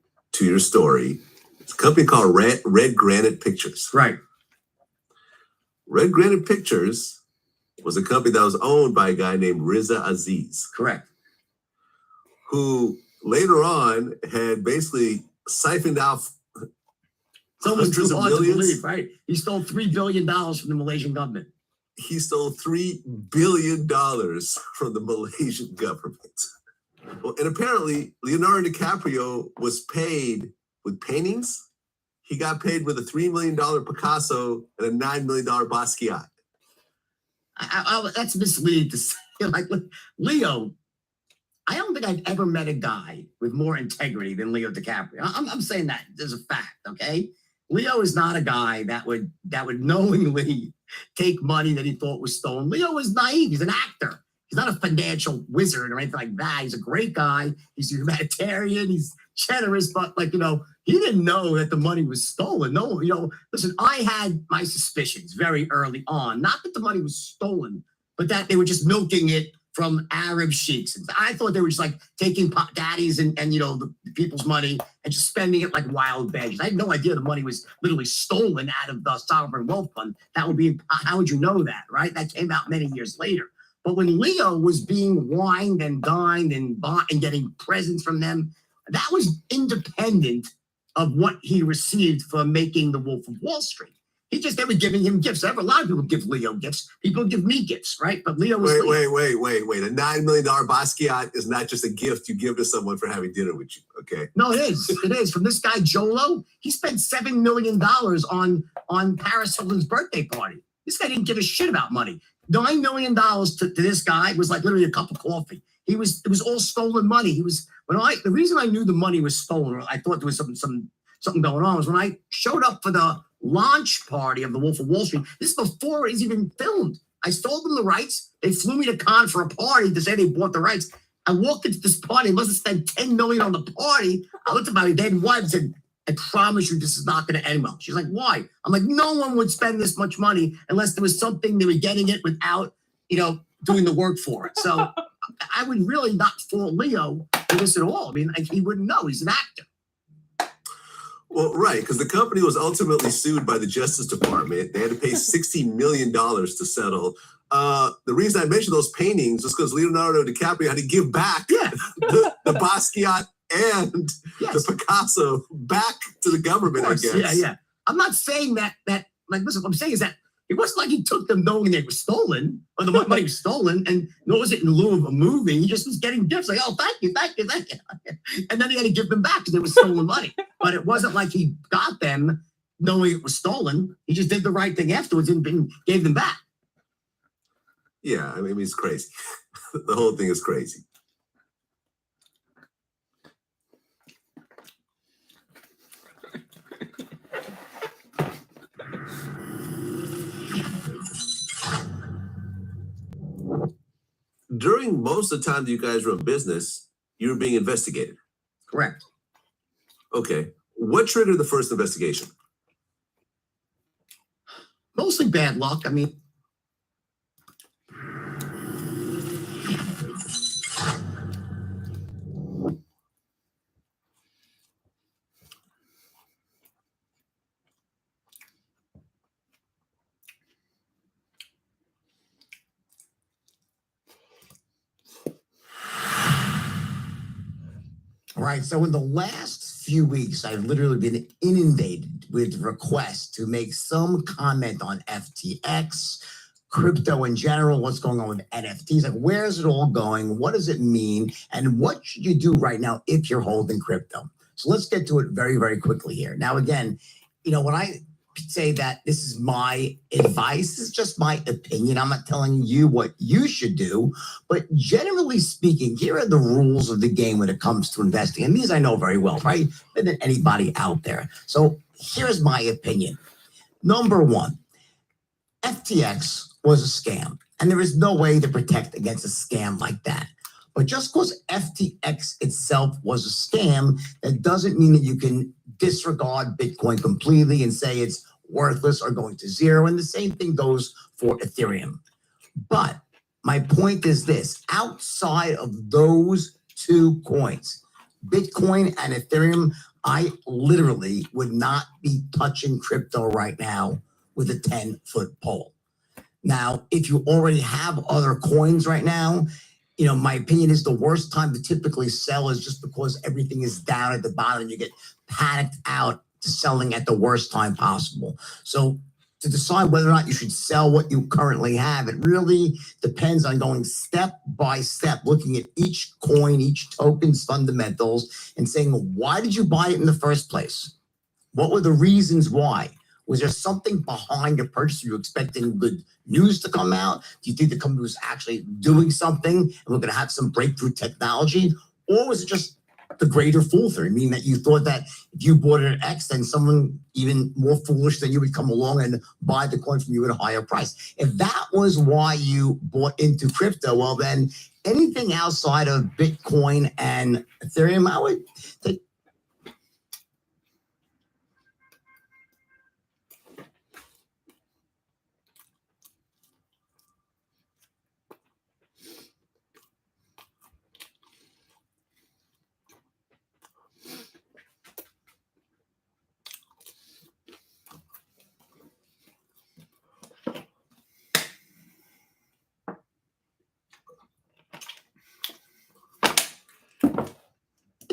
your story. It's a company called Red Granite Pictures. Right. Red Granite Pictures was a company that was owned by a guy named Riza Aziz. Correct. Who later on had basically siphoned off It's almost hundreds too of hard to millions. believe, right? He stole $3 billion from the Malaysian government. He stole $3 billion from the Malaysian government. Well, and apparently Leonardo DiCaprio was paid with paintings. He got paid with a $3 million Picasso and a $9 million Basquiat. That's misleading to say. Like, Leo, I don't think I've ever met a guy with more integrity than Leo DiCaprio. I'm saying that as a fact, okay? Leo is not a guy that would knowingly take money that he thought was stolen. Leo is naive. He's an actor. He's not a financial wizard or anything like that. He's a great guy. He's a humanitarian. He's generous, but like, he didn't know that the money was stolen. No, listen, I had my suspicions very early on, not that the money was stolen, but that they were just milking it from Arab sheiks. I thought they were just like taking daddies and the people's money and just spending it like wild badgers. I had no idea the money was literally stolen out of the Sovereign Wealth Fund. How would you know that, right? That came out many years later. But when Leo was being wined and dined and bought and getting presents from them, that was independent of what he received for making The Wolf of Wall Street. They were giving him gifts. A lot of people give Leo gifts. People give me gifts, right? But Leo was Wait. A $9 million Basquiat is not just a gift you give to someone for having dinner with you, okay? No, it is. It is. From this guy, Jolo, he spent $7 million on Paris Hilton's birthday party. This guy didn't give a shit about money. $9 million to this guy was like literally a cup of coffee. it was all stolen money. The reason I knew the money was stolen, or I thought there was something going on, was when I showed up for the launch party of The Wolf of Wall Street. This is before it was even filmed. I sold them the rights. They flew me to Cannes for a party to say they bought the rights. I walked into this party, must have spent $10 million on the party. I looked at my dead wife and said, I promise you this is not going to end well. She's like, why? I'm like, no one would spend this much money unless there was something they were getting it without, doing the work for it. So I would really not fault Leo for this at all. I mean, he wouldn't know. He's an actor. Well, right, because the company was ultimately sued by the Justice Department. They had to pay $60 million to settle. The reason I mentioned those paintings was because Leonardo DiCaprio had to give back the Basquiat and the Picasso back to the government, I guess. Yeah. I'm not saying that listen, what I'm saying is that it wasn't like he took them knowing they were stolen, or the money was stolen, and nor was it in lieu of a movie. He just was getting gifts like, oh, thank you. And then he had to give them back because it was stolen money. But it wasn't like he got them knowing it was stolen. He just did the right thing afterwards and gave them back. Yeah, I mean, it's crazy. The whole thing is crazy. During most of the time that you guys were in business, you were being investigated. Correct. Okay. What triggered the first investigation? Mostly bad luck. I mean, right. So in the last few weeks, I've literally been inundated with requests to make some comment on FTX, crypto in general, what's going on with NFTs, like where is it all going? What does it mean? And what should you do right now if you're holding crypto? So let's get to it very, very quickly here. Now, again, when I say that this is my advice, it's just my opinion. I'm not telling you what you should do, but generally speaking, here are the rules of the game when it comes to investing. And these I know very well, right? Better than anybody out there. So here's my opinion. Number one, FTX was a scam, and there is no way to protect against a scam like that. But just because FTX itself was a scam, that doesn't mean that you can disregard Bitcoin completely and say it's worthless or going to zero. And the same thing goes for Ethereum. But my point is this: outside of those two coins, Bitcoin and Ethereum, I literally would not be touching crypto right now with a 10-foot pole. Now, if you already have other coins right now, my opinion is the worst time to typically sell is just because everything is down at the bottom and you get panicked out to selling at the worst time possible. So to decide whether or not you should sell what you currently have, it really depends on going step by step, looking at each coin, each token's fundamentals, and saying, why did you buy it in the first place? What were the reasons why? Was there something behind your purchase? Were you expecting good news to come out? Do you think the company was actually doing something and we're going to have some breakthrough technology? Or was it just the greater fool theory, meaning that you thought that if you bought it at X, then someone even more foolish than you would come along and buy the coin from you at a higher price? If that was why you bought into crypto, well, then anything outside of Bitcoin and Ethereum, I would take.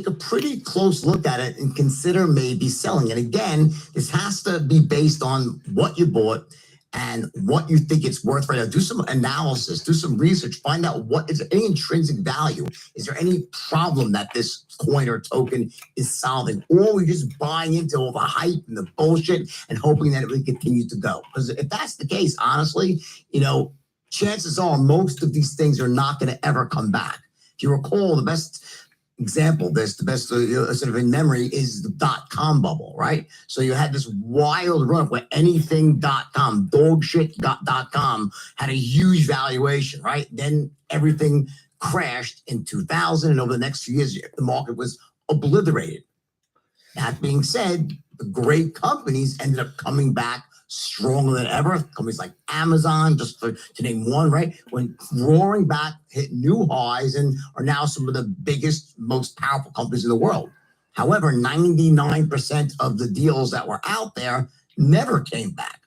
A pretty close look at it and consider maybe selling. And again, this has to be based on what you bought and what you think it's worth right now. Do some analysis, do some research, find out what is any intrinsic value. Is there any problem that this coin or token is solving? Or are we just buying into all the hype and the bullshit and hoping that it will continue to go? Because if that's the case, honestly, chances are most of these things are not going to ever come back. If If you recall, the best example of this, the best sort of in memory is the .com bubble, right? So you had this wild run where anything.com, dogshit.com had a huge valuation, right? Then everything crashed in 2000, and over the next few years, the market was obliterated. That being said, the great companies ended up coming back stronger than ever. Companies like Amazon, just to name one, right? Went roaring back, hit new highs, and are now some of the biggest, most powerful companies in the world. However, 99% of the deals that were out there never came back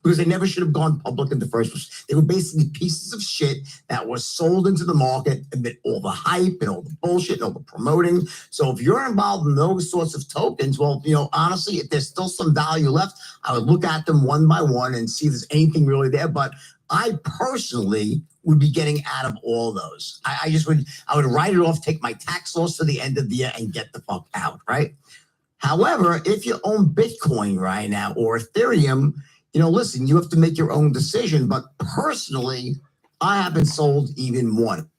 because they never should have gone public in the first place. They were basically pieces of shit that were sold into the market amid all the hype and all the bullshit and all the promoting. So if you're involved in those sorts of tokens, well, honestly, if there's still some value left, I would look at them one by one and see if there's anything really there. But I personally would be getting out of all those. I would write it off, take my tax loss to the end of the year and get the fuck out, right? However, if you own Bitcoin right now or Ethereum, listen, you have to make your own decision. But personally, I haven't sold even one.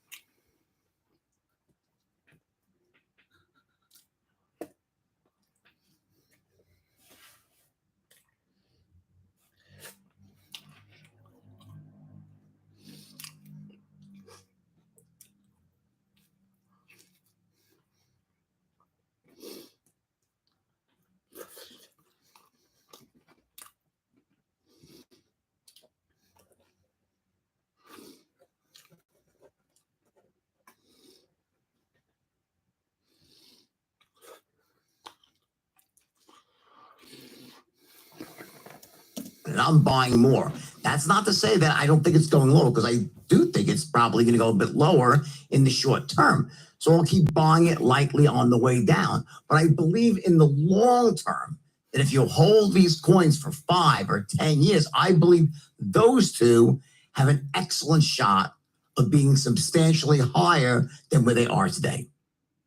And I'm buying more. That's not to say that I don't think it's going low, because I do think it's probably going to go a bit lower in the short term. So I'll keep buying it likely on the way down. But I believe in the long term that if you hold these coins for 5 or 10 years, I believe those two have an excellent shot of being substantially higher than where they are today.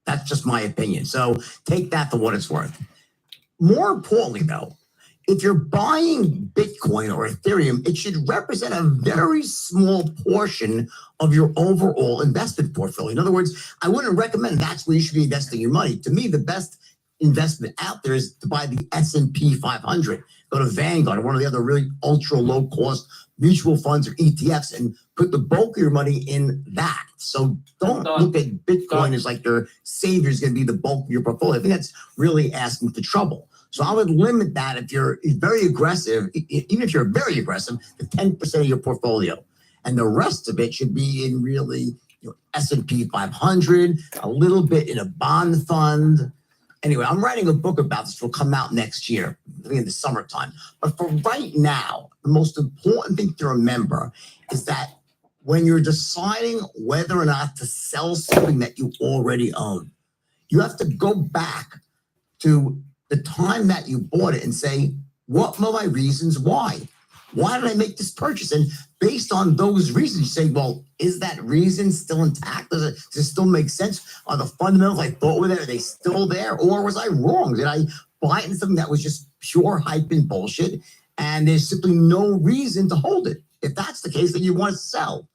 That's just my opinion. So take that for what it's worth. More importantly, though, if you're buying Bitcoin or Ethereum, it should represent a very small portion of your overall investment portfolio. In other words, I wouldn't recommend that's where you should be investing your money. To me, the best investment out there is to buy the S&P 500. Go to Vanguard or one of the other really ultra low cost mutual funds or ETFs and put the bulk of your money in that. So don't look at Bitcoin as like your savior is going to be the bulk of your portfolio. I think that's really asking for trouble. So I would limit that if you're very aggressive, even if you're very aggressive, to 10% of your portfolio. And the rest of it should be in really S&P 500, a little bit in a bond fund. Anyway, I'm writing a book about this. It will come out next year, I think in the summertime. But for right now, the most important thing to remember is that when you're deciding whether or not to sell something that you already own, you have to go back to the time that you bought it and say, what were my reasons why? Why did I make this purchase? And based on those reasons, you say, well, is that reason still intact? Does it still make sense? Are the fundamentals I thought were there, are they still there? Or was I wrong? Did I buy into something that was just pure hype and bullshit and there's simply no reason to hold it? If that's the case, then you want to sell.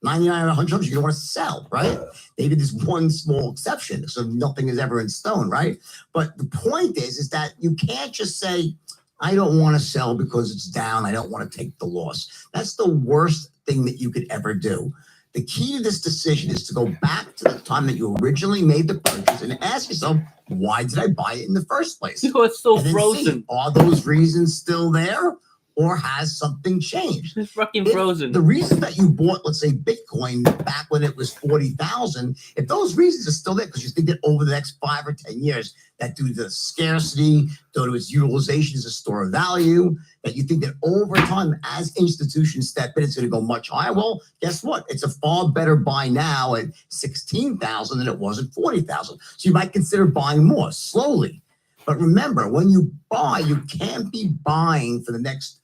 99 or 100 times you don't want to sell, right? Maybe there's one small exception, so nothing is ever in stone, right? But the point is that you can't just say, I don't want to sell because it's down. I don't want to take the loss. That's the worst thing that you could ever do. The key to this decision is to go back to the time that you originally made the purchase and ask yourself, why did I buy it in the first place? It's still and then frozen. See, are those reasons still there? Or has something changed? It's fucking frozen. The reason that you bought, let's say, Bitcoin back when it was 40,000, if those reasons are still there, because you think that over the next 5 or 10 years, that due to the scarcity, due to its utilization as a store of value, that you think that over time, as institutions step in, it's going to go much higher. Well, guess what? It's a far better buy now at 16,000 than it was at 40,000. So you might consider buying more slowly. But remember, when you buy, you can't be buying for the next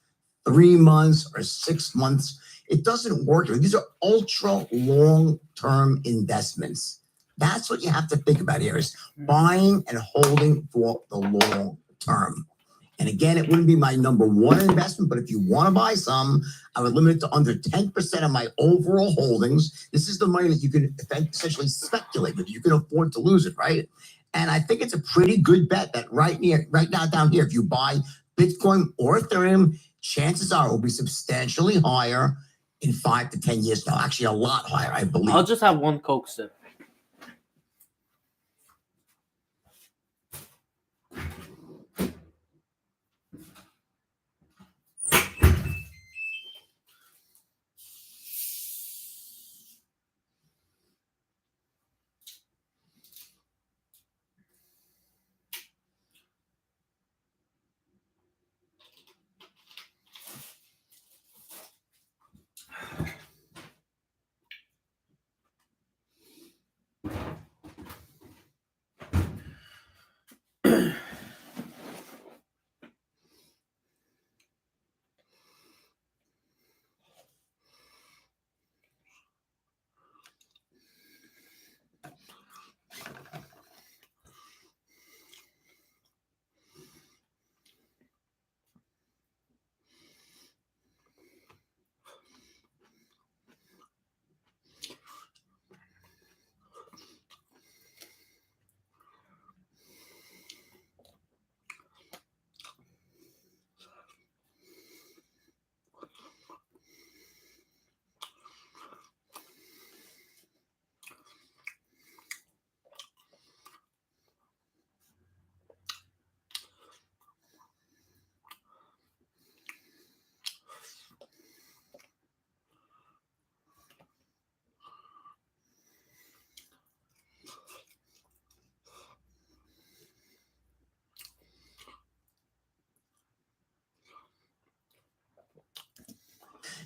3 months or 6 months. It doesn't work. These are ultra long-term investments. That's what you have to think about here is buying and holding for the long term. And again, it wouldn't be my number one investment, but if you want to buy some, I would limit it to under 10% of my overall holdings. This is the money that you can essentially speculate with. You can afford to lose it, right? And I think it's a pretty good bet that right now down here, if you buy Bitcoin or Ethereum, chances are it will be substantially higher in 5 to 10 years now. Actually, a lot higher, I believe. I'll just have one Coke sip.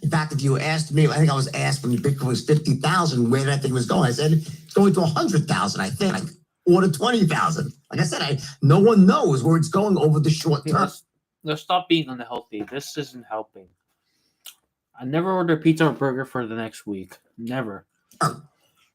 In fact, if you asked me, I think I was asked when Bitcoin was 50,000, where did I think it was going? I said, it's going to 100,000, I think, or to 20,000. Like I said, no one knows where it's going over the short term. Let's stop being unhealthy. This isn't helping. I never order pizza or burger for the next week. Never.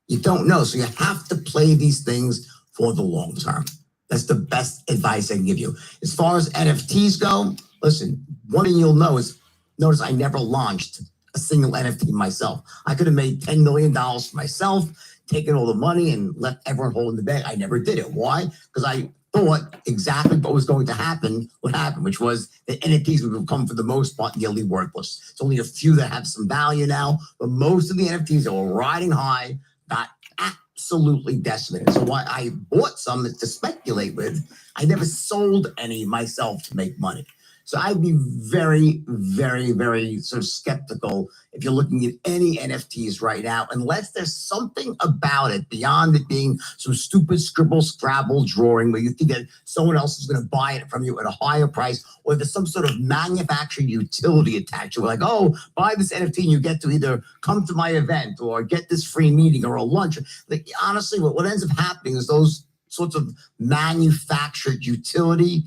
You don't know. So you have to play these things for the long term. That's the best advice I can give you. As far as NFTs go, listen, one thing you'll know is, notice I never launched a single NFT myself. I could have made $10 million for myself, taken all the money and let everyone hold in the bag. I never did it. Why? Because I thought exactly what was going to happen would happen, which was that NFTs would become, for the most part, nearly worthless. It's only a few that have some value now, but most of the NFTs that were riding high got absolutely decimated. So why I bought some to speculate with, I never sold any myself to make money. So I'd be very, very, very sort of skeptical if you're looking at any NFTs right now, unless there's something about it beyond it being some stupid scribble scrabble drawing where you think that someone else is going to buy it from you at a higher price, or there's some sort of manufactured utility attached to it, like, oh, buy this NFT and you get to either come to my event or get this free meeting or a lunch. Like, honestly, what ends up happening is those sorts of manufactured utility,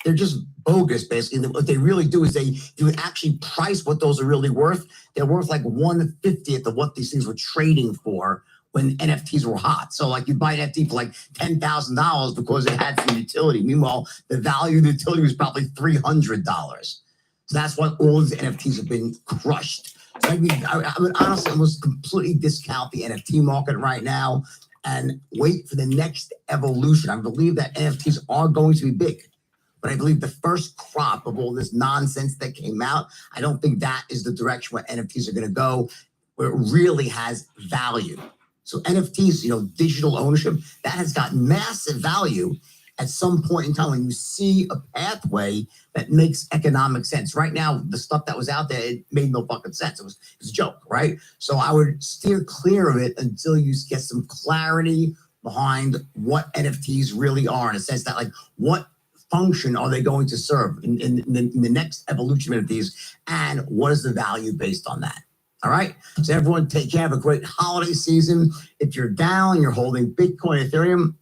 they're just bogus, basically. What they really do is you would actually price what those are really worth. They're worth like 1/50th of what these things were trading for when NFTs were hot. So like you buy an NFT for like $10,000 because it had some utility. Meanwhile, the value of the utility was probably $300. So that's why all these NFTs have been crushed. So I would honestly almost completely discount the NFT market right now and wait for the next evolution. I believe that NFTs are going to be big. But I believe the first crop of all this nonsense that came out, I don't think that is the direction where NFTs are going to go, where it really has value. So NFTs, digital ownership, that has got massive value at some point in time when you see a pathway that makes economic sense. Right now, the stuff that was out there, it made no fucking sense. It was a joke, right? So I would steer clear of it until you get some clarity behind what NFTs really are, in a sense that, like, what function are they going to serve in the next evolution of these, and what is the value based on that? All right. So everyone, take care. Have a great holiday season. If you're down, you're holding Bitcoin, Ethereum,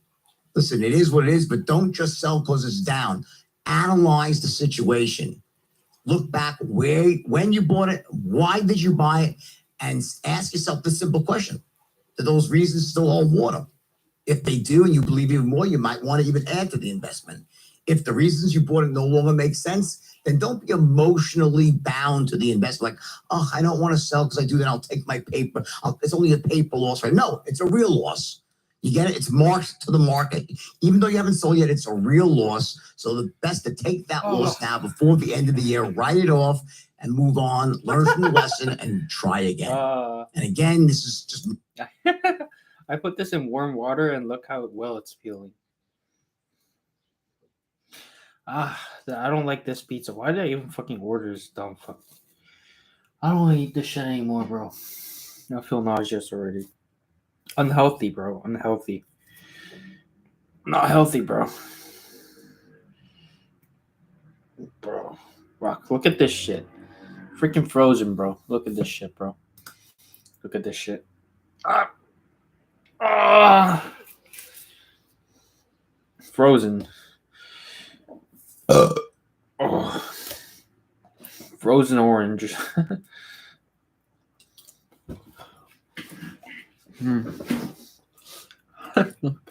listen, it is what it is, but don't just sell because it's down. Analyze the situation. Look back when you bought it, why did you buy it, and ask yourself the simple question: do those reasons still hold water? If they do, and you believe even more, you might want to even add to the investment. If the reasons you bought it no longer make sense, then don't be emotionally bound to the investment. Like, oh, I don't want to sell because I do that. I'll take my paper. It's only a paper loss, right? No, it's a real loss. You get it? It's marked to the market. Even though you haven't sold yet, it's a real loss. So the best to take that loss now before the end of the year, write it off and move on, learn from the lesson and try again. And again, this is just... I put this in warm water and look how well it's peeling. I don't like this pizza. Why did I even fucking order this dumb fuck? I don't want to eat this shit anymore, bro. I feel nauseous already. Unhealthy, bro. Unhealthy. Not healthy, bro. Bro. Rock, look at this shit. Freaking frozen, bro. Look at this shit, bro. Look at this shit. Frozen. Frozen orange.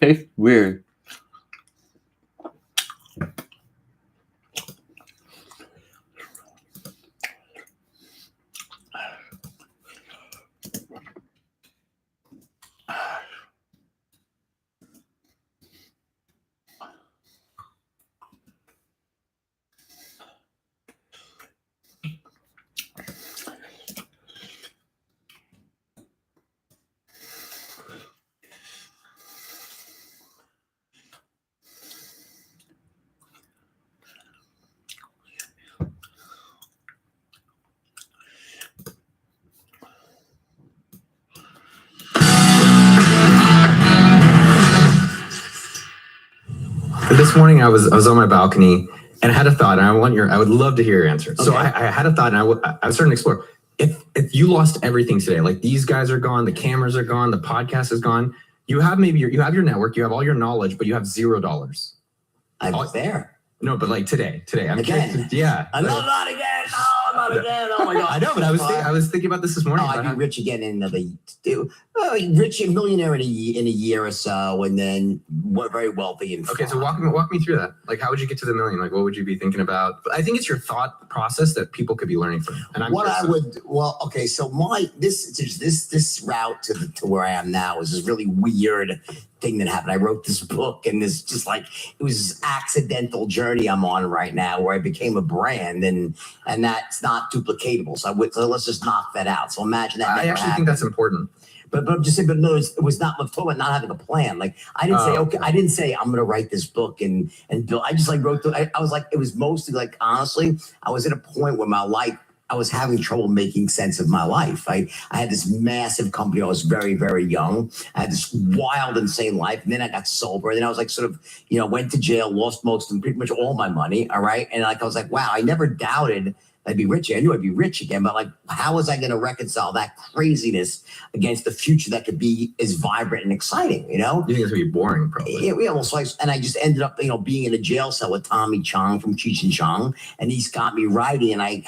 Tastes weird. This morning I was on my balcony and I had a thought, and I would love to hear your answer. So I had a thought, and I was starting to explore. If you lost everything today, like these guys are gone, the cameras are gone, the podcast is gone, you have you have your network, you have all your knowledge, but you have $0. I was there. No, but like today, I'm again. Curious, yeah. No, not again. No, not again. Oh my God. I know, but I was thinking about this morning. I'd be rich again in rich and millionaire in a year or so, and then very wealthy and okay. So walk me through that. Like, how would you get to the million? Like, what would you be thinking about? I think it's your thought process that people could be learning from. And so this route to where I am now is this really weird thing that happened. I wrote this book, and this just like it was this accidental journey I'm on right now where I became a brand, and that's not duplicatable. So let's just knock that out. So imagine that. I actually think that's important. But I'm just saying, but no, it was not. I'm talking about not having a plan. Like I didn't say, okay, I didn't say I'm going to write this book and build. I just like wrote. I was like, it was mostly like honestly, I was at a point where my life, I was having trouble making sense of my life. I had this massive company. I was very, very young. I had this wild, insane life. And then I got sober. And then I was like, sort of, went to jail, lost pretty much all my money. All right. And like, I was like, wow, I never doubted I'd be rich. I knew I'd be rich again, but like, how was I going to reconcile that craziness against the future that could be as vibrant and exciting? You think it's going to be boring, probably. Yeah. Well, so I just ended up, being in a jail cell with Tommy Chong from Cheech and Chong, and he's got me writing, and I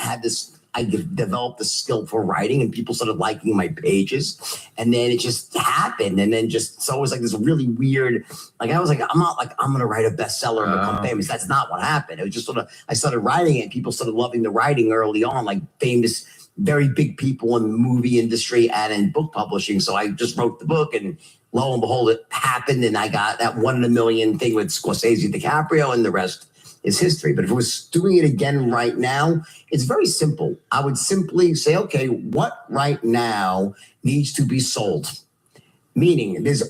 developed the skill for writing, and people started liking my pages, and then it just happened, and then so it was like this really weird. Like I was like, I'm not like I'm gonna write a bestseller and become famous. That's not what happened. It was just sort of I started writing it, and people started loving the writing early on, like famous, very big people in the movie industry and in book publishing. So I just wrote the book, and lo and behold, it happened, and I got that 1 in a million thing with Scorsese, DiCaprio, and the rest is history. But if I was doing it again right now, it's very simple. I would simply say, okay, what right now needs to be sold? Meaning there's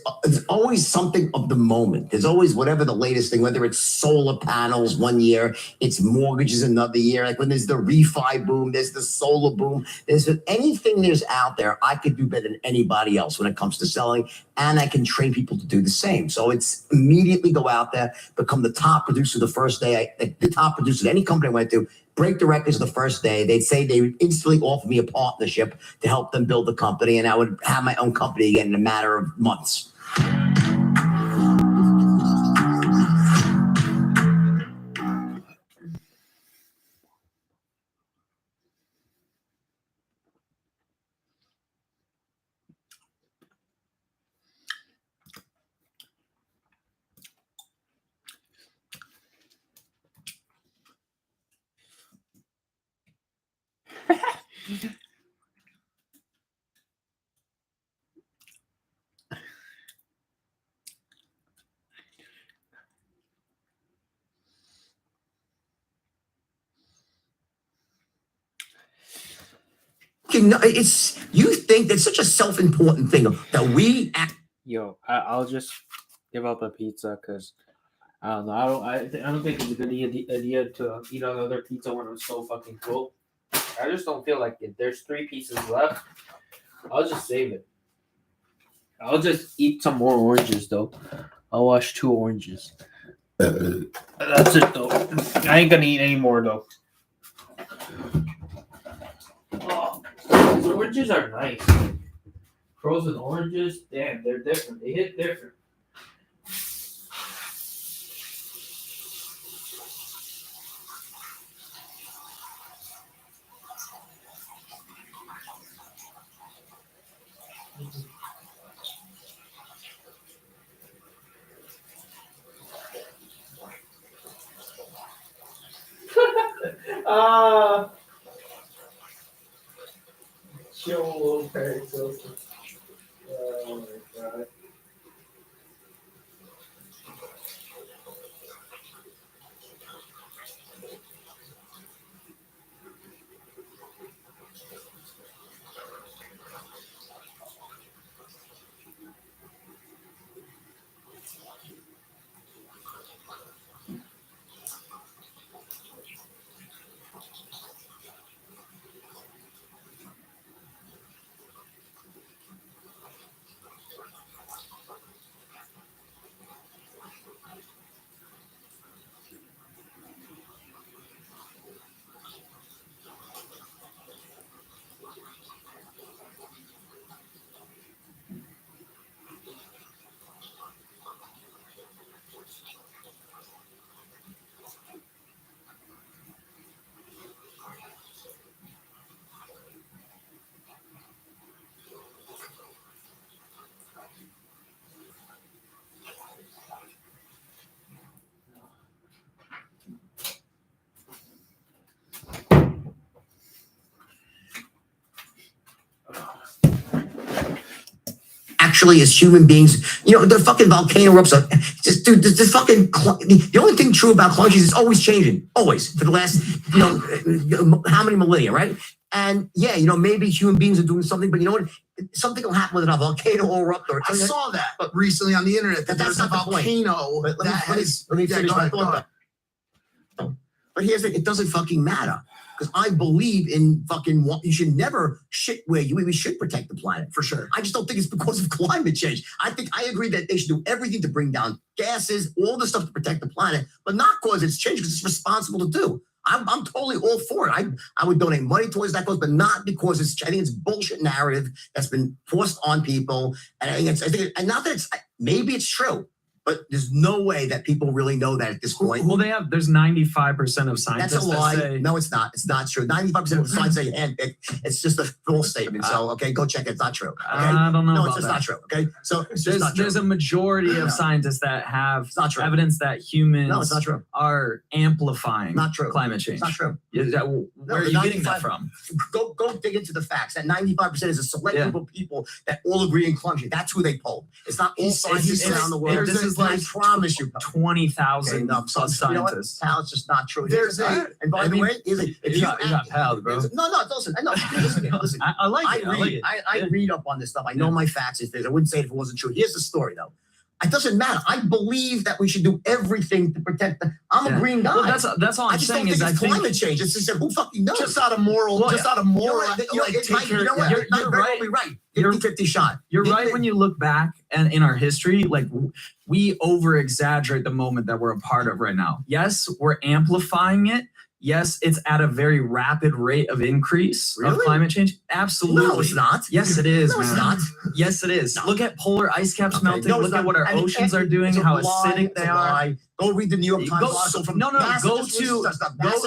always something of the moment. There's always whatever the latest thing, whether it's solar panels 1 year, it's mortgages another year. Like when there's the refi boom, there's the solar boom. There's anything there's out there, I could do better than anybody else when it comes to selling. And I can train people to do the same. So it's immediately go out there, become the top producer the first day. The top producer at any company I went to, break the records the first day. They'd say they would instantly offer me a partnership to help them build the company, and I would have my own company again in a matter of months. It's you think that's such a self-important thing that we act. Yo, I'll just give up a pizza because I don't know. I don't think it's a good idea to eat another pizza when I'm so fucking full. I just don't feel like it. There's 3 pieces left. I'll just save it. I'll just eat some more oranges though. I'll wash 2 oranges. That's it though. I ain't gonna eat any more though. Oh, these oranges are nice. Frozen oranges, damn, they're different. They hit different. Chill little Perry Wilson. Oh my god. Actually, as human beings, the fucking volcano erupts. Just, dude, the fucking the only thing true about climate change is always changing, always for the last, how many millennia, right? And yeah, maybe human beings are doing something, but you know what? Something will happen with a volcano will erupt. Or I saw that recently on the internet that there's a volcano let me finish my thought. But here's it doesn't fucking matter. Because I believe in fucking you should never shit where we should protect the planet for sure. I just don't think it's because of climate change. I agree that they should do everything to bring down gases, all the stuff to protect the planet, but not cause it's changed because it's responsible to do. I'm totally all for it. I would donate money towards that cause, but not because I think it's bullshit narrative that's been forced on people. And I think not that maybe it's true. But there's no way that people really know that at this point. Well, there's 95% of scientists That's a lie. that say... No, it's not. It's not true. 95% of the science say handpicked. It's just a false statement. So, okay, go check it. It's not true. Okay? I don't know. No, it's just not true. Okay, so it's just not true. There's a majority of scientists that have evidence that humans it's not true. Are amplifying climate change. It's not true. Where are you getting that from? Go dig into the facts. That 95% is a select group of people that all agree in climate change. That's who they polled. It's not all scientists around the world. This is like, I promise you, 20,000 plus scientists. Pal, it's just not true. There's and by the way, you got pals, bro. No, listen. Listen. I like it. I read up on this stuff. I know my facts. I wouldn't say it if it wasn't true. Here's the story, though. It doesn't matter. I believe that we should do everything to protect the. I'm a green guy. Well, that's all I'm saying is I think climate change. It's just who fucking knows? Just out of moral. You're right. 50-50 shot. You're right when you look back and in our history, like we over exaggerate the moment that we're a part of right now. Yes, we're amplifying it. Yes, it's at a very rapid rate of increase of climate change. Absolutely. No, it's not. Yes, it is. No, man. it's not. Yes, it is. No. Look at polar ice caps melting. Look at what our oceans are doing, how acidic they are. Go read the New York Times article from NASA.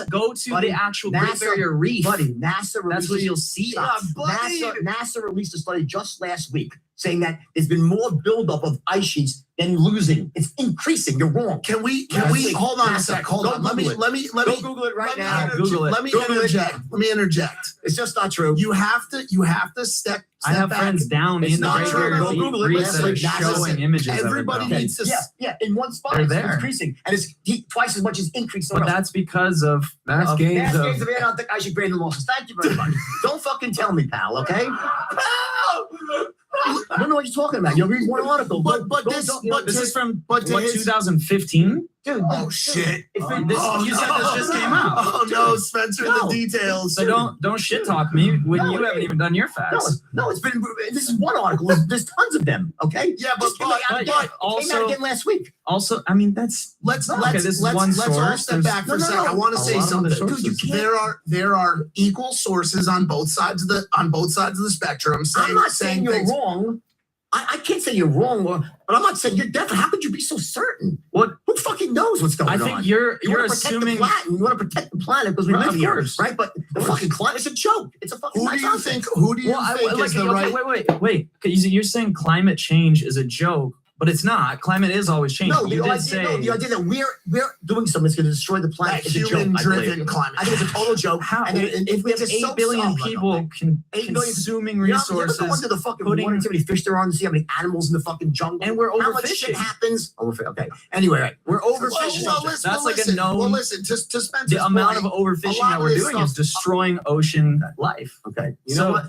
Go to the actual Great Barrier Reef. Buddy, NASA released. That's where you'll see it. NASA released a study just last week saying that there's been more buildup of ice sheets than losing. It's increasing. You're wrong. Can we Yes. hold on a NASA, sec? Hold go on. Let me Go Google it right now. Google it. Let me Google it. interject. Let me interject. It's just not true. You have to step I have back. friends down It's in the not Great true. Barrier Go Google it. Reef Listen, that are NASA showing said images of it, everybody bro. needs to Yeah, in one spot They're it's there. increasing, and it's twice as much as increased. But that's because of That's of- games of I don't think I should grade the losses. Thank you very much. Don't fucking tell me, pal. Okay? I don't know what you're talking about. You're reading one article. This is from but to what, his- 2015? Dude, Oh shit! You said this just came out. Oh no, Spencer, No. the details. So don't shit talk me when No, you haven't even done your facts. No, it's been. This is one article. There's tons of them. Okay. Yeah, but Just came out also- again last week. Also, I mean that's Let's okay, this is one let's all source. step back for a second. I want to say something. Dude, you can't. There are equal sources on both sides of the spectrum. I'm not saying you're things. wrong. I can't say you're wrong, but I'm not saying you're definitely. How could you be so certain? What? Who fucking knows what's going I on? think you're You wanna protect assuming. the planet. You want to protect the planet because we Right, live of here, course. right? But the fucking climate is a joke. It's a fucking. Who do you nonsense. think? Who do you Well, think is the okay, right? wait. Because you're saying climate change is a joke, but it's not. Climate is always changing. No, you the did say idea that we're doing something that's going to destroy the planet That is a joke. I human-driven believe. climate I think it's a total joke. how And if we have it's 8 so billion soft, people 8 billion consuming You ever go resources, under the fucking putting- water and see how many fish there are and see how many animals in the fucking jungle? and we're How much shit overfishing. happens? Okay. Anyway, right. We're overfishing. That's like a known- Well, listen. To Spencer's The amount of point, overfishing a lot that of we're this doing stuff- is destroying ocean life. Okay. You So- know what?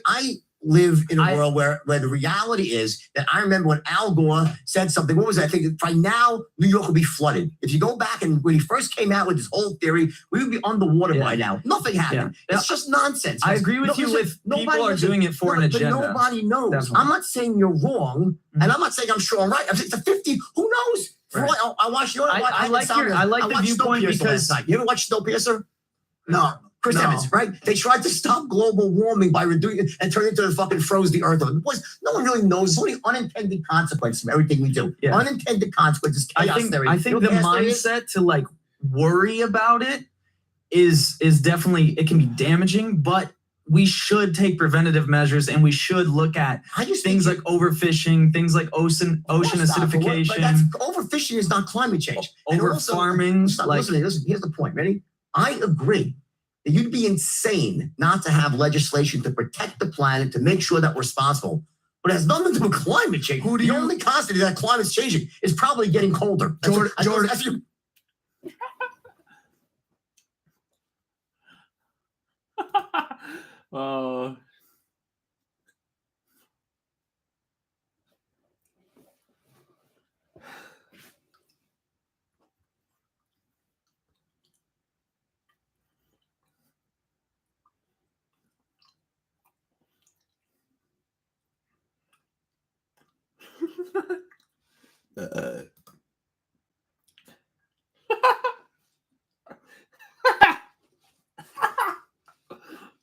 I live in a I- world where the reality is that I remember when Al Gore said something. What was that? I think by now New York will be flooded. If you go back and when he first came out with this whole theory, we would be underwater Yeah. by now. Nothing happened. Yeah. It's just nonsense. I agree with you with people are doing it for an agenda. But nobody knows. Definitely. I'm not saying you're wrong, and I'm not saying I'm sure I'm right. I'm saying it's a 50. Who knows? Right. I watched. You know what? I like the watched viewpoint Snowpiercer because- last night. You ever watch Snowpiercer? No. Chris No. Evans, right? They tried to stop global warming by reducing and turn it into the fucking froze the earth. Boys, no one really knows. There's only unintended consequences from everything we do. Yeah. Unintended consequences. I Chaos think theory. I think You know the what chaos theory is? mindset to like worry about it is definitely, it can be damaging, but we should take preventative measures and we should look at I just things think like overfishing, things like ocean Of course not, but acidification, that's, overfishing is not climate change. And over also- farming. Stop, Like, listen, here's the point. Ready? I agree that you'd be insane not to have legislation to protect the planet, to make sure that we're responsible. But it has nothing to do with climate change. Who do the you- only constant is that climate's changing. It's probably getting colder. Jordan- that's your-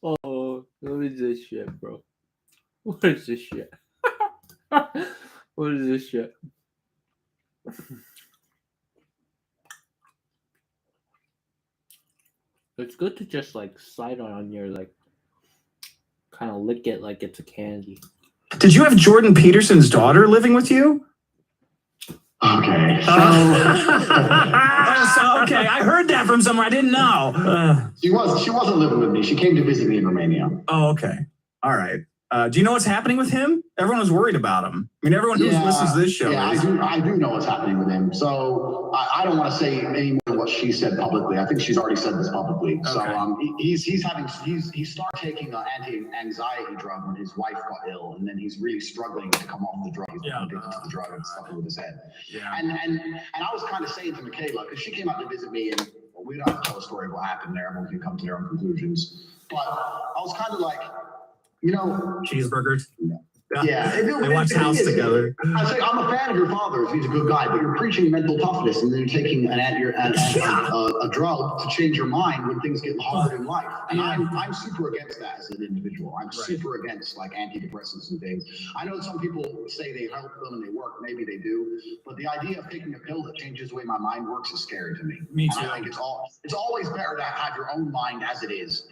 Oh, what is this shit, bro? What is this shit? What is this shit? It's good to just like slide on your like kind of lick it like it's a candy. Did you have Jordan Peterson's daughter living with you? Okay. Okay, I heard that from somewhere. I didn't know. She wasn't living with me. She came to visit me in Romania. Oh, okay. All right. Do you know what's happening with him? Everyone was worried about him. I mean, everyone who listens to this show. Yeah, I do know what's happening with him. So I don't want to say any more than what she said publicly. I think she's already said this publicly. Okay. So he started taking an anti-anxiety drug when his wife got ill, and then he's really struggling to come off the drug. He's addicted to the drug and stuff with his head. Yeah. And I was kind of saying to Michaela, because she came out to visit me, and we don't have to tell a story of what happened there. Everyone can come to their own conclusions. But I was kind of like, you know, cheeseburgers. Yeah, They watch House together. I say I'm a fan of your father. He's a good guy, but you're preaching mental toughness, and then you're taking a drug to change your mind when things get hard in life. And I'm super against that as an individual. I'm super against like antidepressants and things. I know some people say they help them and they work. Maybe they do, but the idea of taking a pill that changes the way my mind works is scary to me. Me And too. I think it's always better to have your own mind as it is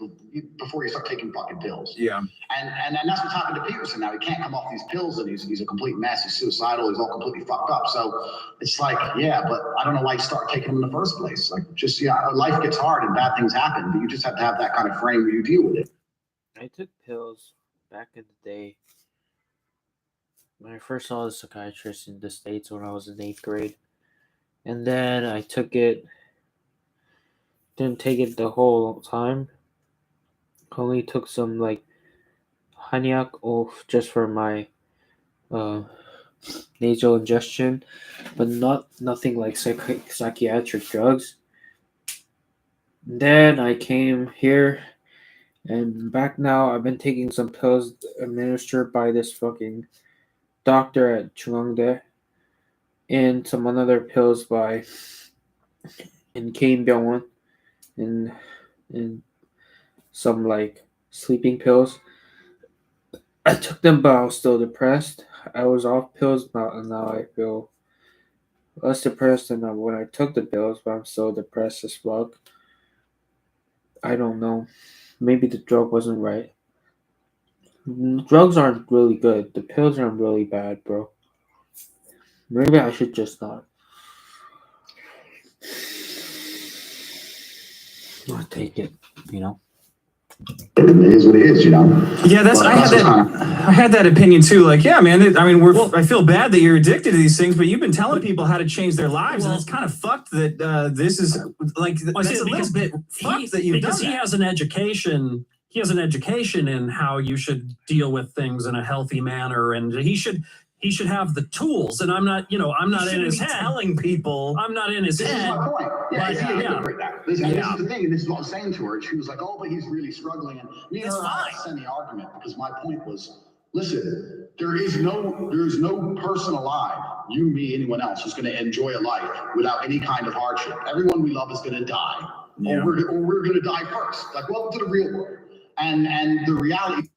before you start taking fucking pills. Yeah. And that's what's happened to Peterson now. He can't come come off these pills and he's a complete mess. He's suicidal. He's all completely fucked up. So it's like, yeah, but I don't know why you start taking them in the first place. Like, just, yeah, life gets hard and bad things happen, but you just have to have that kind of frame where you deal with it. I took pills back in the day when I first saw the psychiatrist in the States when I was in 8th grade. And then I took it, didn't take it the whole time. Only took some like Haniak off just for my nasal ingestion, but nothing like psychiatric drugs. Then I came here, and back now I've been taking some pills administered by this fucking doctor at Chungangdae, and some other pills by in Kane Byungwon, and some like sleeping pills. I took them, but I was still depressed. I was off pills, but now I feel less depressed than when I took the pills, but I'm still depressed as fuck. I don't know. Maybe the drug wasn't right. Drugs aren't really good. The pills aren't really bad, bro. Maybe I should just not take it, you know? It is what it is, you know? Yeah, I had that opinion too. Like, yeah, man, I mean, I feel bad that you're addicted to these things, but you've been telling people how to change their lives, and it's kind of fucked that this is like, that's a little bit fucked that you've done that. He has an education. He has an education in how you should deal with things in a healthy manner, and he should have the tools. And I'm not, I'm not in his head. Telling people, I'm not in his head. This is my point. Yeah, But, This is the thing, and this is what I'm saying to her. And she was like, "Oh, but he's really struggling." And me and her had a semi-argument because my point was, listen, there is no person alive, you, me, anyone else, who's going to enjoy a life without any kind of hardship. Everyone we love is going to die, or we're going to die first. Like, welcome to the real world. And the reality.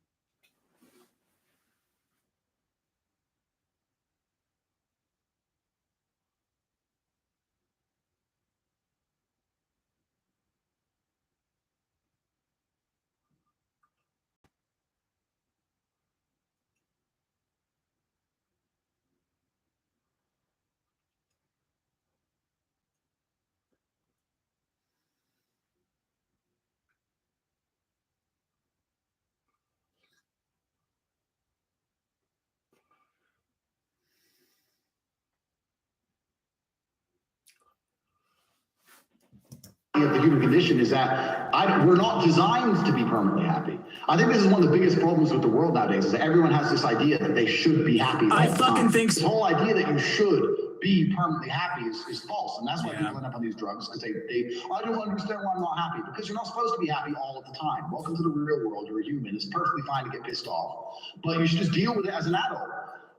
Of the human condition is that we're not designed to be permanently happy. I think this is one of the biggest problems with the world nowadays, is that everyone has this idea that they should be happy. I fucking think so. This whole idea that you should be permanently happy is false, and that's why people end up on these drugs, because I don't understand why I'm not happy, because you're not supposed to be happy all of the time. Welcome to the real world. You're a human. It's perfectly fine to get pissed off, but you should just deal with it as an adult.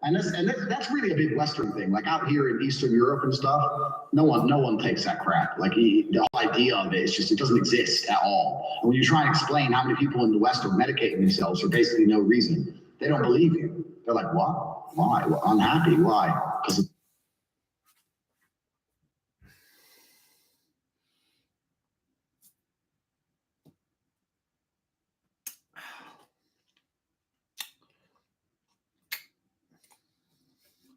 And that's really a big Western thing. Like out here in Eastern Europe and stuff, no one takes that crap. Like the whole idea of it is just, it doesn't exist at all. And when you try and explain how many people in the West are medicating themselves for basically no reason, they don't believe you. They're like, what? Why? Well, unhappy? Why? Because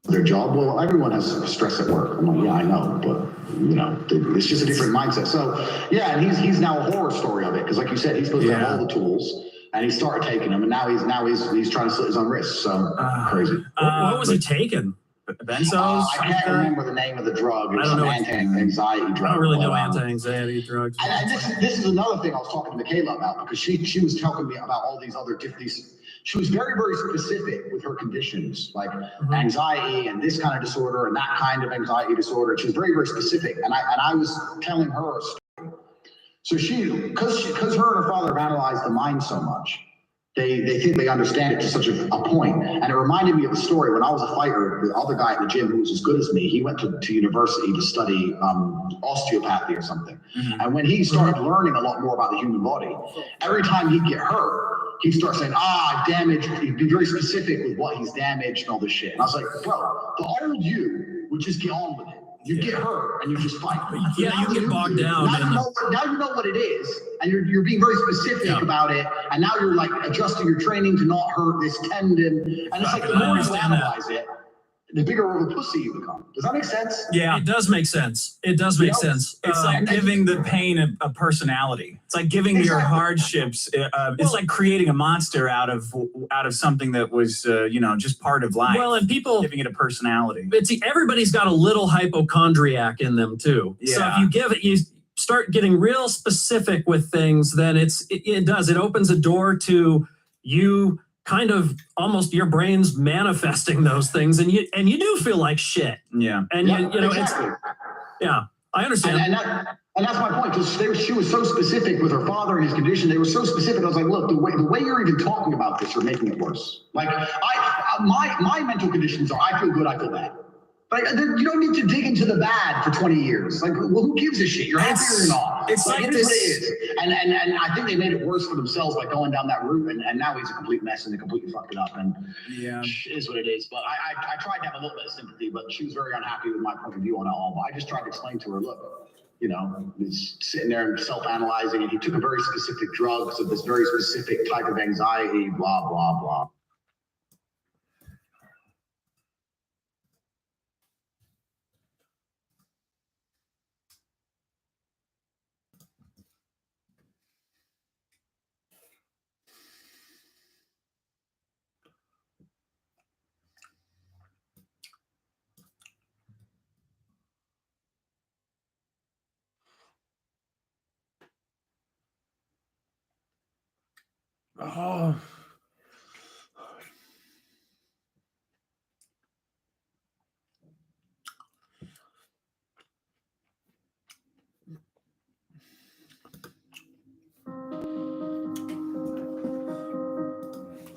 their job. Well, everyone has stress at work. I'm like, yeah, I know, but it's just a different mindset. So yeah, and he's now a horror story of it, because like you said, he's supposed to have all the tools, and he started taking them, and now he's trying to slit his own wrists. So crazy. What was he taking? Benzos? I can't remember the name of the drug. It was some anti-anxiety drug. I don't really know anti-anxiety drugs. And this is another thing I was talking to Michaela about, because she was telling me about all these other different. She was very, very specific with her conditions, like anxiety and this kind of disorder and that kind of anxiety disorder. She was very, very specific. And I was telling her a story. So because her and her father have analyzed the mind so much, they think they understand it to such a point. And it reminded me of a story when I was a fighter. The other guy at the gym who was as good as me, he went to university to study osteopathy or something. And when he started learning a lot more about the human body, every time he'd get hurt, he'd start saying, damaged. He'd be very specific with what he's damaged and all this shit. And I was like, bro, the old you would just get on with it. You get hurt and you just fight. Yeah, you get bogged down. Now you know what it is, and you're being very specific about it, and now you're like adjusting your training to not hurt this tendon. And it's like the more you analyze it, the bigger of a pussy you become. Does that make sense? Yeah, it does make sense. It does make sense. It's like giving the pain a personality. It's like giving your hardships. It's like creating a monster out of something that was just part of life. Well, and people giving it a personality. Everybody's got a little hypochondriac in them too. Yeah. So if you start getting real specific with things, then it opens a door to you kind of almost your brain's manifesting those things, and you do feel like shit. Yeah. And exactly. I understand. And that's my point, because she was so specific with her father and his condition. They were so specific. I was like, look, the way you're even talking about this, you're making it worse. Like my mental conditions are, I feel good, I feel bad. Like, you don't need to dig into the bad for 20 years. Like, well, who gives a shit? You're happy or not. It's like it is what it is. And I think they made it worse for themselves by going down that route. And now he's a complete mess and they completely fucked it up. And it is what it is. But I tried to have a little bit of sympathy, but she was very unhappy with my point of view on it all. But I just tried to explain to her, look, he's sitting there and self-analyzing, and he took a very specific drug, so this very specific type of anxiety, blah, blah, blah. Oh.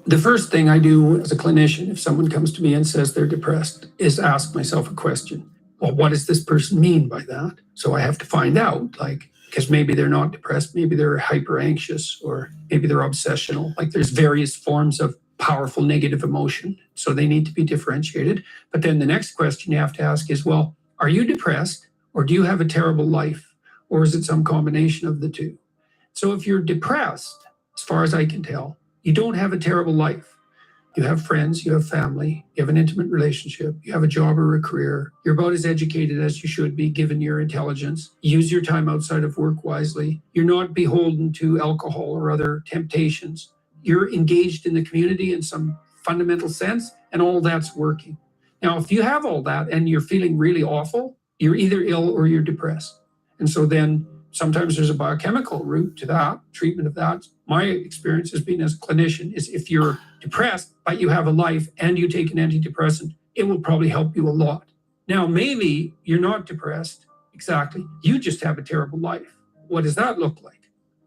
The first thing I do as a clinician, if someone comes to me and says they're depressed, is ask myself a question. Well, what does this person mean by that? So I have to find out, because maybe they're not depressed, maybe they're hyper anxious, or maybe they're obsessional. Like, there's various forms of powerful negative emotion. So they need to be differentiated. But then the next question you have to ask is, well, are you depressed, or do you have a terrible life? Or is it some combination of the two? So if you're depressed, as far as I can tell, you don't have a terrible life. You have friends, you have family, you have an intimate relationship, you have a job or a career. You're about as educated as you should be given your intelligence. Use your time outside of work wisely. You're not beholden to alcohol or other temptations. You're engaged in the community in some fundamental sense, and all that's working. Now, if you have all that and you're feeling really awful, you're either ill or you're depressed. And so then sometimes there's a biochemical route to that, treatment of that. My experience has been as a clinician is if you're depressed, but you have a life and you take an antidepressant, it will probably help you a lot. Now, maybe you're not depressed, exactly. You just have a terrible life. What does that look like?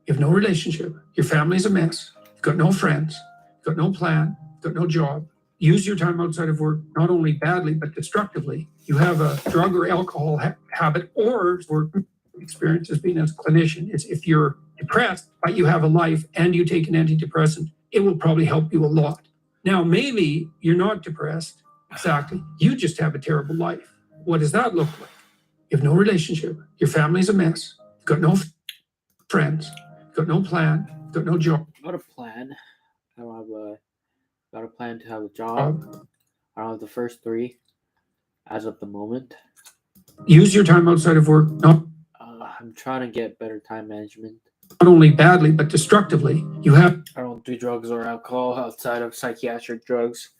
You have no relationship. Your family's a mess. You've got no friends. You've got no plan. You've got no job. Use your time outside of work, not only badly, but destructively. You have a drug or alcohol habit, or work experience has been as a clinician is if you're depressed, but you have a life and you take an antidepressant, it will probably help you a lot. Now, maybe you're not depressed, exactly. You just have a terrible life. What does that look like? You have no relationship. Your family's a mess. You've got no friends. You've got no plan. You've got no job. I've got a plan. I don't have got a plan to have a job. I don't have the first three as of the moment. Use your time outside of work, not I'm trying to get better time management. Not only badly, but destructively. You have. I don't do drugs or alcohol outside of psychiatric drugs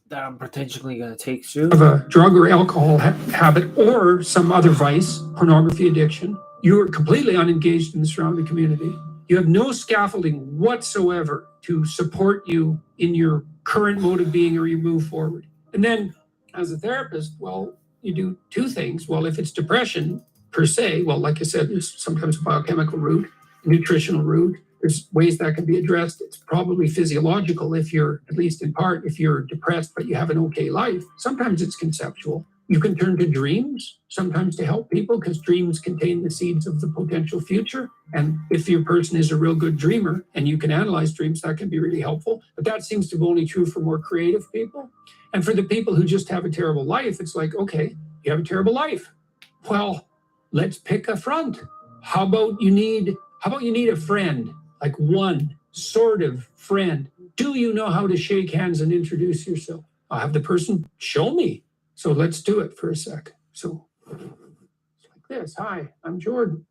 that I'm potentially going to take soon. Have a drug or alcohol habit or some other vice, pornography addiction. You are completely unengaged in the surrounding community. You have no scaffolding whatsoever to support you in your current mode of being or you move forward. And then as a therapist, well, you do two things. Well, if it's depression, per se, well, like I said, there's sometimes a biochemical route, a nutritional route. There's ways that can be addressed. It's probably physiological if you're, at least in part, if you're depressed, but you have an okay life. Sometimes it's conceptual. You can turn to dreams, sometimes to help people, because dreams contain the seeds of the potential future. And if your person is a real good dreamer and you can analyze dreams, that can be really helpful. But that seems to be only true for more creative people. And for the people who just have a terrible life, it's like, okay, You have a terrible life. Well, let's pick a front. How about you need a friend, like one sort of friend. Do you know how to shake hands and introduce yourself? I'll have the person show me. So let's do it for a sec. So it's like this. Hi, I'm Jordan.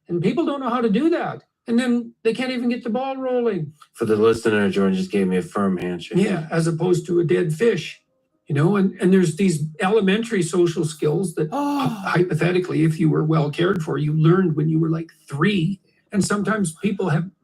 And people don't know how to do that. And then they can't even get the ball rolling. For the listener, Jordan just gave me a firm handshake. Yeah, as opposed to a dead fish. You know, and there's these elementary social skills that hypothetically, if you were well cared for, you learned when you were like 3. And sometimes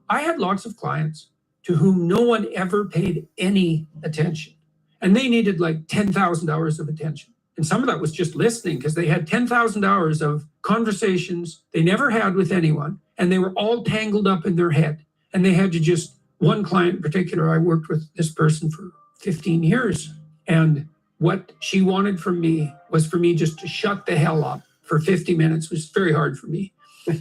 I had lots of clients to whom no one ever paid any attention. And they needed like 10,000 hours of attention. And some of that was just listening because they had 10,000 hours of conversations they never had with anyone. And they were all tangled up in their head. And they had to just, one client in particular, I worked with this person for 15 years. And what she wanted from me was for me just to shut the hell up for 50 minutes, which was very hard for me.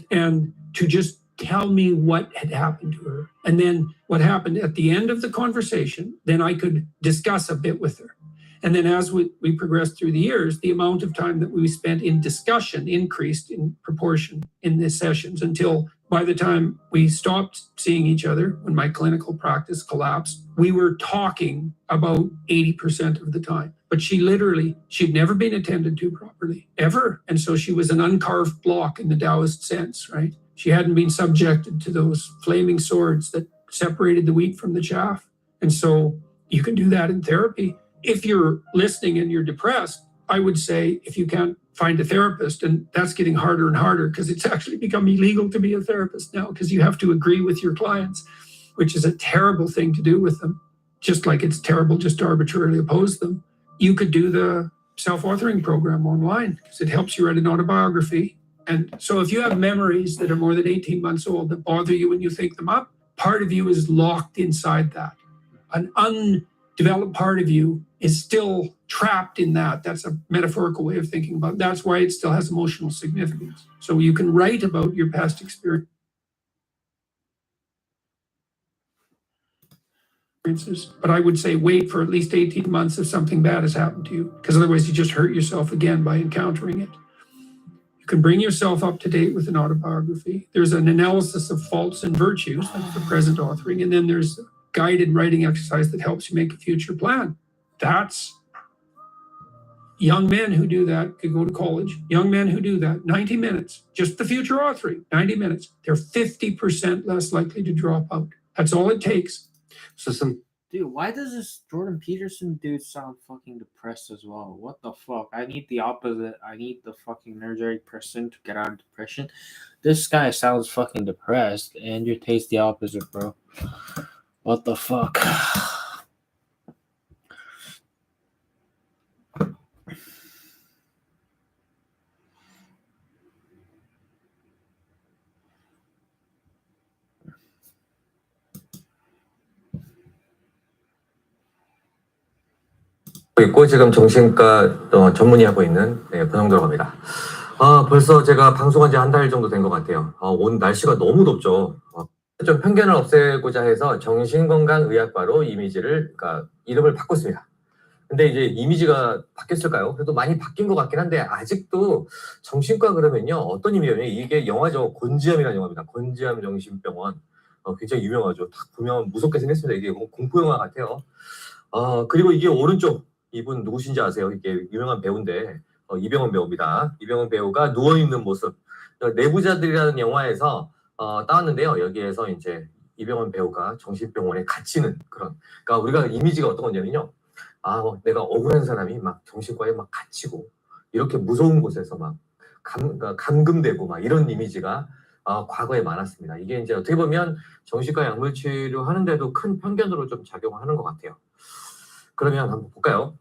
And to just tell me what had happened to her. And then what happened at the end of the conversation, then I could discuss a bit with her. And then as we progressed through the years, the amount of time that we spent in discussion increased in proportion in the sessions until by the time we stopped seeing each other, when my clinical practice collapsed, we were talking about 80% of the time. But she'd never been attended to properly, ever. And so she was an uncarved block in the Taoist sense, right? She hadn't been subjected to those flaming swords that separated the wheat from the chaff. And so you can do that in therapy. If you're listening and you're depressed, I would say if you can't find a therapist, and that's getting harder and harder because it's actually become illegal to be a therapist now because you have to agree with your clients, which is a terrible thing to do with them, just like it's terrible just to arbitrarily oppose them. You could do the self-authoring program online because it helps you write an autobiography. And so if you have memories that are more than 18 months old that bother you when you think them up, part of you is locked inside that. An undeveloped part of you is still trapped in that. That's a metaphorical way of thinking about it. That's why it still has emotional significance. So you can write about your past experiences, but I would say wait for at least 18 months if something bad has happened to you, because otherwise you just hurt yourself again by encountering it. You can bring yourself up to date with an autobiography. There's an analysis of faults and virtues, like the present authoring, and then there's a guided writing exercise that helps you make a future plan. That's young men who do that could go to college. Young men who do that, 90 minutes, just the future authoring, 90 minutes. They're 50% less likely to drop out. That's all it takes. So dude, why does this Jordan Peterson dude sound fucking depressed as well? What the fuck? I need the opposite. I need the fucking energetic person to get out of depression. This guy sounds fucking depressed, and you taste the opposite, bro. What the fuck? 있고 지금 정신과 전문의하고 있는 권영도라고 합니다. 벌써 제가 방송한 지 한 달 정도 된 것 같아요. 오늘 날씨가 너무 덥죠. 좀 편견을 없애고자 해서 정신건강의학과로 그러니까 이름을 바꿨습니다. 근데 이제 이미지가 바뀌었을까요? 그래도 많이 바뀐 것 같긴 한데 아직도 정신과 그러면요 어떤 의미냐면 이게 영화죠. 곤지암이라는 영화입니다. 곤지암 정신병원. 굉장히 유명하죠. 딱 보면 무섭게 생겼습니다. 이게 공포 영화 같아요. 그리고 이게 오른쪽 이분 누구신지 아세요? 이게 유명한 배우인데 이병헌 배우입니다. 이병헌 배우가 누워있는 모습. 내부자들이라는 영화에서 따왔는데요. 여기에서 이제 이병헌 배우가 정신병원에 갇히는 그런. 그러니까 우리가 이미지가 어떤 거냐면요. 내가 억울한 사람이 막 정신과에 막 갇히고 이렇게 무서운 곳에서 막 감금되고 막 이런 이미지가 과거에 많았습니다. 이게 이제 어떻게 보면 정신과 약물 치료하는데도 큰 편견으로 좀 작용하는 것 같아요. 그러면 한번 볼까요?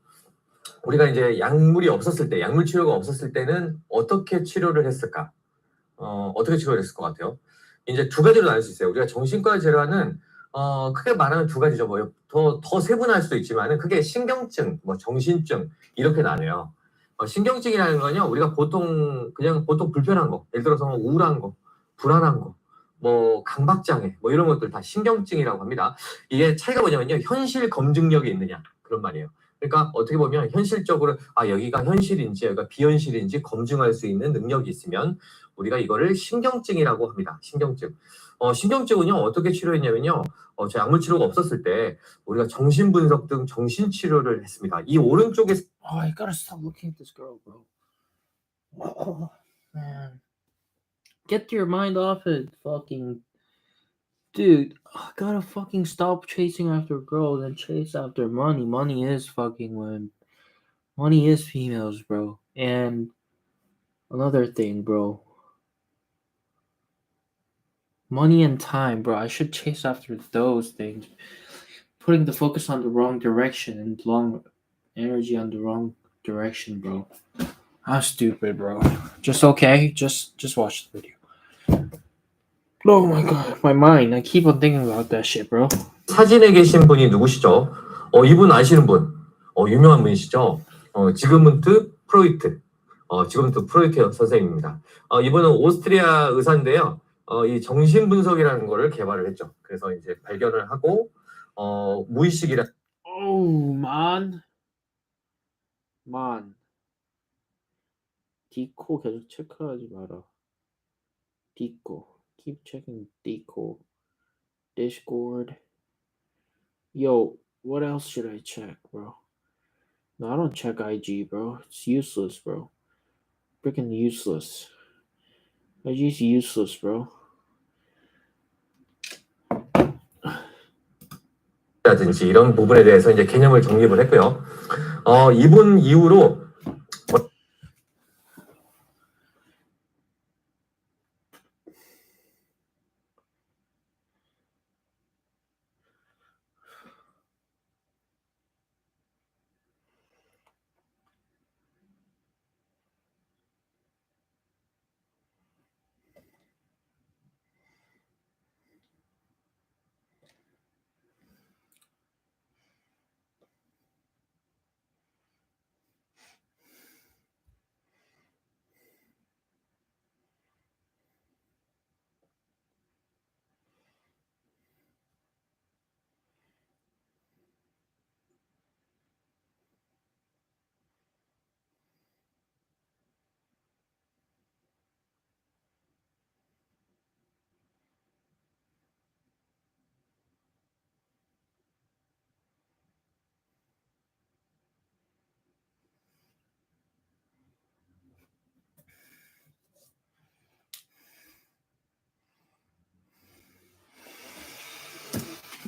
우리가 이제 약물이 없었을 때, 약물 치료가 없었을 때는 어떻게 치료를 했을까? 어떻게 치료를 했을 것 같아요? 이제 두 가지로 나눌 수 있어요. 우리가 정신과 질환은 크게 말하면 두 가지죠. 뭐 더 세분화할 수도 있지만은 크게 신경증, 뭐 정신증 이렇게 나뉘어요. 신경증이라는 건요, 우리가 보통 불편한 거, 예를 들어서 우울한 거, 불안한 거, 뭐 강박장애, 뭐 이런 것들 다 신경증이라고 합니다. 이게 차이가 뭐냐면요, 현실 검증력이 있느냐 그런 말이에요. 그러니까 어떻게 보면 현실적으로 여기가 현실인지 여기가 비현실인지 검증할 수 있는 능력이 있으면 우리가 이거를 신경증이라고 합니다. 신경증. 신경증은요 어떻게 치료했냐면요. 저 약물 치료가 없었을 때 우리가 정신분석 등 정신치료를 했습니다. 이 오른쪽에 I gotta stop looking at this girl, bro. Oh, man. Get your mind off it, fucking dude. I gotta fucking stop chasing after girls and chase after money. Money is fucking when money is females, bro. And another thing, bro. Money and time, bro. I should chase after those things. Putting the focus on the wrong direction and long energy on the wrong direction, bro. How stupid, bro. Just okay. Just watch the video. Oh my god, my mind. I keep on thinking about that shit, bro. 사진에 계신 분이 누구시죠? 이분 아시는 분. 유명한 분이시죠? 지그문트 프로이트. 지그문트 프로이트 선생님입니다. 이분은 오스트리아 의사인데요. 이 정신분석이라는 거를 개발을 했죠. 그래서 이제 발견을 하고 무의식이라. Oh man. 디코 계속 체크하지 마라. 디코. Keep checking Dico. Discord. Yo, what else should I check, bro? No, I don't check IG, bro. It's useless, bro. Freaking useless. IG's useless, bro. 라든지 이런 부분에 대해서 이제 개념을 정립을 했고요. 이분 이후로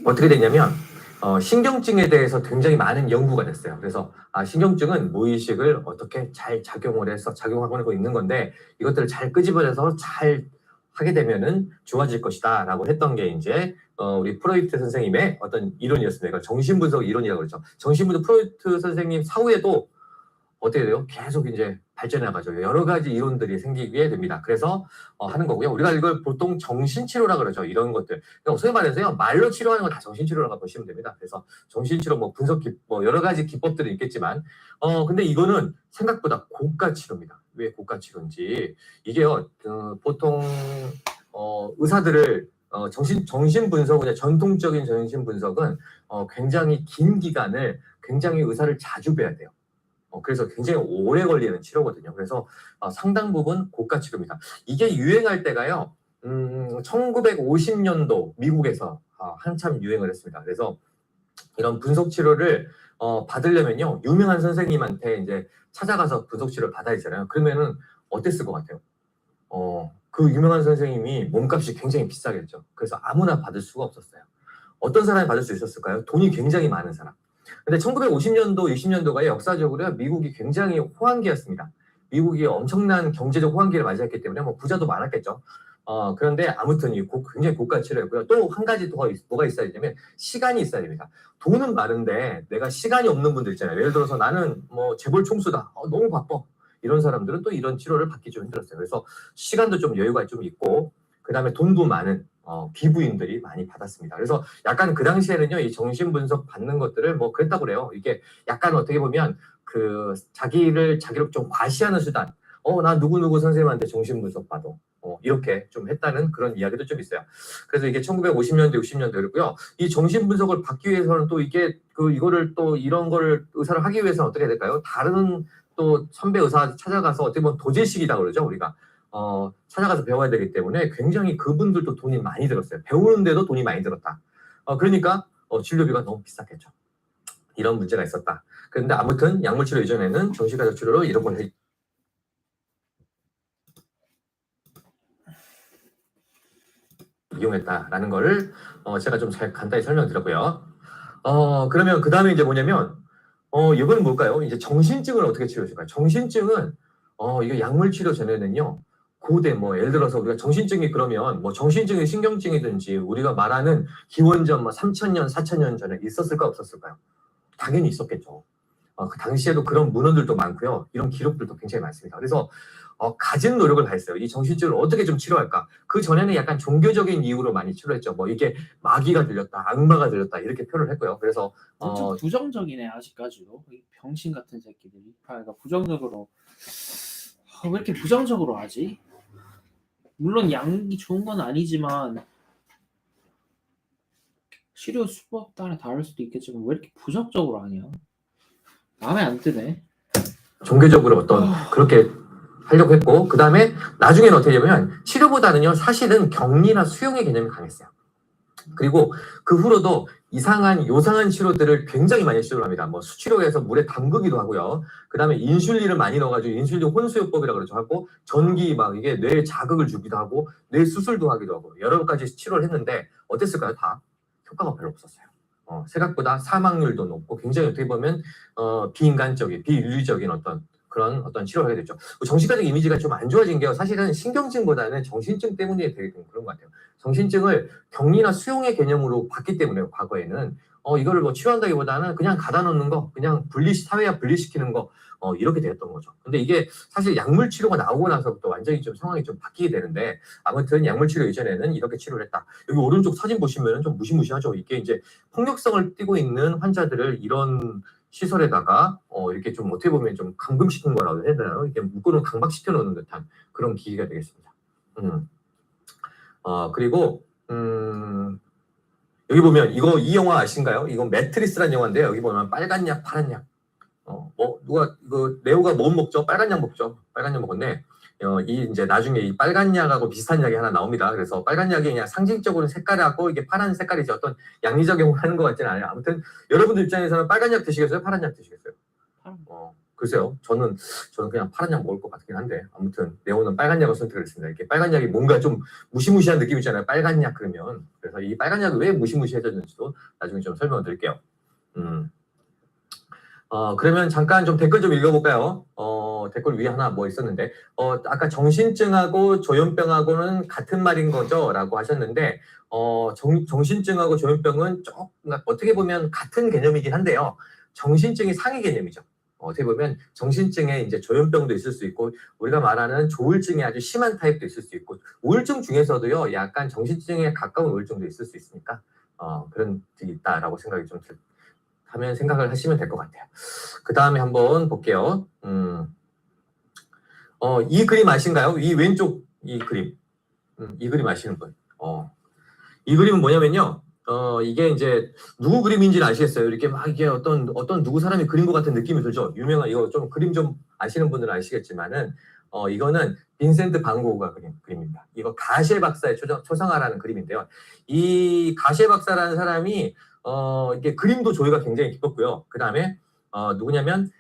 어떻게 됐냐면 신경증에 대해서 굉장히 많은 연구가 됐어요. 그래서 신경증은 무의식을 어떻게 잘 작용을 해서 작용하고 있는 건데 이것들을 잘 끄집어내서 잘 하게 되면은 좋아질 것이다 라고 했던 게 이제 우리 프로이트 선생님의 어떤 이론이었습니다. 이걸 정신분석 이론이라고 그러죠. 정신분석 프로이트 선생님 사후에도 어떻게 돼요? 계속 이제 발전해 나가죠. 여러 가지 이론들이 생기게 됩니다. 그래서 하는 거고요. 우리가 이걸 보통 정신치료라 그러죠. 이런 것들. 그러니까 소위 말해서요. 말로 치료하는 건 다 정신치료라고 보시면 됩니다. 그래서 정신치료 분석 여러 가지 기법들이 있겠지만 근데 이거는 생각보다 고가 치료입니다. 왜 고가 치료인지 이게요. 보통 의사들을 정신 분석은 전통적인 정신 분석은 굉장히 긴 기간을 굉장히 의사를 자주 뵈야 돼요. 그래서 굉장히 오래 걸리는 치료거든요. 그래서 상당 부분 고가 치료입니다. 이게 유행할 때가요. 1950년도 미국에서 한참 유행을 했습니다. 그래서 이런 분석 치료를 받으려면요. 유명한 선생님한테 이제 찾아가서 분석 치료를 받아야 되잖아요. 그러면은 어땠을 것 같아요? 그 유명한 선생님이 몸값이 굉장히 비싸겠죠. 그래서 아무나 받을 수가 없었어요. 어떤 사람이 받을 수 있었을까요? 돈이 굉장히 많은 사람. 근데 1950년도, 60년도가 역사적으로 미국이 굉장히 호황기였습니다. 미국이 엄청난 경제적 호황기를 맞이했기 때문에 부자도 많았겠죠. 그런데 아무튼 굉장히 고가 치료였고요. 또 한 가지 더 뭐가 있어야 되냐면 시간이 있어야 됩니다. 돈은 많은데 내가 시간이 없는 분들 있잖아요. 예를 들어서 나는 재벌 총수다. 너무 바빠. 이런 사람들은 또 이런 치료를 받기 좀 힘들었어요. 그래서 시간도 좀 여유가 좀 있고 그다음에 돈도 많은 기부인들이 많이 받았습니다. 그래서 약간 그 당시에는요, 이 정신분석 받는 것들을 그랬다고 그래요. 이게 약간 어떻게 보면 자기를 좀 과시하는 수단. 나 누구누구 선생님한테 정신분석 받아. 이렇게 좀 했다는 그런 이야기도 좀 있어요. 그래서 이게 1950년대, 60년대였고요. 이 정신 분석을 받기 위해서는 또 이게 이거를 또 이런 거를 의사를 하기 위해서는 어떻게 해야 될까요? 다른 또 선배 의사 찾아가서 어떻게 보면 도제식이다 그러죠, 우리가. 찾아가서 배워야 되기 때문에 굉장히 그분들도 돈이 많이 들었어요. 배우는데도 돈이 많이 들었다. 그러니까 진료비가 너무 비쌌겠죠. 이런 문제가 있었다. 그런데 아무튼 약물치료 이전에는 정신과적 치료로 이런 걸 이용했다라는 거를 제가 좀 잘 간단히 설명드렸고요. 그러면 그 다음에 이제 뭐냐면 이거는 뭘까요? 이제 정신증을 어떻게 치료해줄까요? 정신증은 이거 약물치료 전에는요. 고대 예를 들어서 우리가 정신증이 그러면 정신증이 신경증이든지 우리가 말하는 기원전 3,000년, 4,000년 전에 있었을까 없었을까요? 당연히 있었겠죠. 그 당시에도 그런 문헌들도 많고요. 이런 기록들도 굉장히 많습니다. 그래서 가진 노력을 다했어요. 이 정신증을 어떻게 좀 치료할까? 그 전에는 약간 종교적인 이유로 많이 치료했죠. 이게 마귀가 들렸다, 악마가 들렸다 이렇게 표현을 했고요. 그래서 좀 부정적이네 아직까지도. 이 병신 같은 새끼들이. 그러니까 부정적으로 왜 이렇게 부정적으로 하지? 물론 양이 좋은 건 아니지만 치료 수법 따라 다를 수도 있겠지만 왜 이렇게 부정적으로 하냐? 마음에 안 드네. 종교적으로 그렇게 하려고 했고 그 다음에 나중에는 어떻게 되냐면 치료보다는요 사실은 격리나 수용의 개념이 강했어요. 그리고 그 후로도 요상한 치료들을 굉장히 많이 시도를 합니다. 수치료에서 물에 담그기도 하고요. 그 다음에 인슐린을 많이 넣어가지고 인슐린 혼수요법이라고 그러죠. 하고 전기 이게 뇌에 자극을 주기도 하고 뇌 수술도 하기도 하고 여러 가지 치료를 했는데 어땠을까요? 다 효과가 별로 없었어요. 생각보다 사망률도 높고 굉장히 어떻게 보면 비인간적인, 비윤리적인 그런 치료를 하게 됐죠. 정신과적 이미지가 좀 안 좋아진 게 사실은 신경증보다는 정신증 때문에 되게 좀 그런 것 같아요. 정신증을 격리나 수용의 개념으로 봤기 때문에 과거에는 이거를 치료한다기보다는 그냥 가다 놓는 거, 그냥 사회화 분리시키는 거 이렇게 됐던 거죠. 근데 이게 사실 약물 치료가 나오고 나서부터 완전히 좀 상황이 좀 바뀌게 되는데 아무튼 약물 치료 이전에는 이렇게 치료를 했다. 여기 오른쪽 사진 보시면은 좀 무시무시하죠. 이게 이제 폭력성을 띠고 있는 환자들을 이런 시설에다가 이렇게 좀 어떻게 보면 좀 감금시킨 거라고 해야 되나요? 이게 묶어놓은 강박시켜 놓는 듯한 그런 기기가 되겠습니다. 그리고 여기 보면 이 영화 아신가요? 이건 매트리스라는 영화인데요. 여기 보면 빨간 약, 파란 약. 레오가 뭐 먹죠? 빨간 약 먹죠. 빨간 약 먹었네. 이제 나중에 이 빨간 약하고 비슷한 약이 하나 나옵니다. 그래서 빨간 약이 그냥 상징적으로 색깔하고 이게 파란 색깔이지 어떤 양리적용을 하는 것 같지는 않아요. 아무튼 여러분들 입장에서는 빨간 약 드시겠어요? 파란 약 드시겠어요? 글쎄요. 저는 그냥 파란 약 먹을 것 같긴 한데 아무튼 레오는 빨간 약을 선택을 했습니다. 이렇게 빨간 약이 뭔가 좀 무시무시한 느낌 있잖아요. 빨간 약 그러면. 그래서 이 빨간 약이 왜 무시무시해졌는지도 나중에 좀 설명을 드릴게요. 그러면 잠깐 좀 댓글 좀 읽어볼까요? 댓글 위에 하나 있었는데, 아까 정신증하고 조현병하고는 같은 말인 거죠? 라고 하셨는데, 정신증하고 조현병은 어떻게 보면 같은 개념이긴 한데요. 정신증이 상위 개념이죠. 어떻게 보면 정신증에 이제 조현병도 있을 수 있고, 우리가 말하는 조울증이 아주 심한 타입도 있을 수 있고, 우울증 중에서도요, 약간 정신증에 가까운 우울증도 있을 수 있으니까, 그런 게 있다라고 생각이 좀 하면 생각을 하시면 될 것 같아요. 그 다음에 한번 볼게요. 이 그림 아신가요? 이 왼쪽 이 그림. 이 그림 아시는 분? 이 그림은 뭐냐면요. 이게 이제 누구 그림인지는 아시겠어요? 이렇게 이게 어떤 누구 사람이 그린 것 같은 느낌이 들죠? 유명한 이거 좀 그림 좀 아시는 분들은 아시겠지만은 이거는 빈센트 반 고흐가 그린 그림입니다. 이거 가셰 박사의 초상화라는 그림인데요. 이 가셰 박사라는 사람이 이게 그림도 조예가 굉장히 깊었고요. 그 다음에 누구냐면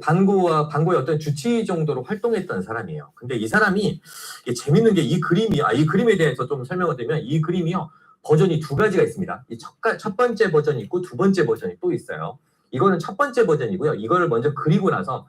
반고의 어떤 주치 정도로 활동했던 사람이에요. 근데 이 사람이 이게 재밌는 게 이 그림에 대해서 좀 설명을 드리면 이 그림이요 버전이 두 가지가 있습니다. 이 첫 번째 버전이 있고 두 번째 버전이 또 있어요. 이거는 첫 번째 버전이고요. 이거를 먼저 그리고 나서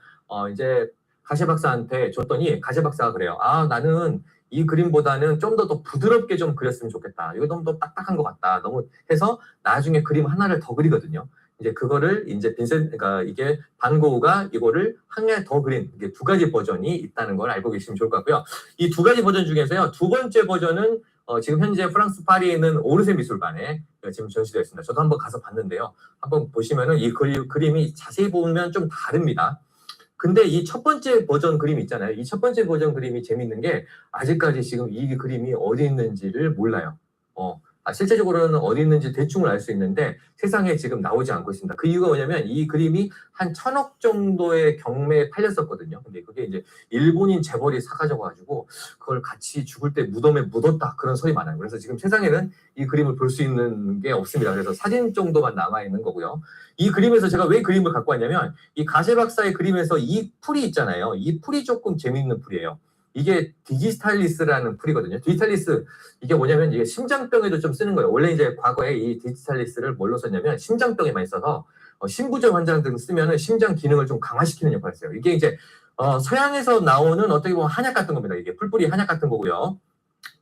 이제 가셰 박사한테 줬더니 가셰 박사가 그래요. 나는 이 그림보다는 좀 더 부드럽게 좀 그렸으면 좋겠다. 이거 너무 더 딱딱한 것 같다. 너무 해서 나중에 그림 하나를 더 그리거든요. 이제 그거를 이제 그러니까 이게 반 고흐가 이거를 한 개 더 그린 이게 두 가지 버전이 있다는 걸 알고 계시면 좋을 것 같고요. 이 두 가지 버전 중에서요. 두 번째 버전은 지금 현재 프랑스 파리에 있는 오르세 미술관에 지금 전시되어 있습니다. 저도 한번 가서 봤는데요. 한번 보시면은 이 그림이 자세히 보면 좀 다릅니다. 근데 이 첫 번째 버전 그림 있잖아요. 이 첫 번째 버전 그림이 재밌는 게 아직까지 지금 이 그림이 어디 있는지를 몰라요. 실제적으로는 어디 있는지 대충을 알 수 있는데 세상에 지금 나오지 않고 있습니다. 그 이유가 뭐냐면 이 그림이 한 1,000억 정도의 경매에 팔렸었거든요. 근데 그게 이제 일본인 재벌이 사가져가지고 그걸 같이 죽을 때 무덤에 묻었다 그런 소리 많아요. 그래서 지금 세상에는 이 그림을 볼 수 있는 게 없습니다. 그래서 사진 정도만 남아 있는 거고요. 이 그림에서 제가 왜 그림을 갖고 왔냐면 이 가세 박사의 그림에서 이 풀이 있잖아요. 이 풀이 조금 재미있는 풀이에요. 이게 디지탈리스라는 풀이거든요. 디지탈리스 이게 뭐냐면 이게 심장병에도 좀 쓰는 거예요. 원래 이제 과거에 이 디지탈리스를 뭘로 썼냐면 심장병에 많이 써서 심부전 환자 등 쓰면은 심장 기능을 좀 강화시키는 역할을 했어요. 이게 이제 서양에서 나오는 어떻게 보면 한약 같은 겁니다. 이게 풀뿌리 한약 같은 거고요.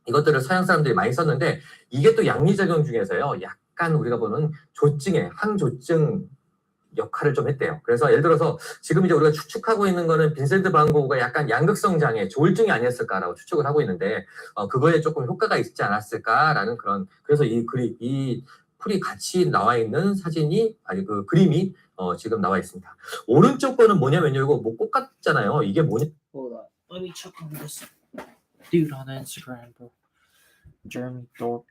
이것들을 서양 사람들이 많이 썼는데 이게 또 양리작용 중에서요. 약간 우리가 보는 조증에 항조증 역할을 좀 했대요. 그래서 예를 들어서 지금 이제 우리가 추측하고 있는 거는 빈센트 반 고흐가 약간 양극성 장애, 조울증이 아니었을까라고 추측을 하고 있는데 그거에 조금 효과가 있지 않았을까라는 그런 그래서 이 풀이 같이 나와 있는 사진이 아니 그 그림이 지금 나와 있습니다. 오른쪽 거는 뭐냐면요. 이거 뭐 꽃 같잖아요. 이게 뭐냐? Hold on. Let me check on this dude on Instagram, bro. Jeremy Thorpe.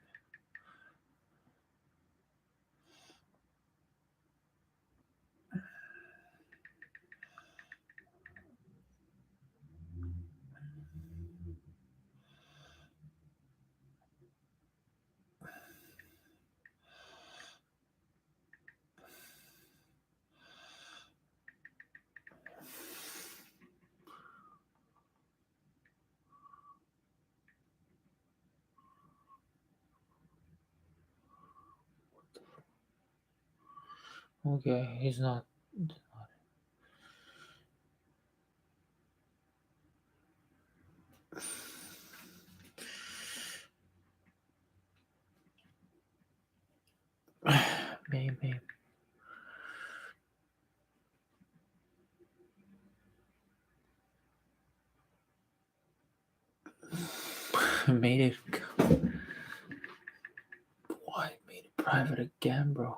Okay, he's not. Maybe. Made it. Why made it private again, bro?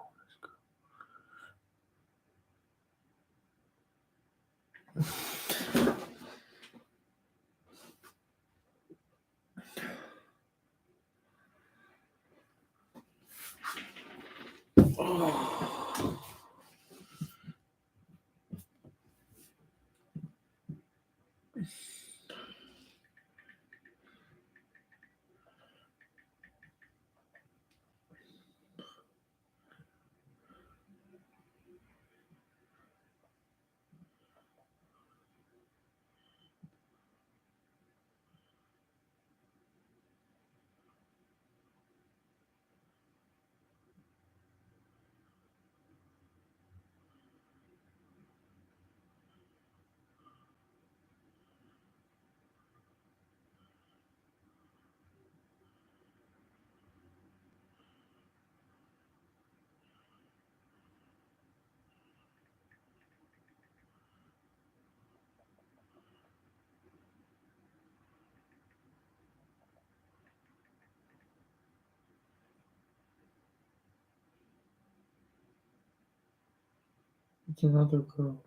It's another girl.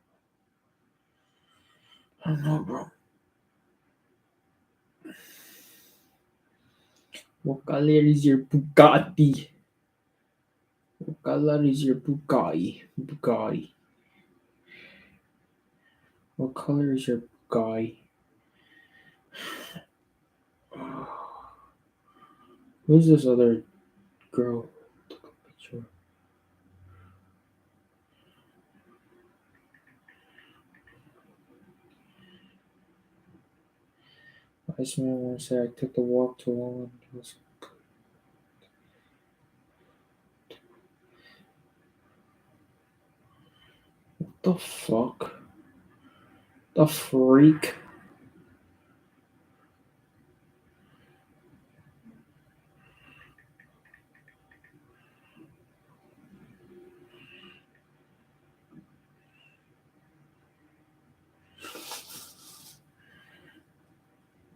I don't know, bro. What color is your Bugatti? What color is your Bugatti? Bugatti. What color is your Bugatti? Who's this other girl? Took a picture. Wise man once said I took the walk too long. What the fuck? The freak?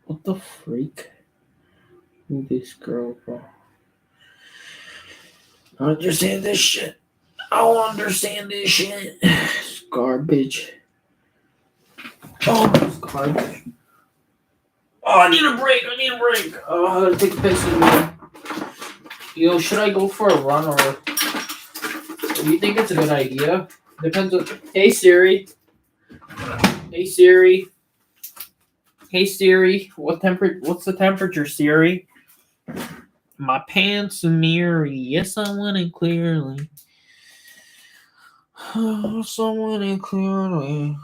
What the freak? Who this girl, bro? I don't understand this shit. I don't understand this shit. It's garbage. Oh, God. Oh, I need a break. Oh, I gotta take a piss in here. Yo, should I go for a run or do you think it's a good idea? Depends on. Hey Siri. What's the temperature, Siri? My pants are mirrory. Yes, I want it clearly. Someone in clearly.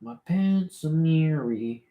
My pants are mirrory.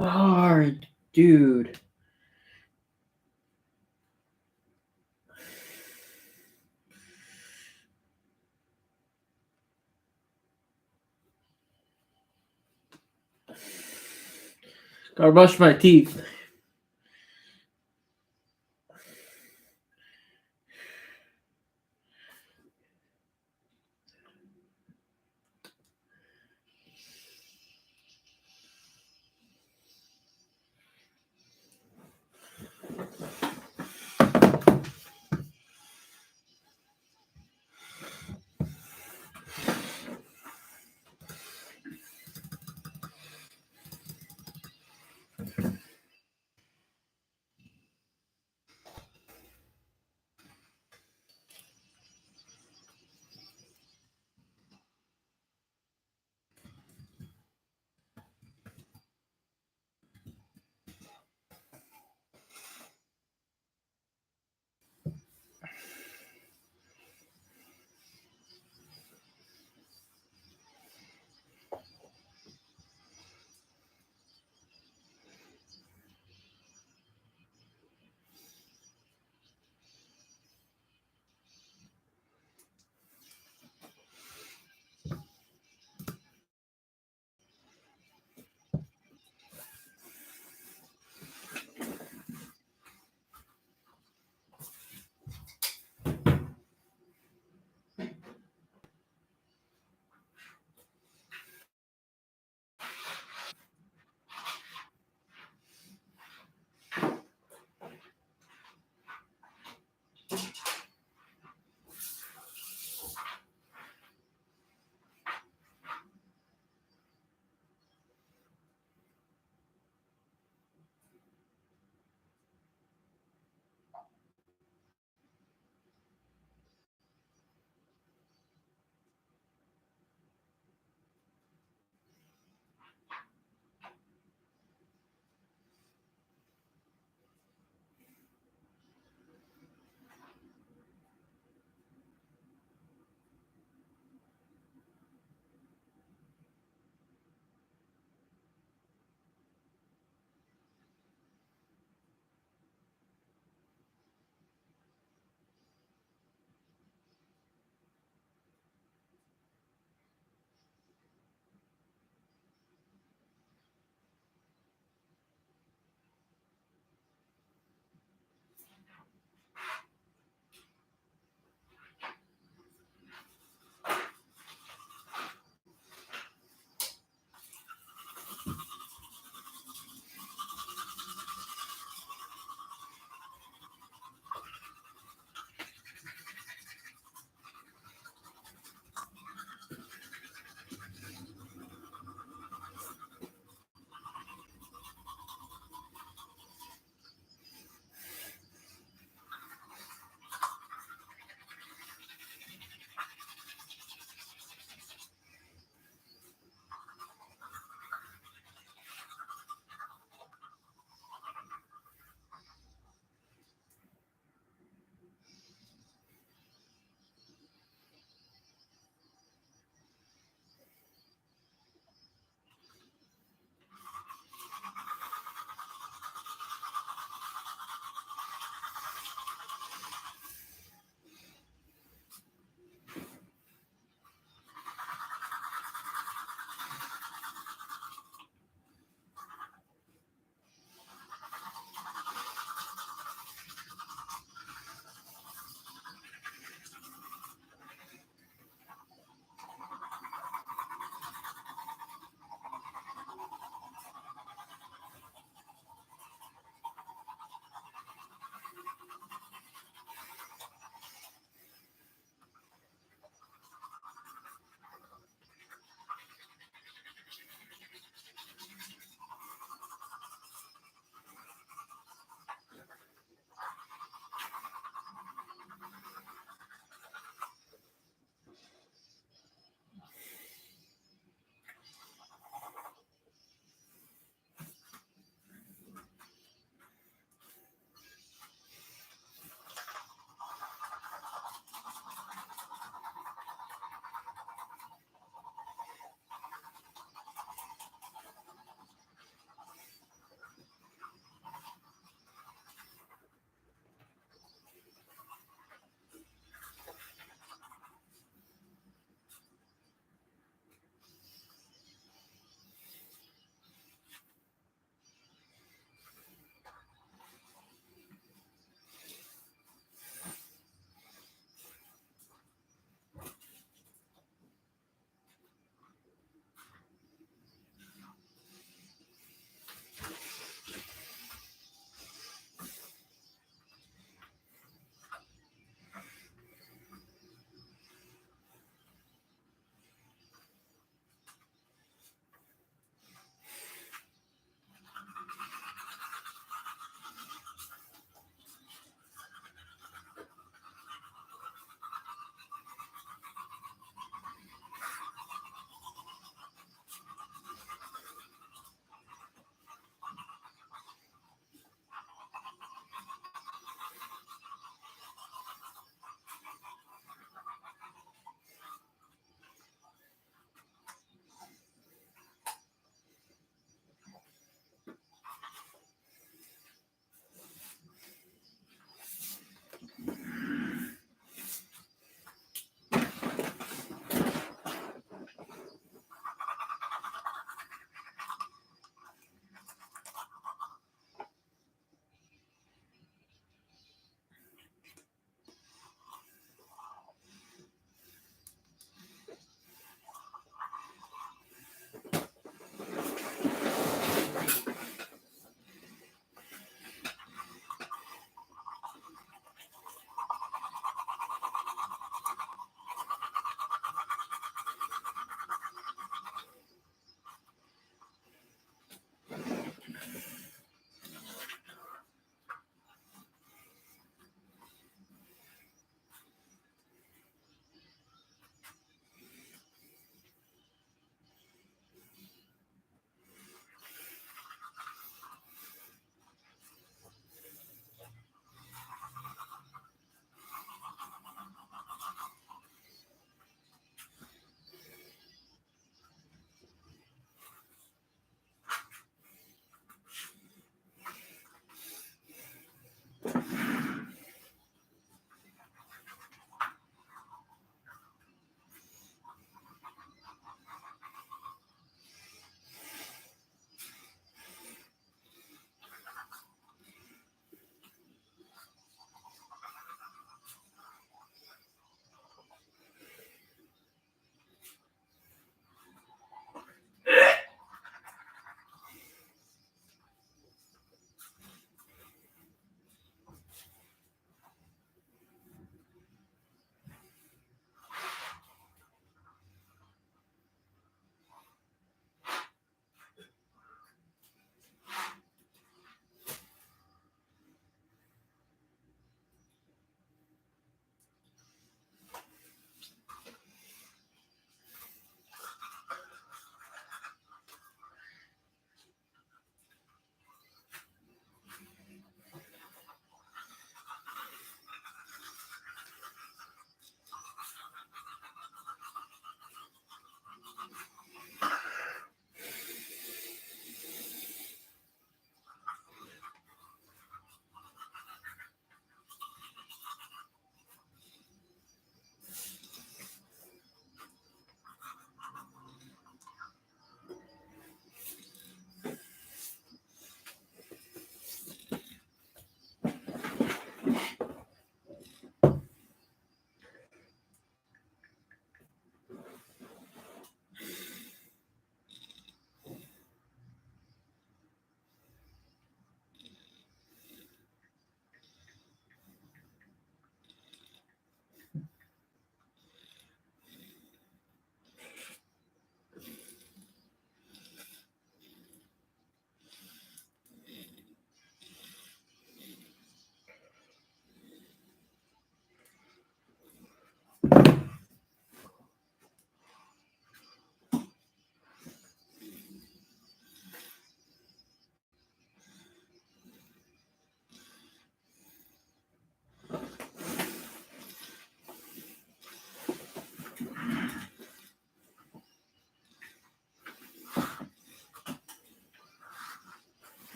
Alright, dude. Gotta brush my teeth.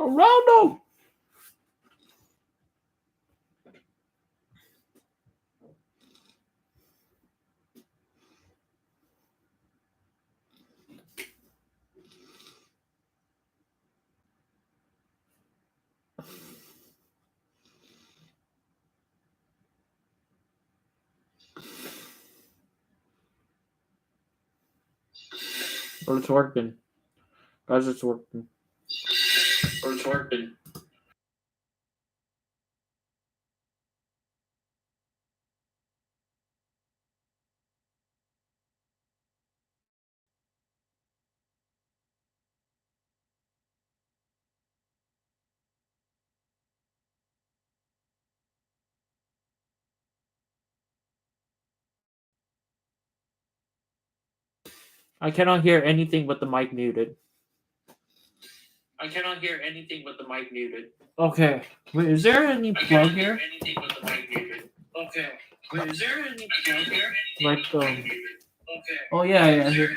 Ronaldo. But it's working. Guys, it's working. But it's working. I cannot hear anything but the mic muted. I cannot hear anything but the mic muted. Okay. Wait, is there any plug here? Anything but the mic muted. Okay. Wait, is there any plug here? Like Okay. Oh yeah. Here.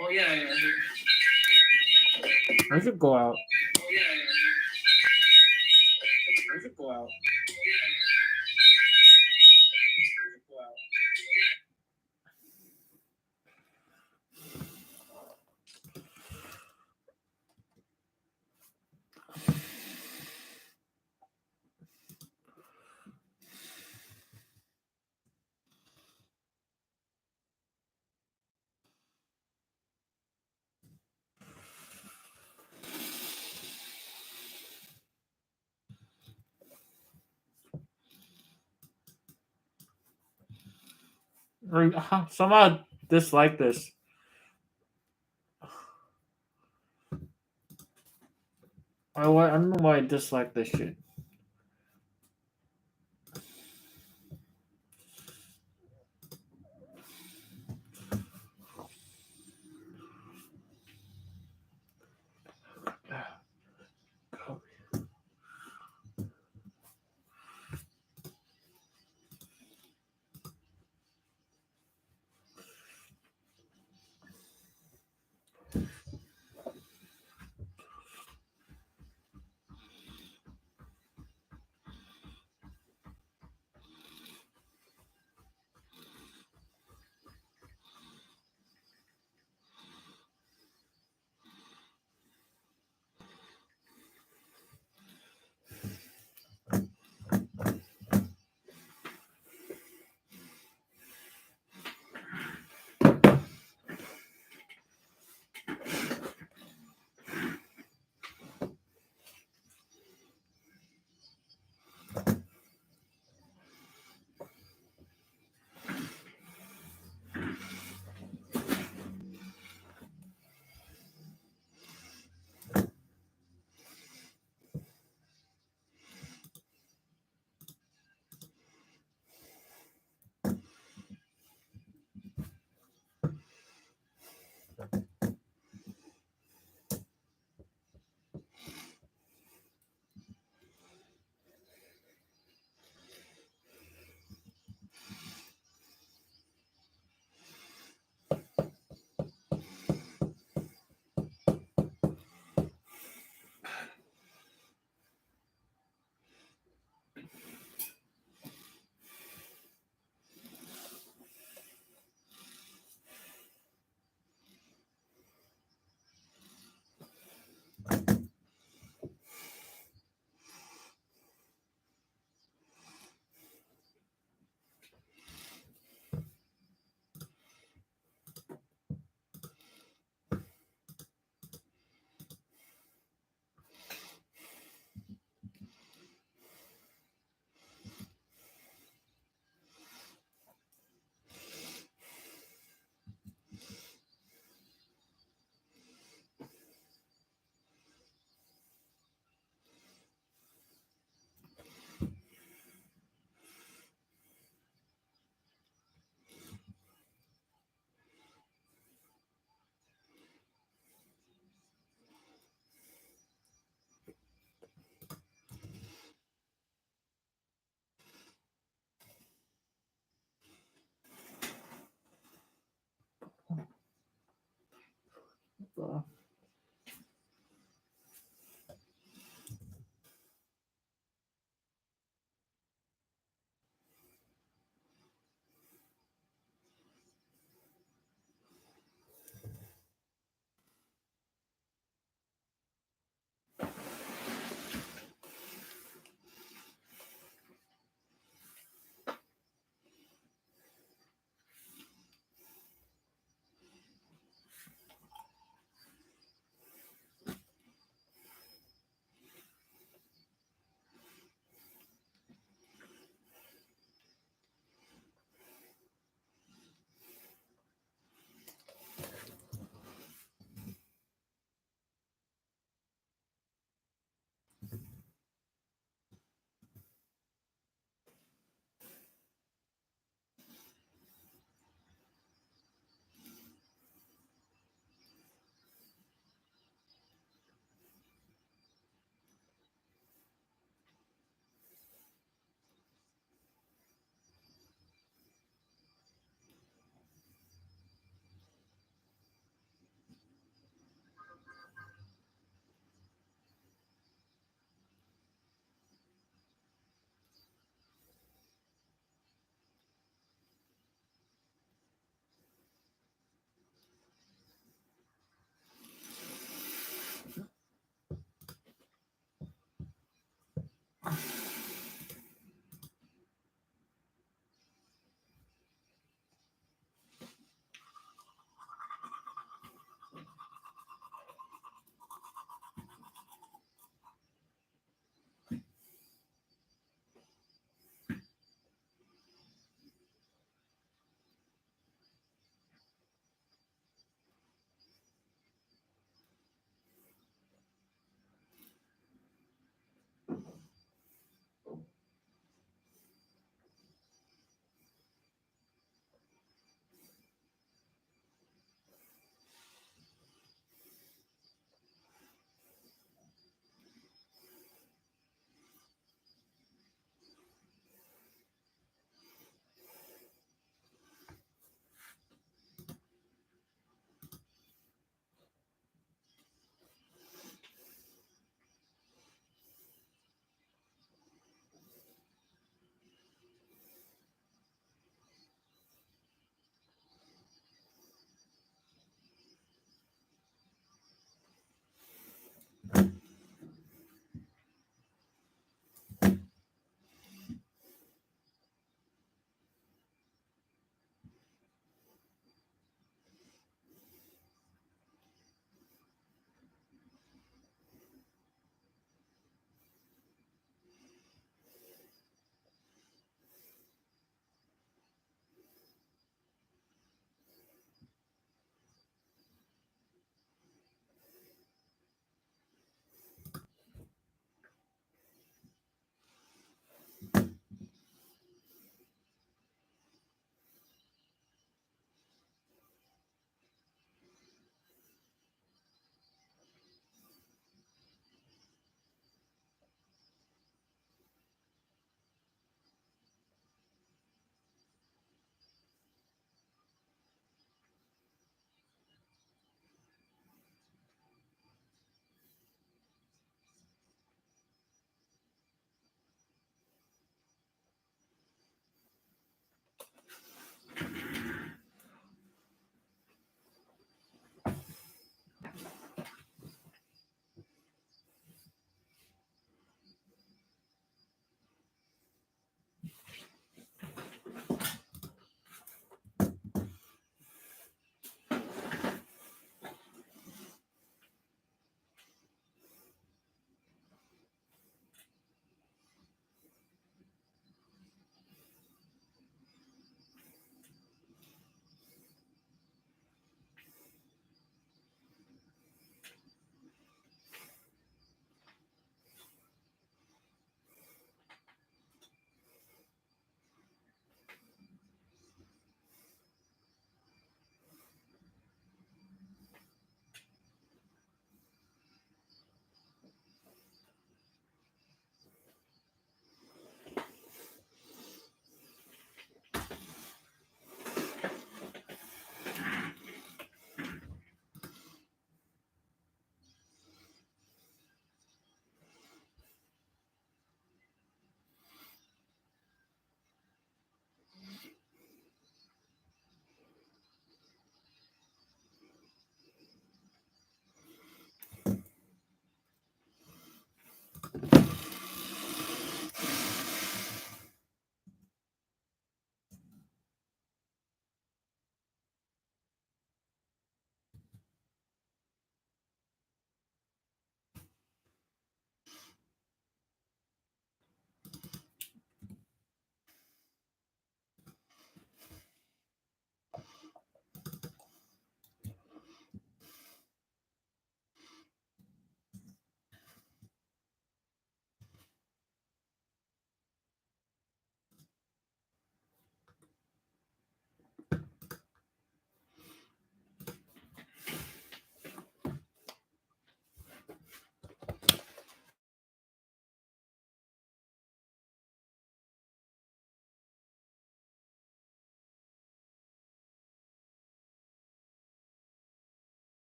Oh yeah. Here. I should go out. Oh yeah. I should go out. Somehow dislike this. I don't know why I dislike this shit.